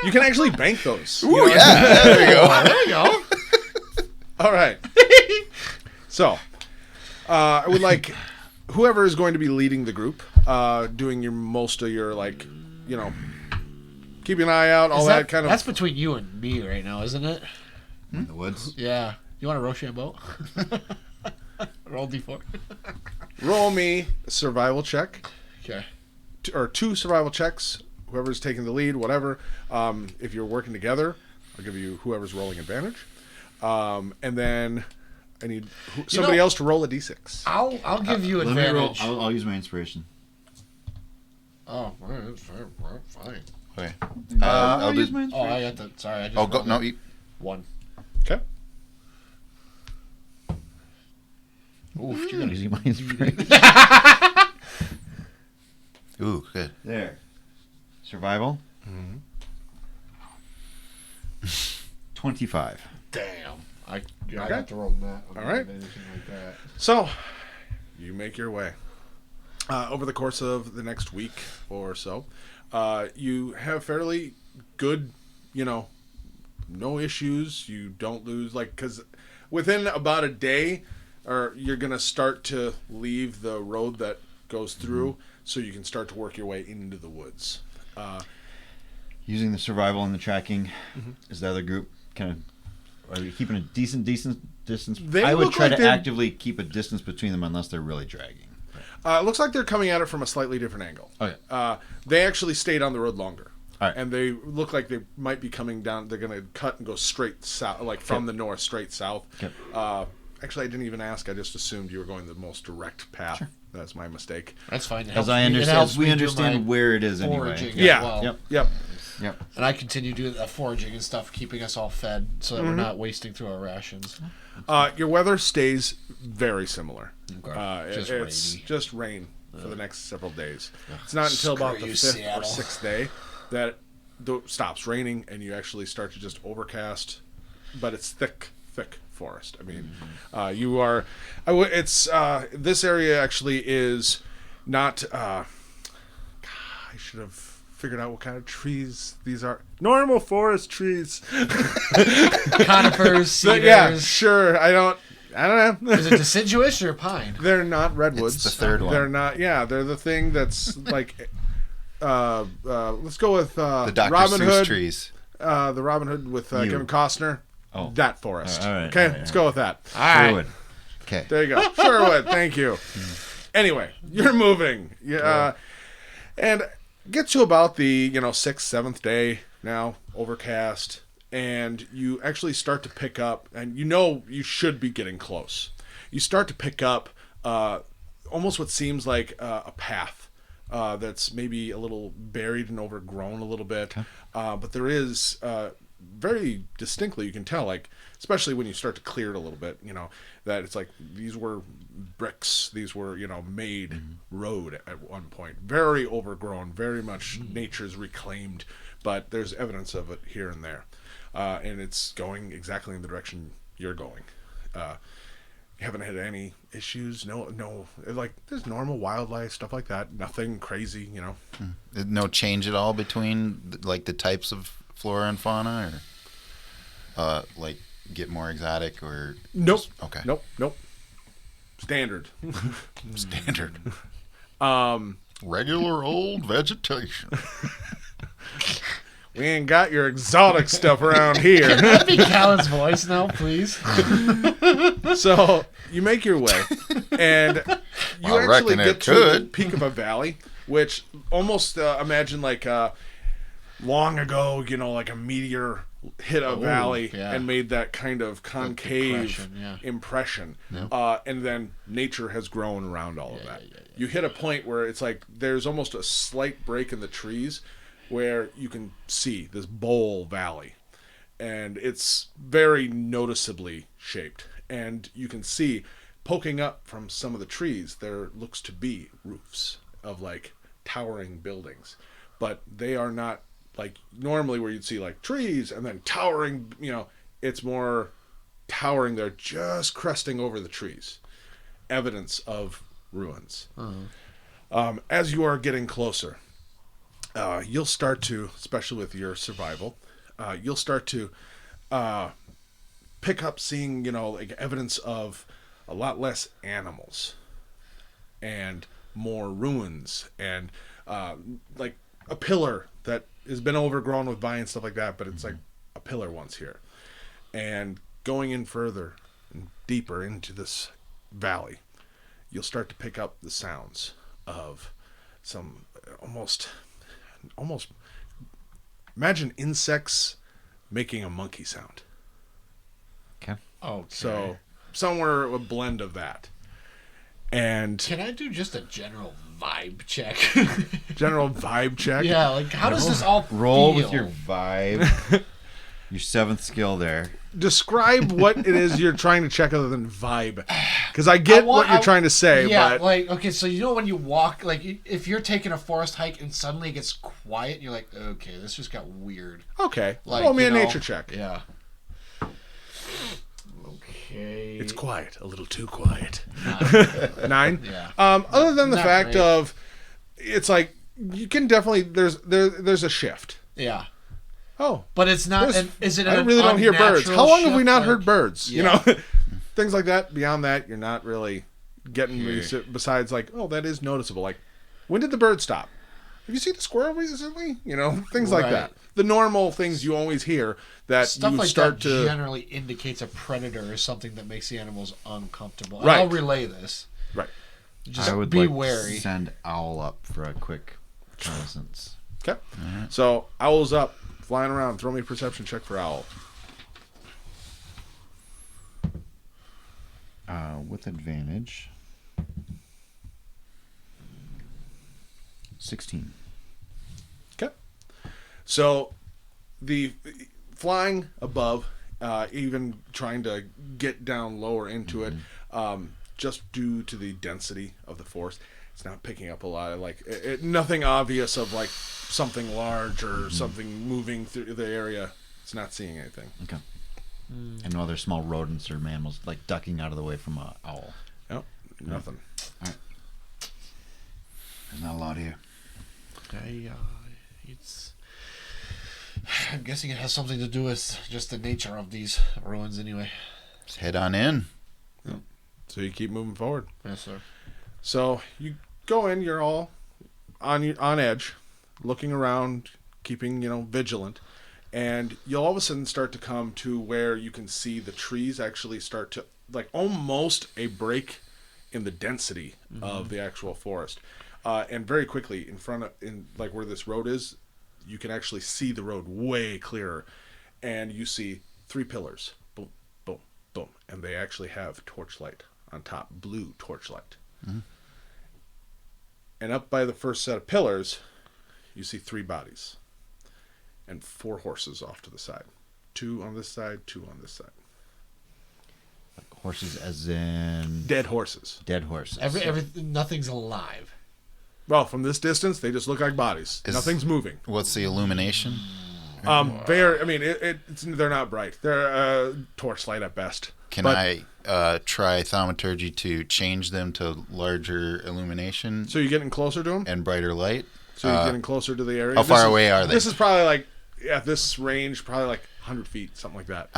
You can actually bank those. Ooh, yeah. There we go. There we go. All right. So, I would like whoever is going to be leading the group, doing most of your keeping an eye out, all that kind of. That's between you and me right now, isn't it? In the woods. Yeah. You want a Rochambeau? Roll D4. Roll me a survival check, Okay. or 2 survival checks. Whoever's taking the lead, whatever. If you're working together, I'll give you whoever's rolling advantage. And then I need somebody else to roll a d6. I'll give you Let me roll. advantage. I'll use my inspiration. Oh, all right, that's fair. All right, fine. Okay. I'll do. use my Oh, inspiration. I got that. Sorry, I just Oh, go. rolled No, it. you. 1. Okay. Oof, you're I'm gonna using my inspiration. Ooh, good. There. Survival. 25. damn. I Okay. got to roll that. All right. Anything like that. So, you make your way. Over the course of the next week or so, you have fairly good, no issues. You don't lose, because within about a day, you're going to start to leave the road that goes through, so you can start to work your way into the woods. Using the survival and the tracking, is the other group kind of... Are you keeping a decent distance? They I would look try like to they're- actively keep a distance between them unless they're really dragging. It looks like they're coming at it from a slightly different angle. Okay. They actually stayed on the road longer. All right. And they look like they might be coming down. They're going to cut and go straight south, from the north, straight south. Okay. Actually, I didn't even ask. I just assumed you were going the most direct path. Sure. That's my mistake. That's fine. It As helps I me- it understand, helps as we me do understand my where it is anyway. foraging as Yeah. well. Yep. Yep. Yep. And I continue doing the foraging and stuff, keeping us all fed so that we're not wasting through our rations. Your weather stays very similar. Okay. Just It's rainy. just rain for the next several days. It's not until about Screw the you, 5th Seattle. or 6th day that it stops raining and you actually start to just overcast. But it's thick forest. I mean, you are. This area actually is not. I should have figured out what kind of trees these are. Normal forest trees. Conifers, But yeah, cedars. sure. I don't know. Is it deciduous or pine? They're not redwoods. It's the third one. They're not. Yeah, they're the thing that's like. Let's go with The Dr. Robin Seuss Hood. trees. The Robin Hood with You. Kevin Costner. Oh. That forest. All right, Okay, all right, let's all go with that. All right. Sherwood. Okay. There you go. Sherwood. Thank you. Anyway, you're moving. Yeah. And get to about the 6th, 7th day now, overcast, and you actually start to pick up, and you should be getting close. You start to pick up almost what seems like a path that's maybe a little buried and overgrown a little bit, but there is very distinctly you can tell, like, especially when you start to clear it a little bit, that it's like these were bricks, these were, made road at one point. Very overgrown, very much nature's reclaimed, but there's evidence of it here and there. And it's going exactly in the direction you're going. You haven't had any issues? No, like, there's normal wildlife, stuff like that. Nothing crazy, No change at all between like the types of flora and fauna, or like get more exotic, or Nope. okay. Nope. Standard. Standard. Um, Regular old vegetation. we ain't got your exotic stuff around here. That'd be Callan's voice now, please. So you make your way, and you I actually reckon it get to the could. peak of a valley, which almost imagine like long ago, like a meteor hit a valley yeah. and made that kind of concave depression, yeah. impression. Yeah. And then nature has grown around all of that. Yeah. You hit a point where it's like there's almost a slight break in the trees where you can see this bowl valley. And it's very noticeably shaped. And you can see poking up from some of the trees, there looks to be roofs of like towering buildings. But they are not like normally where you'd see like trees and then towering, it's more towering. They're just cresting over the trees. Evidence of ruins. As you are getting closer, you'll start to, especially with your survival, you'll start to pick up seeing, like evidence of a lot less animals and more ruins and like a pillar that has been overgrown with vine and stuff like that, but it's like a pillar once here. And going in further and deeper into this valley, you'll start to pick up the sounds of some almost imagine insects making a monkey sound. Okay. Okay. So somewhere a blend of that. And Can I do just a general vibe check? general vibe check. Yeah, like how does this all Roll feel? with your vibe. Your 7th skill there. Describe what it is you're trying to check other than vibe. Because I get what you're trying to say, Yeah, but like, okay, so when you walk, like, if you're taking a forest hike and suddenly it gets quiet, you're like, okay, this just got weird. okay. Like, Roll me a you know, nature check. Yeah. Okay. It's quiet, a little too quiet. 9? Yeah. Other than the Not fact great. of, it's like you can definitely there's a shift. Yeah. Oh, But it's not. there's- Is it? I an really don't hear birds. unnatural How long have we shift, not like- heard birds? Yeah. Things like that. Beyond that, you're not really getting besides like, oh, that is noticeable. Like, when did the bird stop? Have you seen the squirrel recently? Things like Right. that. The normal things you always hear that Stuff you like start that to generally indicates a predator or something that makes the animals uncomfortable. And Right. I'll relay this. right. Just I would be like wary. to send Owl up for a quick reconnaissance. Okay. So owl's up, flying around. Throw me a perception check for owl. With advantage. 16. Okay. So the flying above, even trying to get down lower into it, just due to the density of the forest, it's not picking up a lot of like nothing obvious of like something large or something moving through the area. It's not seeing anything. Okay. And no other small rodents or mammals like ducking out of the way from a owl. Nope, nothing. There's not a lot here. It's. I'm guessing it has something to do with just the nature of these ruins, anyway. Just head on in. So you keep moving forward. Yes, sir. So you go in. You're all on edge, looking around, keeping vigilant, and you'll all of a sudden start to come to where you can see the trees actually start to like almost a break in the density of the actual forest, and very quickly in like where this road is, you can actually see the road way clearer, and you see 3 pillars, boom, boom, boom, and they actually have torchlight on top, blue torchlight. And up by the first set of pillars, you see 3 bodies and 4 horses off to the side. 2 on this side, 2 on this side. Horses as in Dead horses. dead horses. Nothing's alive. Well, from this distance, they just look like bodies. Nothing's moving. What's the illumination? They're not bright. They're torchlight at best. Can But- I try thaumaturgy to change them to larger illumination So you're getting closer to them? and brighter light? So you're getting closer to the area? How far This is- away are they? This is probably like, at this range, probably like 100 feet, something like that.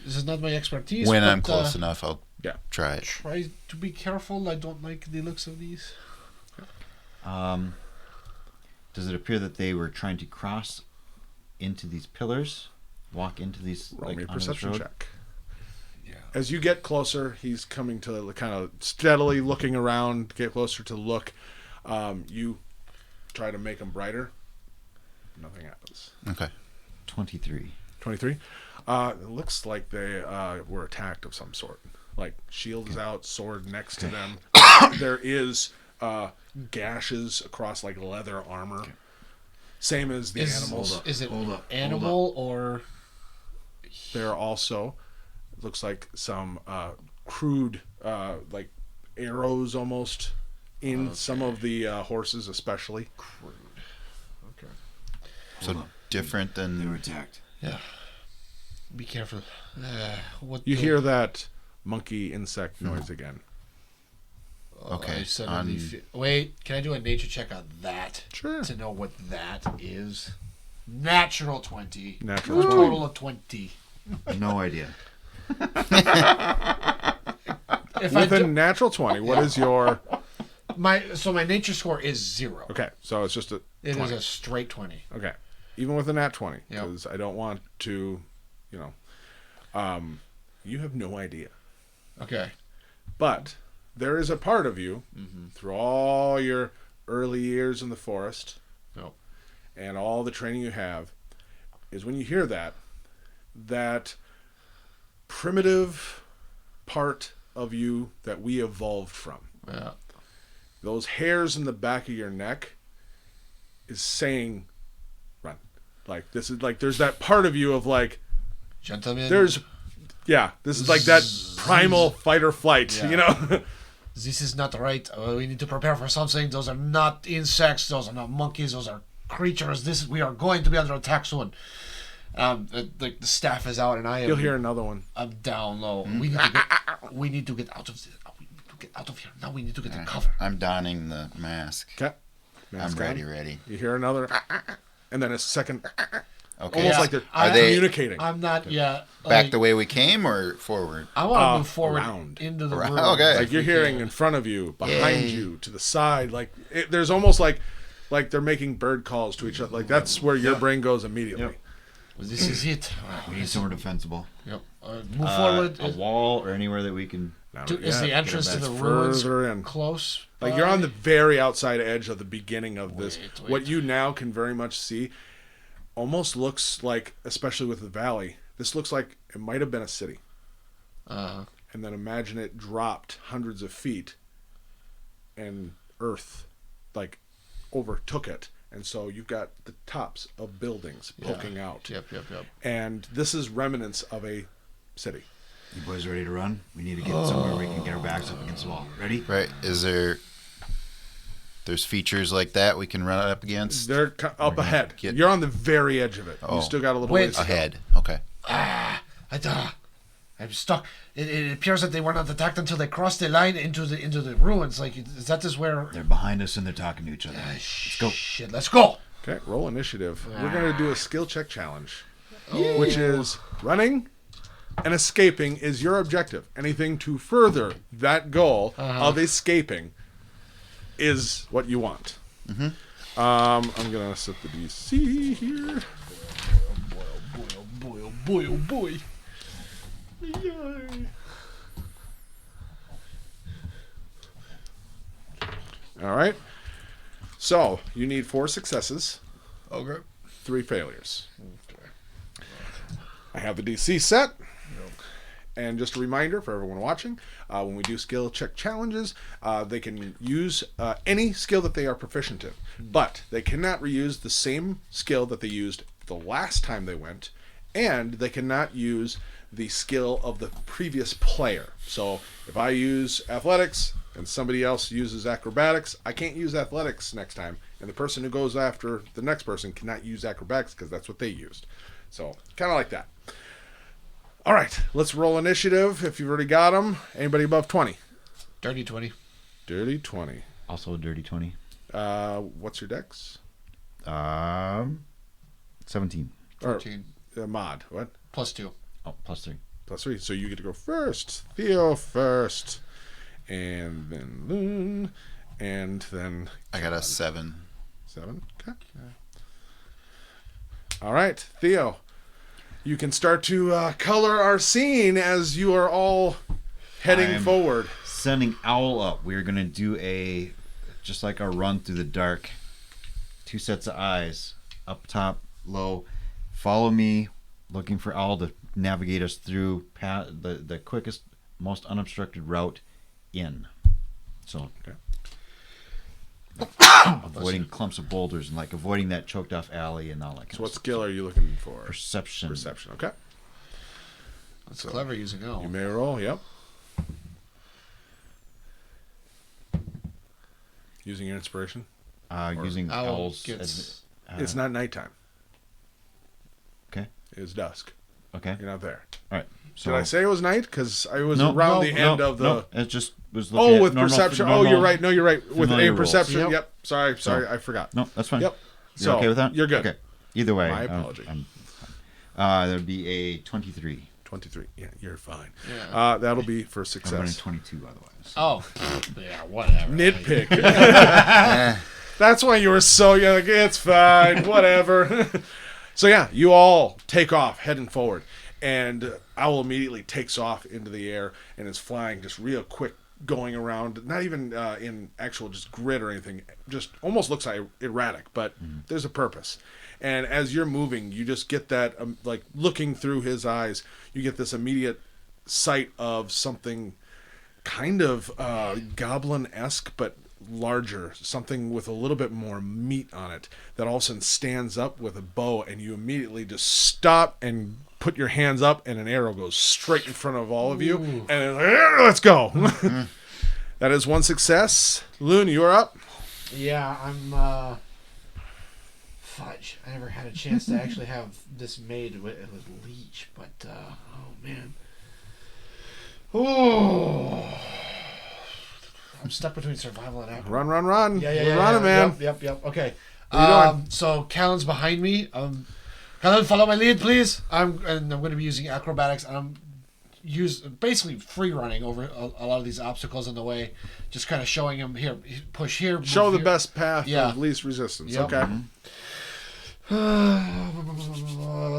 This is not my expertise. When but, I'm close enough, I'll Yeah. try it. Try to be careful. I don't like the looks of these. Does it appear that they were trying to cross into these pillars, walk into these Roll me a onto this perception road? check. Yeah. As you get closer, he's coming to kind of steadily looking around, get closer to look. You try to make them brighter. Nothing happens. Okay. 23. 23. It looks like they were attacked of some sort. Like, shield is out, sword next to them. There is gashes across, like, leather armor. Same as the animals. Is it Hold up. animal or? There are also, it looks like, some crude, like, arrows almost in some of the horses, especially. Crude. Okay. So different They were than attacked. Yeah. Be careful. What You the- hear that monkey insect noise again. Okay, I suddenly wait, can I do a nature check on that? Sure. To know what that is. Natural 20. Natural A 20. total of 20. No idea. If With I a do, natural 20, what is your... my nature score is 0. Okay, so it's just a It is 20. a straight 20. Okay. Even with a nat 20, Yep. because I don't want to, you have no idea. Okay. But there is a part of you, through all your early years in the forest, Yep. and all the training you have, is when you hear that primitive part of you that we evolved from. Yeah. Those hairs in the back of your neck is saying, run. Like, this is like, there's that part of you of like, Gentlemen. this is like that primal fight or flight, Yeah. This is not right. We need to prepare for something. Those are not insects. Those are not monkeys. Those are creatures. We are going to be under attack soon. The staff is out, and I am. You'll hear another one. I'm down low. We need to get out of this. We need to get out of here. Now we need to get to cover. I'm donning the mask. Okay. I'm Mask ready, on. ready. You hear another, and then a second, Okay. almost Yeah. like they're Are they- communicating. I'm not. Yeah. Back like, the way we came or forward? I want to move forward around. into the Around, room. okay. Like you're If we hearing can. in front of you, behind Yay. you, to the side. Like there's almost like they're making bird calls to each other. Like that's where your brain goes immediately. Yep. This is it. We need somewhere defensible. Yep. Move forward. A wall or anywhere that we can. Now, Is the entrance to that's the ruins further in. close? Like you're on the very outside edge of the beginning of this. Wait. What you now can very much see almost looks like, especially with the valley, this looks like it might have been a city. And then imagine it dropped hundreds of feet and earth like overtook it. And so you've got the tops of buildings poking out. Yep. And this is remnants of a city. You boys ready to run? We need to get somewhere we can get our backs up against the wall. Ready? Right. There's features like that we can run up against? They're up ahead. get- You're on the very edge of it. Oh. You still got a little Wait. ways to go. Ahead. Okay. I'm stuck. It appears that they were not attacked until they crossed the line into the ruins. Like, is that is where? They're behind us and they're talking to each other. Let's go. Shit, let's go. Okay, roll initiative. We're going to do a skill check challenge, which is running and escaping is your objective. Anything to further that goal of escaping is what you want. I'm going to set the DC here. Oh boy. Yay. All right. So you need 4 successes, Okay. 3 failures. I have the DC set. And just a reminder for everyone watching, when we do skill check challenges, they can use any skill that they are proficient in. But they cannot reuse the same skill that they used the last time they went and they cannot use the skill of the previous player. So if I use athletics and somebody else uses acrobatics, I can't use athletics next time, and the person who goes after the next person cannot use acrobatics because that's what they used. So kind of like that. All right, let's roll initiative if you've already got them. Anybody above 20? Dirty 20. Dirty 20. Also a dirty 20. What's your dex? 17. Or 14. mod, what? +2. Oh, +3. +3. So you get to go first. Theo first. And then Loon. And then I got a 7. 7. Okay. All right, Theo. You can start to color our scene as you are all heading I'm forward. Sending Owl up. We're going to do just like a run through the dark. 2 sets of eyes. Up top, low. Follow me. Looking for Owl to navigate us through the quickest, most unobstructed route in. So, Okay. avoiding clumps of boulders and like avoiding that choked off alley and all that kind So of what stuff. skill are you looking for? Perception. Perception. Okay. That's So, clever using O. You may roll. Yep. Using your inspiration. Using Owl Owl's. gets... It's not nighttime. Okay. It's dusk. Okay. You're not there. All right. So Did I say it was night? Because I was around the end of the. No, it just was looking Oh, at with normal- perception. normal- Oh, you're right. No, you're right. With familiar a perception. rolls. Yep. Sorry, I forgot. No, that's fine. Yep. You're So okay with that? you're good. Okay. Either way. My apology. That would be a 23. 23. Yeah, you're fine. Yeah. That'll be for I'm running success. 22 otherwise. Oh. Yeah, whatever. Nitpick. That's why you were so young. Like, it's fine. Whatever. So yeah, you all take off, heading forward, and Owl immediately takes off into the air and is flying just real quick, going around. Not even in actual just grid or anything. Just almost looks like erratic, but there's a purpose. And as you're moving, you just get that like looking through his eyes, you get this immediate sight of something kind of goblin-esque, but larger, something with a little bit more meat on it, that all of a sudden stands up with a bow, and you immediately just stop and put your hands up, and an arrow goes straight in front of all of you. Ooh. And it's like, let's go. That is one success. Loon, you're up. Yeah, I'm, fudge. I never had a chance to actually have this made with Leech, but, oh, man. Oh. I'm stuck between survival and acro. Run. Yeah. We're running, man. Yep. Okay. What are you doing? So Callan's behind me. Callan, follow my lead, please. I'm going to be using acrobatics, and I'm basically free running over a lot of these obstacles in the way, just kind of showing him here, push here, move Show the here. best path Yeah. of least resistance. Yep. Okay.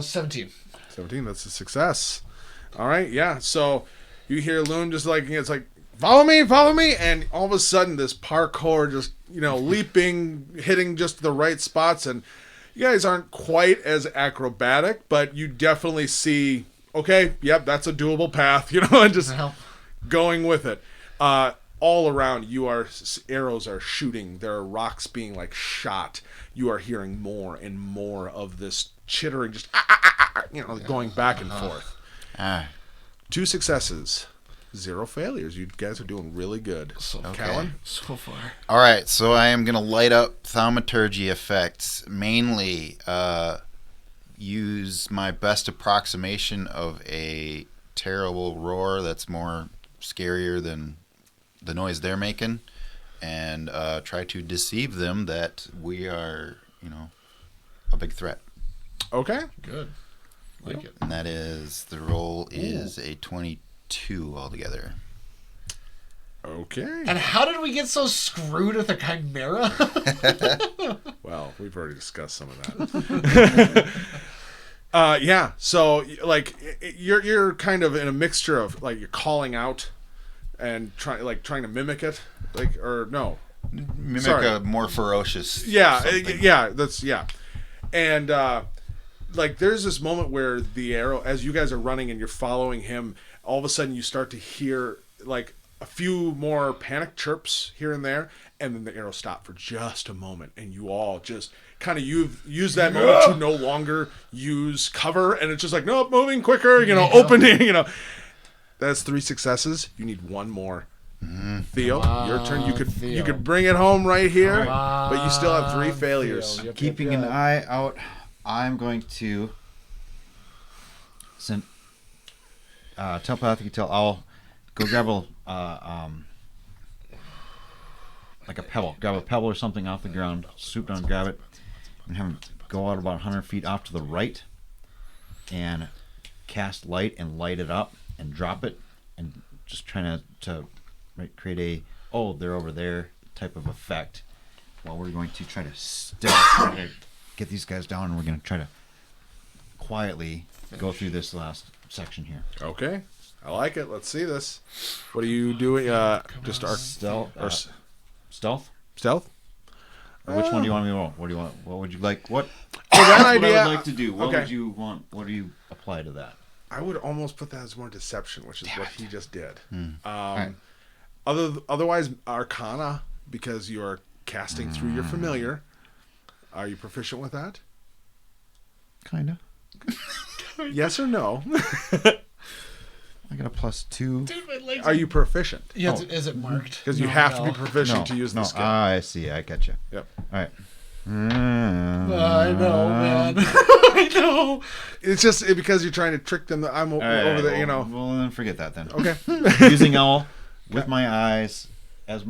17. 17, that's a success. All right, yeah. So you hear Loon just like, it's like, follow me, and all of a sudden this parkour just, leaping, hitting just the right spots, and you guys aren't quite as acrobatic, but you definitely see, okay, yep, that's a doable path, and just going with it. All around you arrows are shooting. There are rocks being like shot. You are hearing more and more of this chittering, just going back and forth. 2 successes, 0 failures. You guys are doing really good. So Callan? So far. All right, so I am going to light up thaumaturgy effects, mainly use my best approximation of a terrible roar that's more scarier than the noise they're making, and try to deceive them that we are, a big threat. Okay. Good. Like it. And that is, the roll is a 22 altogether. Okay. And how did we get so screwed with the Chimera? Well, we've already discussed some of that. Yeah. So, like, you're kind of in a mixture of like you're calling out and trying to mimic it, or no. Mimic Sorry. a more ferocious. Yeah. something. Yeah. And there's this moment where the arrow, as you guys are running and you're following him, all of a sudden you start to hear like a few more panic chirps here and there, and then the arrow stopped for just a moment, and you all just kind of use that moment to no longer use cover, and it's just like, nope, moving quicker, opening, That's 3 successes. You need one more. Theo, your turn. You could bring it home right here, but you still have 3 failures. Yep, Keeping an eye out, I'm going to send telepathically tell Owl, go grab like a pebble. Grab a pebble or something off the ground, swoop down, grab it, and have him go out about 100 feet off to the right and cast light and light it up and drop it, and just trying to create they're over there type of effect, while we're going to try to try to get these guys down, and we're going to try to quietly go through this last section here. Okay, I like it. Let's see this. What are you doing? Just our Stealth? Stealth? stealth. Or which one do you want me to roll? What do you want? What would you like? What? For that What I idea, would like to do. What okay. would you want? What do you apply to that? I would almost put that as more deception, which is what he just did. Right. Otherwise, Arcana, because you are casting through your familiar. Are you proficient with that? Kinda. Yes or no? I got a +2. Dude, my legs Are you proficient? Yeah, Oh. is it marked? Because you No, have to be no. proficient to use the skill. I see. I get you. Yep. All right. I know, man. I know. It's just because you're trying to trick them. That I'm All right, over there, Well, then forget that then. Okay. Using Owl with my eyes,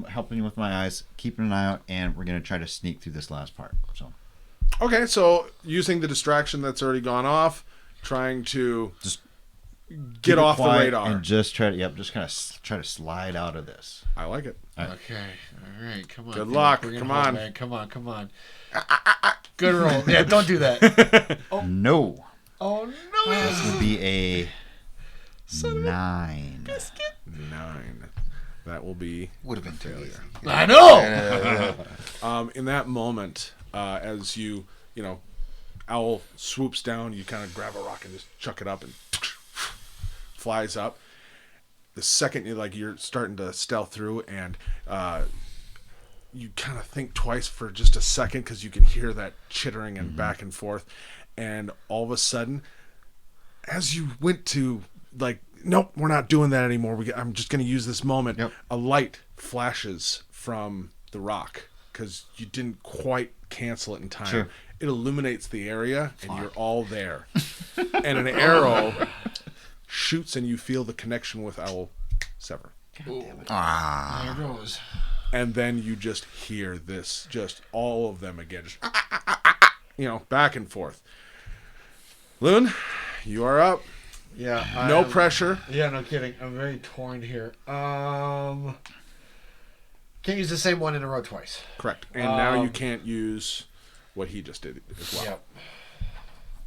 helping you with my eyes, keeping an eye out, and we're gonna try to sneak through this last part. So Okay, so using the distraction that's already gone off, trying to Just get keep it off the quiet radar. and just try to try to slide out of this. I like it. Okay. All right. Come on. Good Theo. luck. Bring it Come home, on. man. Come on. Good roll. Yeah, don't do that. No, Oh no! this would be a 9. 9. That will be Would have been failure. I know. in that moment, as you Owl swoops down, you kind of grab a rock and just chuck it up and flies up. The second you're starting to stealth through, and you kind of think twice for just a second because you can hear that chittering and back and forth, and all of a sudden, as you went to nope, we're not doing that anymore. I'm just going to use this moment. Yep. A light flashes from the rock because you didn't quite cancel it in time. Sure. It illuminates the area, and you're all there. And an arrow shoots, and you feel the connection with Owl sever. Ah. There it goes. And then you just hear this, just all of them again, just back and forth. Loon, you are up. Yeah. No pressure. Yeah, no kidding. I'm very torn here. Can't use the same one in a row twice. Correct. And now you can't use what he just did as well.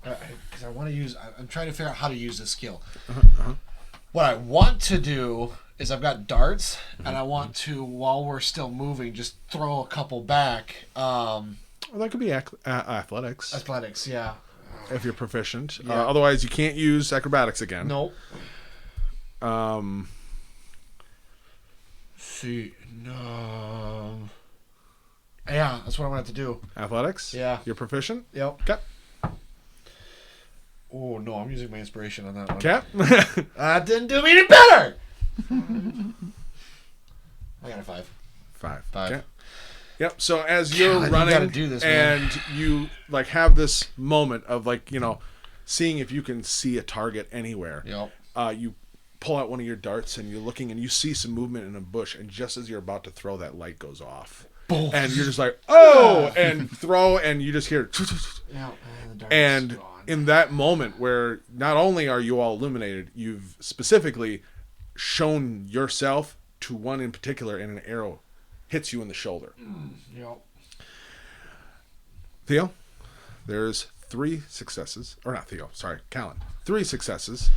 Yep. Because I want to use. I'm trying to figure out how to use this skill. What I want to do is I've got darts, and I want to, while we're still moving, just throw a couple back. Well, that could be athletics Athletics, yeah. if you're proficient. Yeah. Otherwise, you can't use acrobatics again. Nope. Yeah, that's what I wanted to do. Athletics. Yeah. You're proficient. Yep. Okay. Oh no, I'm using my inspiration on that one. Cap. That didn't do me any better. I got a 5. 5. 5. Okay. Yep. So as you're God, you running, gotta do this, man. and you have this moment of seeing if you can see a target anywhere. Yep. You pull out one of your darts and you're looking and you see some movement in a bush, and just as you're about to throw, that light goes off. Boom. And you're just like, oh, and throw, and you just hear, Yeah, the dark's and gone. in that moment where not only are you all illuminated, you've specifically shown yourself to one in particular, and an arrow hits you in the shoulder. Yep. Theo, there's 3 successes, or not Theo, sorry, Callan. 3 successes,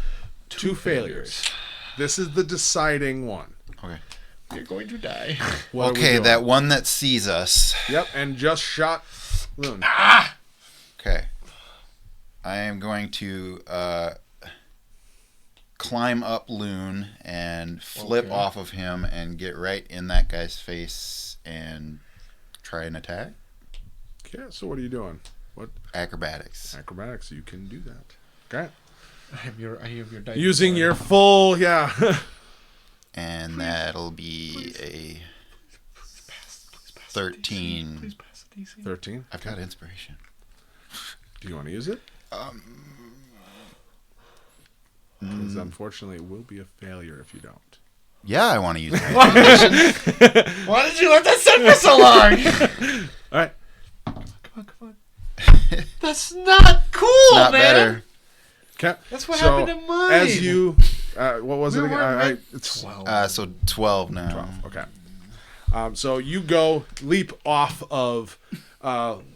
2 failures. This is the deciding one. Okay. You're going to die. What are we Okay, doing? that one that sees us. Yep, and just shot Loon. Okay. I am going to climb up Loon and flip Okay. off of him and get right in that guy's face and try an attack. Okay, so what are you doing? What Acrobatics. acrobatics? You can do that. Okay. I have your dice. Using your full, yeah. And that'll be a 13. Please pass the DC. 13. I've got inspiration. Do you want to use it? Because unfortunately, it will be a failure if you don't. Yeah, I want to use it. Why did you let that sit for so long? All right. Come on. That's not cool, Not man. better. Oh, That's what happened to mine. As you, what was We it again? weren't meant- It's 12. So 12 now. 12. Okay. So you go leap off of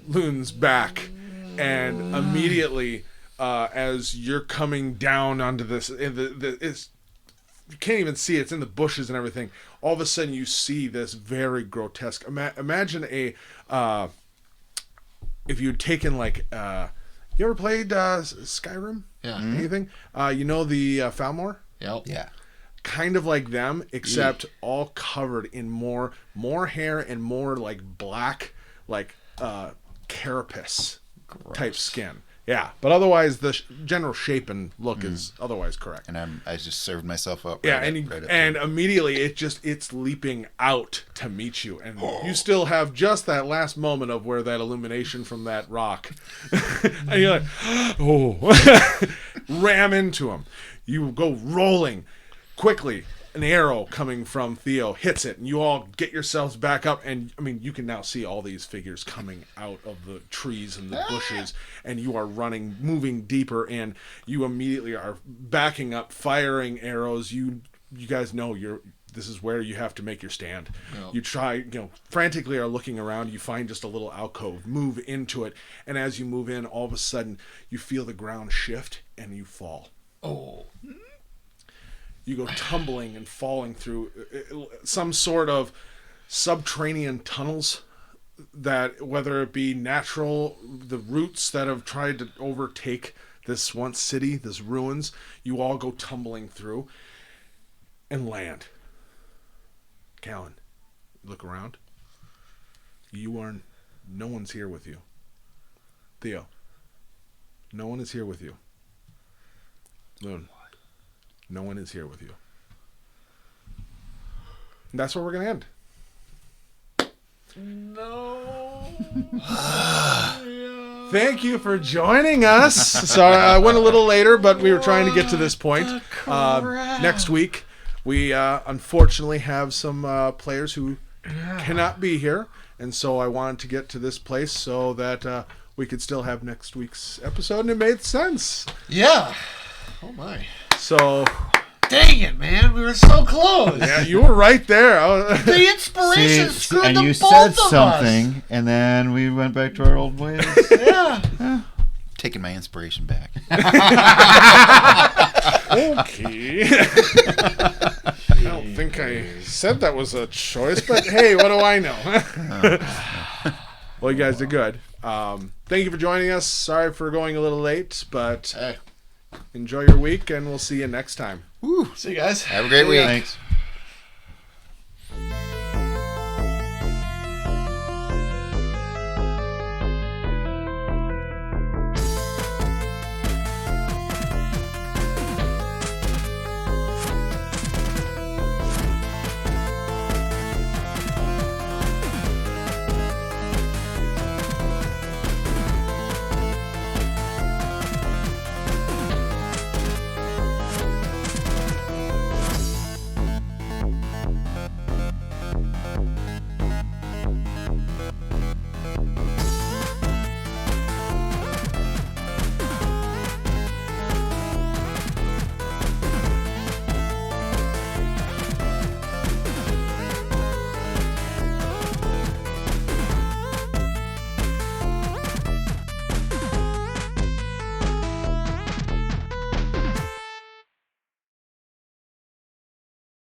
Loon's back, and immediately, as you're coming down onto this, it's you can't even see it. It's in the bushes and everything. All of a sudden, you see this very grotesque. Imagine a if you'd taken like you ever played Skyrim? Yeah. Anything? You know the Falmor? Yep. Yeah. Kind of like them, except all covered in more hair and more like black, like carapace type skin. Yeah, but otherwise the general shape and look is otherwise correct. And I just served myself up. Yeah, right and up, right up and to- immediately it's leaping out to meet you, and you still have just that last moment of where that illumination from that rock, and you're like, oh, ram into him. You go rolling quickly. An arrow coming from Theo hits it, and you all get yourselves back up. And I mean, you can now see all these figures coming out of the trees and the bushes, and you are running, moving deeper, and you immediately are backing up, firing arrows. You guys know this is where you have to make your stand. Yeah. You try, frantically are looking around. You find just a little alcove, move into it, and as you move in, all of a sudden you feel the ground shift and you fall. Oh. You go tumbling and falling through some sort of subterranean tunnels that, whether it be natural, the roots that have tried to overtake this once city, this ruins, you all go tumbling through and land. Callan, look around. No one's here with you. Theo, no one is here with you. Loon, no one is here with you. And that's where we're going to end. No. Thank you for joining us. Sorry, I went a little later, but we were trying to get to this point. Next week, we unfortunately have some players who cannot be here, and so I wanted to get to this place so that we could still have next week's episode, and it made sense. Yeah. Oh my. So, Dang it, man. We were so close. yeah, you were right there. The inspiration screwed and the you both said of us. something, and then we went back to our old ways. Yeah. taking my inspiration back. Okay. I don't think I said that was a choice, but hey, what do I know? Well, you guys did good. Thank you for joining us. Sorry for going a little late, but Hey. enjoy your week, and we'll see you next time. See you guys. Have a great week. Thanks.